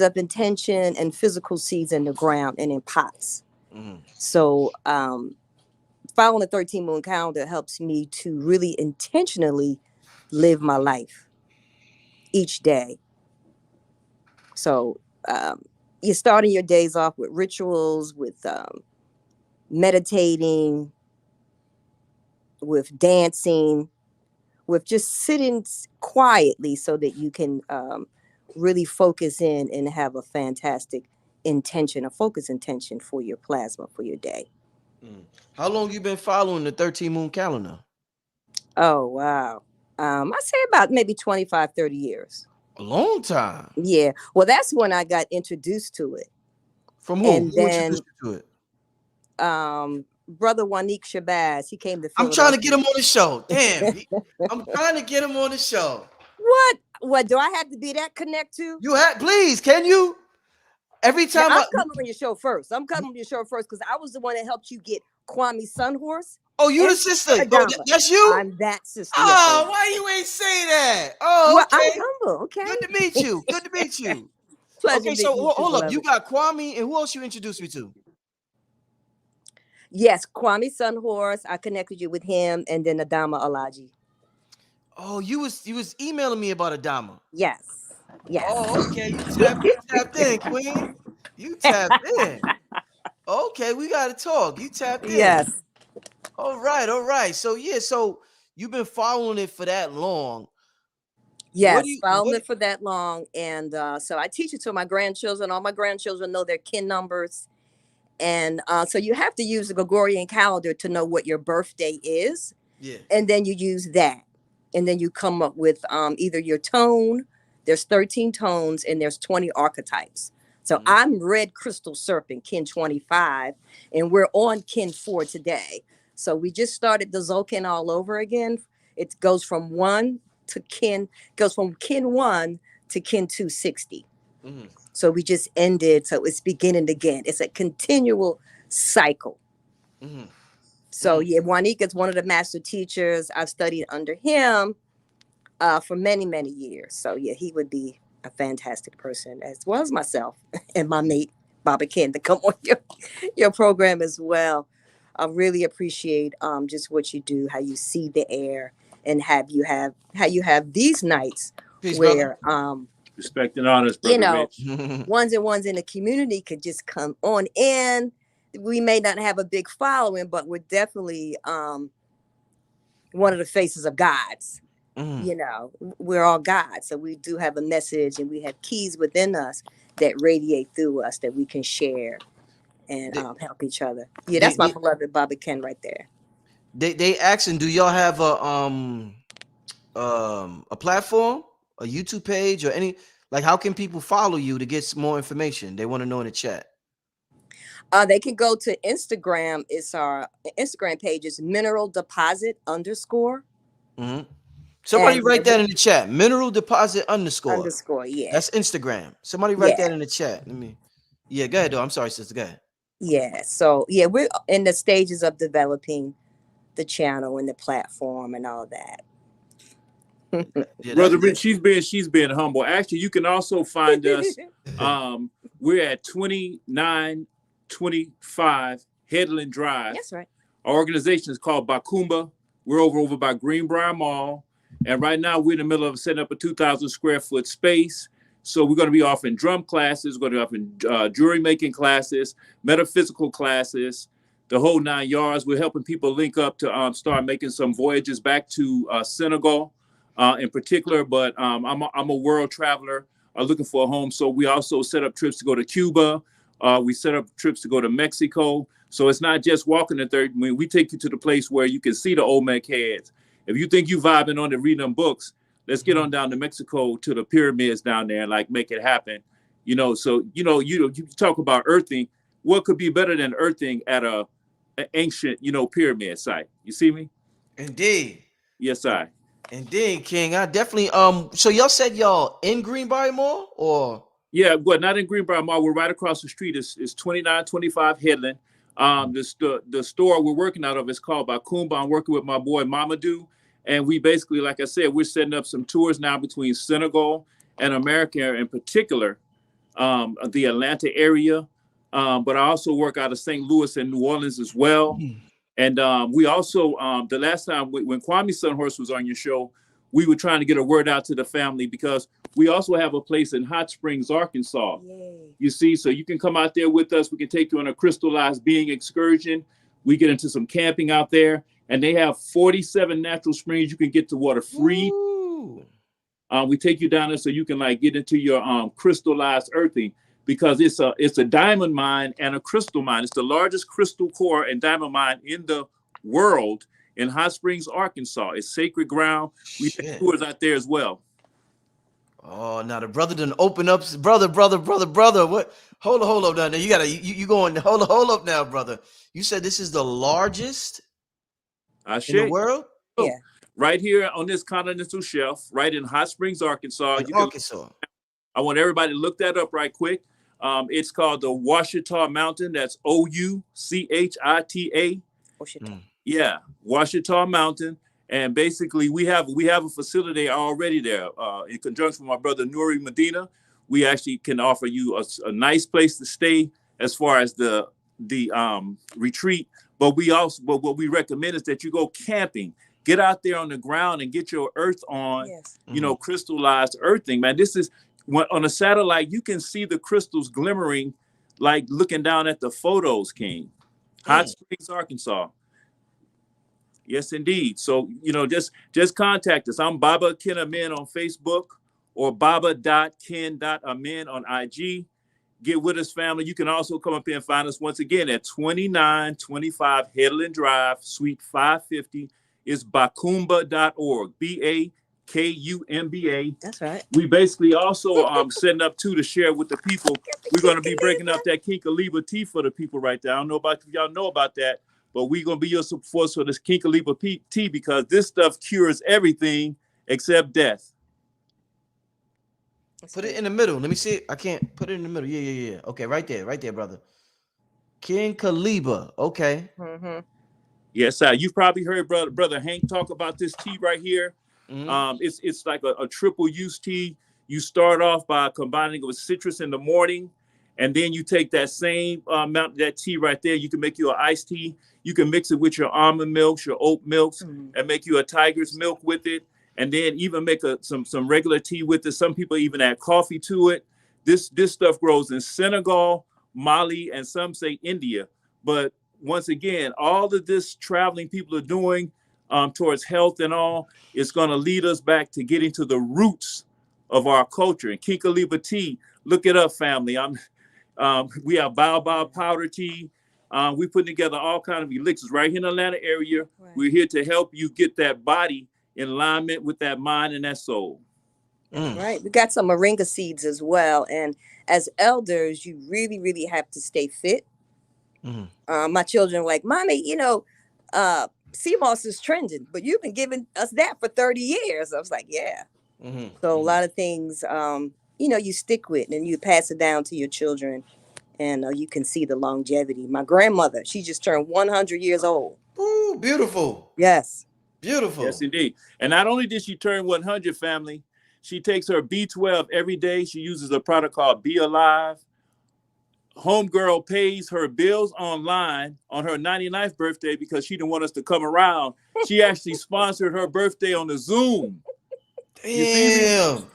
of intention and physical seeds in the ground and in pots. So following the 13 moon calendar helps me to really intentionally live my life each day. So you're starting your days off with rituals, with meditating, with dancing, with just sitting quietly so that you can really focus in and have a fantastic intention, a focus intention for your plasma for your day. How long you been following the 13 moon calendar? Oh, wow. I say about maybe 25, 30 years. A long time. Yeah. Well, that's when I got introduced to it. From who? And Who then, introduced you to it? Brother Wanique Shabazz, he came to Philadelphia. I'm trying to get him on the show. Damn. I'm trying to get him on the show. What do I have to be that connect to? You have, please, can you? Every time I'm coming on your show first. Because I was the one that helped you get Kwame Sunhorse. Oh, you the sister? Oh, that's you? I'm that sister. Oh, why you ain't say that? Oh, okay. I'm humble. Okay. Good to meet you. Good to meet you. Pleasure Okay, so hold up. You got Kwame, and who else you introduced me to? Yes, Kwame Sunhorse. I connected you with him, and then Adama Alaji. Oh, you was emailing me about Adama. Yes. Yes. Oh, okay. You tapped in, Queen. You tapped in. Okay, we gotta talk. You tapped in. Yes. All right, all right. So yeah, so you've been following it for that long. What do Yes, you followed what it for that long, and so I teach it to my grandchildren. All my grandchildren know their kin numbers, and so you have to use the Gregorian calendar to know what your birthday is, Yeah. and then you use that, and then you come up with either your tone. There's 13 tones, and there's 20 archetypes. So I'm Red Crystal Serpent, kin 25, and we're on kin 4 today. So we just started the Zolkin all over again. It goes from goes from kin 1 to kin 260. So we just ended. So it's beginning again. It's a continual cycle. So yeah, Juanica's one of the master teachers. I've studied under him for many, many years. So yeah, he would be a fantastic person, as well as myself and my mate, Baba Ken, to come on your program as well. I really appreciate just what you do, how you see the air, and how you have these nights Peace, where respect and honors, you brother know, Rich. ones and ones in the community could just come on in. We may not have a big following, but we're definitely one of the faces of God's. You know, we're all God, so we do have a message, and we have keys within us that radiate through us that we can share and help each other. Yeah, that's my beloved Bobby Ken right there. They asking, do y'all have a platform, a YouTube page, or any, like, how can people follow you to get some more information? They want to know in the chat. They can go to Instagram. It's our Instagram page is mineral deposit _. Somebody And write that in the chat. Mineral deposit _. Yeah. That's Instagram. Somebody write Yeah. that in the chat. Yeah, go ahead though. I'm sorry, sister. Go ahead. Yeah. So yeah, we're in the stages of developing the channel and the platform and all that. Brother Rich, she's being humble. Actually, you can also find us. We're at 2925 Headland Drive. That's right. Our organization is called Bakumba. We're over by Greenbrier Mall. And right now we're in the middle of setting up a 2,000 square foot space. So we're going to be offering drum classes, we're going to be offering jewelry making classes, metaphysical classes, the whole 9 yards. We're helping people link up to start making some voyages back to Senegal in particular. But I'm a world traveler looking for a home. So we also set up trips to go to Cuba. We set up trips to go to Mexico. So it's not just walking the third. I mean, we take you to the place where you can see the Olmec heads. If you think you vibing on to reading them books, let's get on down to Mexico to the pyramids down there and like make it happen. You know, so you talk about earthing. What could be better than earthing at an ancient, pyramid site? You see me? Indeed. Yes, I. Indeed, King. I definitely so y'all said y'all in Greenbrier Mall or? Yeah, but not in Greenbrier Mall. We're right across the street. It's 2925 Headland. The store we're working out of is called Bakumba. I'm working with my boy Mamadou. And we basically, like I said, we're setting up some tours now between Senegal and America in particular, the Atlanta area. But I also work out of St. Louis and New Orleans as well. And we also, the last time when Kwame Sunhorse was on your show, we were trying to get a word out to the family because we also have a place in Hot Springs, Arkansas. Yay. You see, so you can come out there with us. We can take you on a crystallized being excursion. We get into some camping out there, and they have 47 natural springs. You can get to water free. We take you down there so you can like get into your crystallized earthing because it's a diamond mine and a crystal mine. It's the largest crystal core and diamond mine in the world. In Hot Springs, Arkansas. It's sacred ground. We take tours out there as well. Oh, now the brother done open up. Brother. What? Hold up now. You gotta you going, hold up now, brother. You said this is the largest in the world? Yeah. Right here on this continental shelf, right in Hot Springs, Arkansas. I want everybody to look that up right quick. It's called the Ouachita Mountain. That's Ouchita. Yeah, Ouachita Mountain, and basically we have a facility already there. In conjunction with my brother Nuri Medina, we actually can offer you a nice place to stay as far as the retreat, But what we recommend is that you go camping, get out there on the ground and get your earth on. Yes. You know, crystallized earthing, man. This is on a satellite, you can see the crystals glimmering, like looking down at the photos, King. Hot Springs, Arkansas. Yes, indeed. So, you know, just contact us. I'm Baba Ken Amin on Facebook or baba.ken.amin on IG. Get with us, family. You can also come up here and find us once again at 2925 Headland Drive, Suite 550. It's bakumba.org, BAKUMBA. That's right. We basically also setting up to share with the people. We're going to be breaking up that Kinkaliba tea for the people right there. I don't know about if y'all know about that, but we're going to be your support for this Kinkaliba tea because this stuff cures everything except death. Put it in the middle. Let me see it. I can't put it in the middle. Yeah. Okay, right there, brother. Kinkaliba. Okay. Yes, sir. You've probably heard brother Hank talk about this tea right here. It's like a triple use tea. You start off by combining it with citrus in the morning, and then you take that same amount of that tea right there. You can make you an iced tea. You can mix it with your almond milks, your oat milks, and make you a tiger's milk with it. And then even make some regular tea with it. Some people even add coffee to it. This stuff grows in Senegal, Mali, and some say India. But once again, all of this traveling people are doing towards health and all, it's going to lead us back to getting to the roots of our culture. And Kinkaliba tea, look it up, family. We have baobab powder tea. We put together all kinds of elixirs right here in the Atlanta area. Right. We're here to help you get that body in alignment with that mind and that soul. Right. We got some moringa seeds as well. And as elders, you really, really have to stay fit. My children are like, Mommy, you know, sea moss is trending, but you've been giving us that for 30 years. I was like, yeah. So a lot of things, you know, you stick with and you pass it down to your children and you can see the longevity. My grandmother, she just turned 100 years old. Ooh, beautiful. Yes. Beautiful. Yes, indeed. And not only did she turn 100, family, she takes her B12 every day. She uses a product called Be Alive. Homegirl pays her bills online on her 99th birthday because she didn't want us to come around. She actually sponsored her birthday on the Zoom. Damn.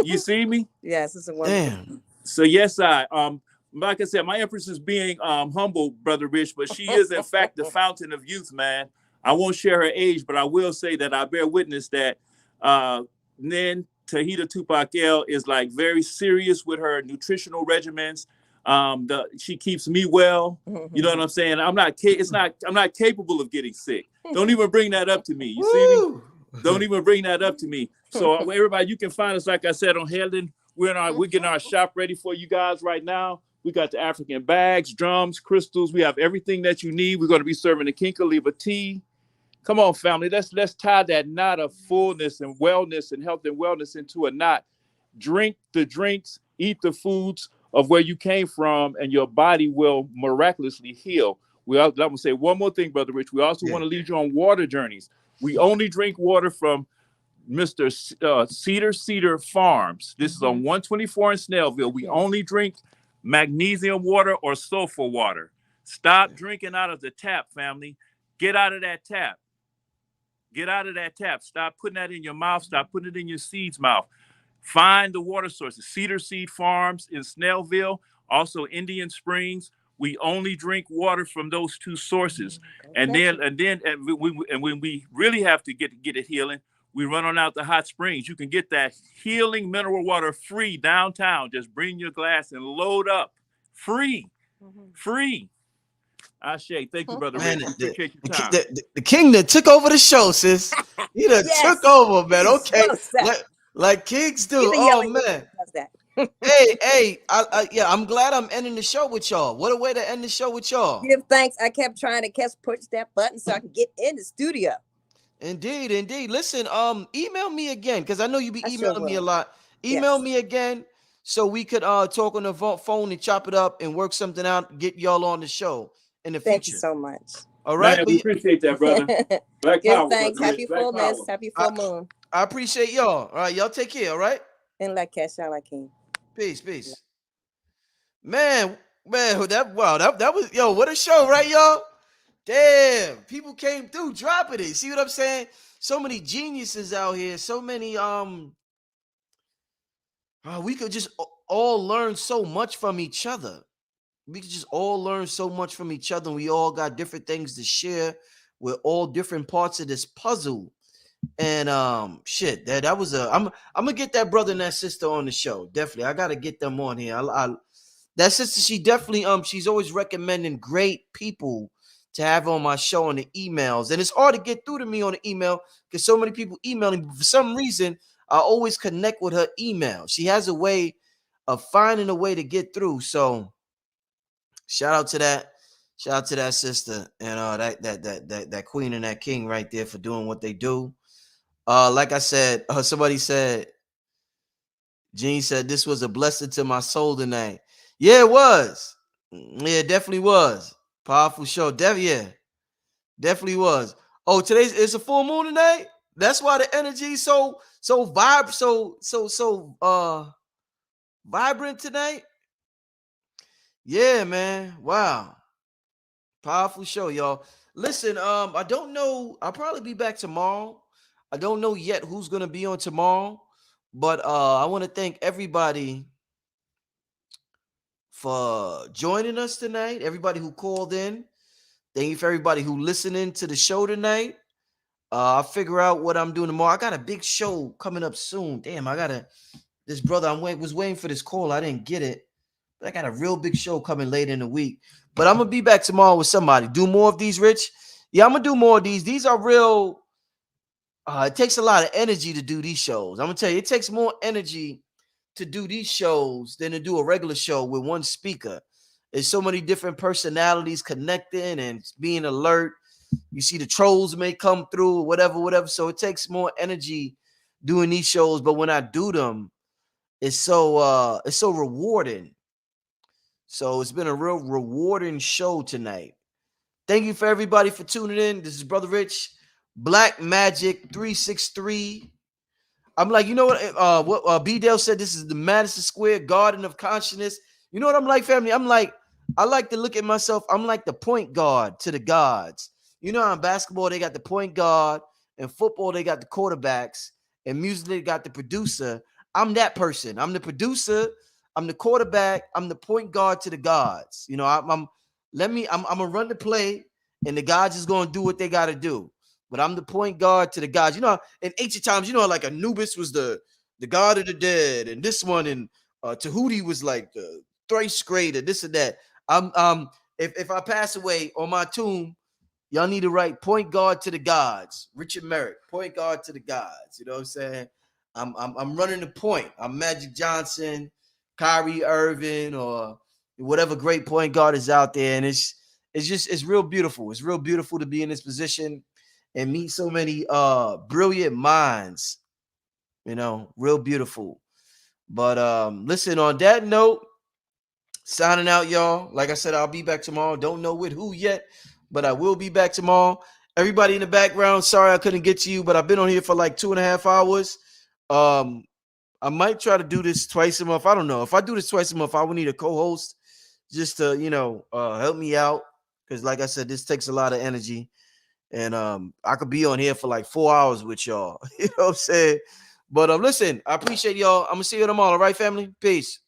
You see me? Yes, it's a wonderful. Damn. So yes, like I said, my empress is being humble, Brother Rich, but she is in fact the fountain of youth, man. I won't share her age, but I will say that I bear witness that Nen Tahita Tupac L is like very serious with her nutritional regimens. She keeps me well. You know what I'm saying? I'm not capable of getting sick. Don't even bring that up to me. You see me? Don't even bring that up to me. So everybody, you can find us, like I said, on Headland. We're getting our shop ready for you guys right now. We got the African bags, drums, crystals. We have everything that you need. We're going to be serving the Kinkaliba tea. Come on, family. Let's tie that knot of fullness and wellness and health and wellness into a knot. Drink the drinks, eat the foods of where you came from, and your body will miraculously heal. I'm going to say one more thing, Brother Rich. We also want to lead you on water journeys. We only drink water from Mr. Cedar Farms. This is on 124 in Snellville. We only drink magnesium water or sulfur water. Stop drinking out of the tap, family. Get out of that tap. Get out of that tap. Stop putting that in your mouth. Stop putting it in your seed's mouth. Find the water sources. Cedar Seed Farms in Snellville, also Indian Springs. We only drink water from those two sources. And when we really have to get it healing, we run on out to Hot Springs. You can get that healing mineral water free downtown. Just bring your glass and load up. Free. Free. Ashe, thank you, Brother Rich. Appreciate your time. The king that took over the show, sis. He done took over, man. Okay. Like kings do. Oh, man. Hey, I'm glad I'm ending the show with y'all. What a way to end the show with y'all. Give thanks. I kept trying to push that button so I can get in the studio. Indeed. Listen, email me again because I know you be emailing me a lot. Email me again so we could talk on the phone and chop it up and work something out, get y'all on the show in the future. Thank you so much. All right. Man, we appreciate that, brother. Black Give power, thanks. brother. Happy Black fullness. power. Happy full moon. I appreciate y'all. All right, y'all take care. All right. And like cash out like king. Peace. Man, that was what a show, right, y'all? Damn, people came through dropping it. See what I'm saying? So many geniuses out here. So many we could just all learn so much from each other. We could just all learn so much from each other. And we all got different things to share. We're all different parts of this puzzle. And shit, that was I'm gonna get that brother and that sister on the show. Definitely. I gotta get them on here. That sister, she definitely she's always recommending great people to have on my show on the emails. And it's hard to get through to me on the email because so many people emailing, but for some reason, I always connect with her email. She has a way of finding a way to get through. So shout out to that. Shout out to that sister and that queen and that king right there for doing what they do. Like I said, somebody said, Gene said this was a blessing to my soul tonight. Yeah, it was. Yeah, it definitely was. Powerful show. Definitely was. Oh, today's it's a full moon tonight. That's why the energy so vibrant tonight. Yeah, man. Wow. Powerful show, y'all. Listen, I don't know. I'll probably be back tomorrow. I don't know yet who's gonna be on tomorrow, but I want to thank everybody for joining us tonight. Everybody who called in. Thank you for everybody who listening to the show tonight. I'll figure out what I'm doing tomorrow. I got a big show coming up soon. Damn, this brother. Was waiting for this call. I didn't get it. But I got a real big show coming later in the week. But I'm gonna be back tomorrow with somebody. Do more of these, Rich. Yeah, I'm gonna do more of these. These are real. It takes a lot of energy to do these shows. I'm gonna tell you, it takes more energy to do these shows than to do a regular show with one speaker. There's so many different personalities connecting and being alert. You see the trolls may come through, whatever. So it takes more energy doing these shows. But when I do them, it's so rewarding. So it's been a real rewarding show tonight. Thank you for everybody for tuning in. This is Brother Rich, BlackMagik363. I'm like, you know what B Dale said, this is the Madison Square Garden of Consciousness. You know what I'm like, family? I'm like, I like to look at myself. I'm like the point guard to the gods. You know how in basketball they got the point guard, in football they got the quarterbacks, and music they got the producer. I'm that person. I'm the producer. I'm the quarterback. I'm the point guard to the gods. You know, I'm gonna run the play, and the gods is gonna do what they gotta do. But I'm the point guard to the gods. You know, in ancient times, you know, like Anubis was the god of the dead, and this one and Tahuti was like the thrice greater, this and that. If I pass away on my tomb, y'all need to write point guard to the gods. Richard Merrick, point guard to the gods. You know what I'm saying? I'm running the point. I'm Magic Johnson, Kyrie Irving, or whatever great point guard is out there. And it's real beautiful. It's real beautiful to be in this position and meet so many brilliant minds. You know, real beautiful. But listen, on that note, signing out, y'all. Like I said, I'll be back tomorrow. Don't know with who yet, but I will be back tomorrow. Everybody in the background, sorry I couldn't get to you, but I've been on here for like 2.5 hours. I might try to do this twice a month. I don't know. If I do this twice a month, I would need a co-host just to, help me out. Because like I said, this takes a lot of energy. And I could be on here for like 4 hours with y'all. You know what I'm saying? But listen, I appreciate y'all. I'm gonna see you tomorrow. All right, family? Peace.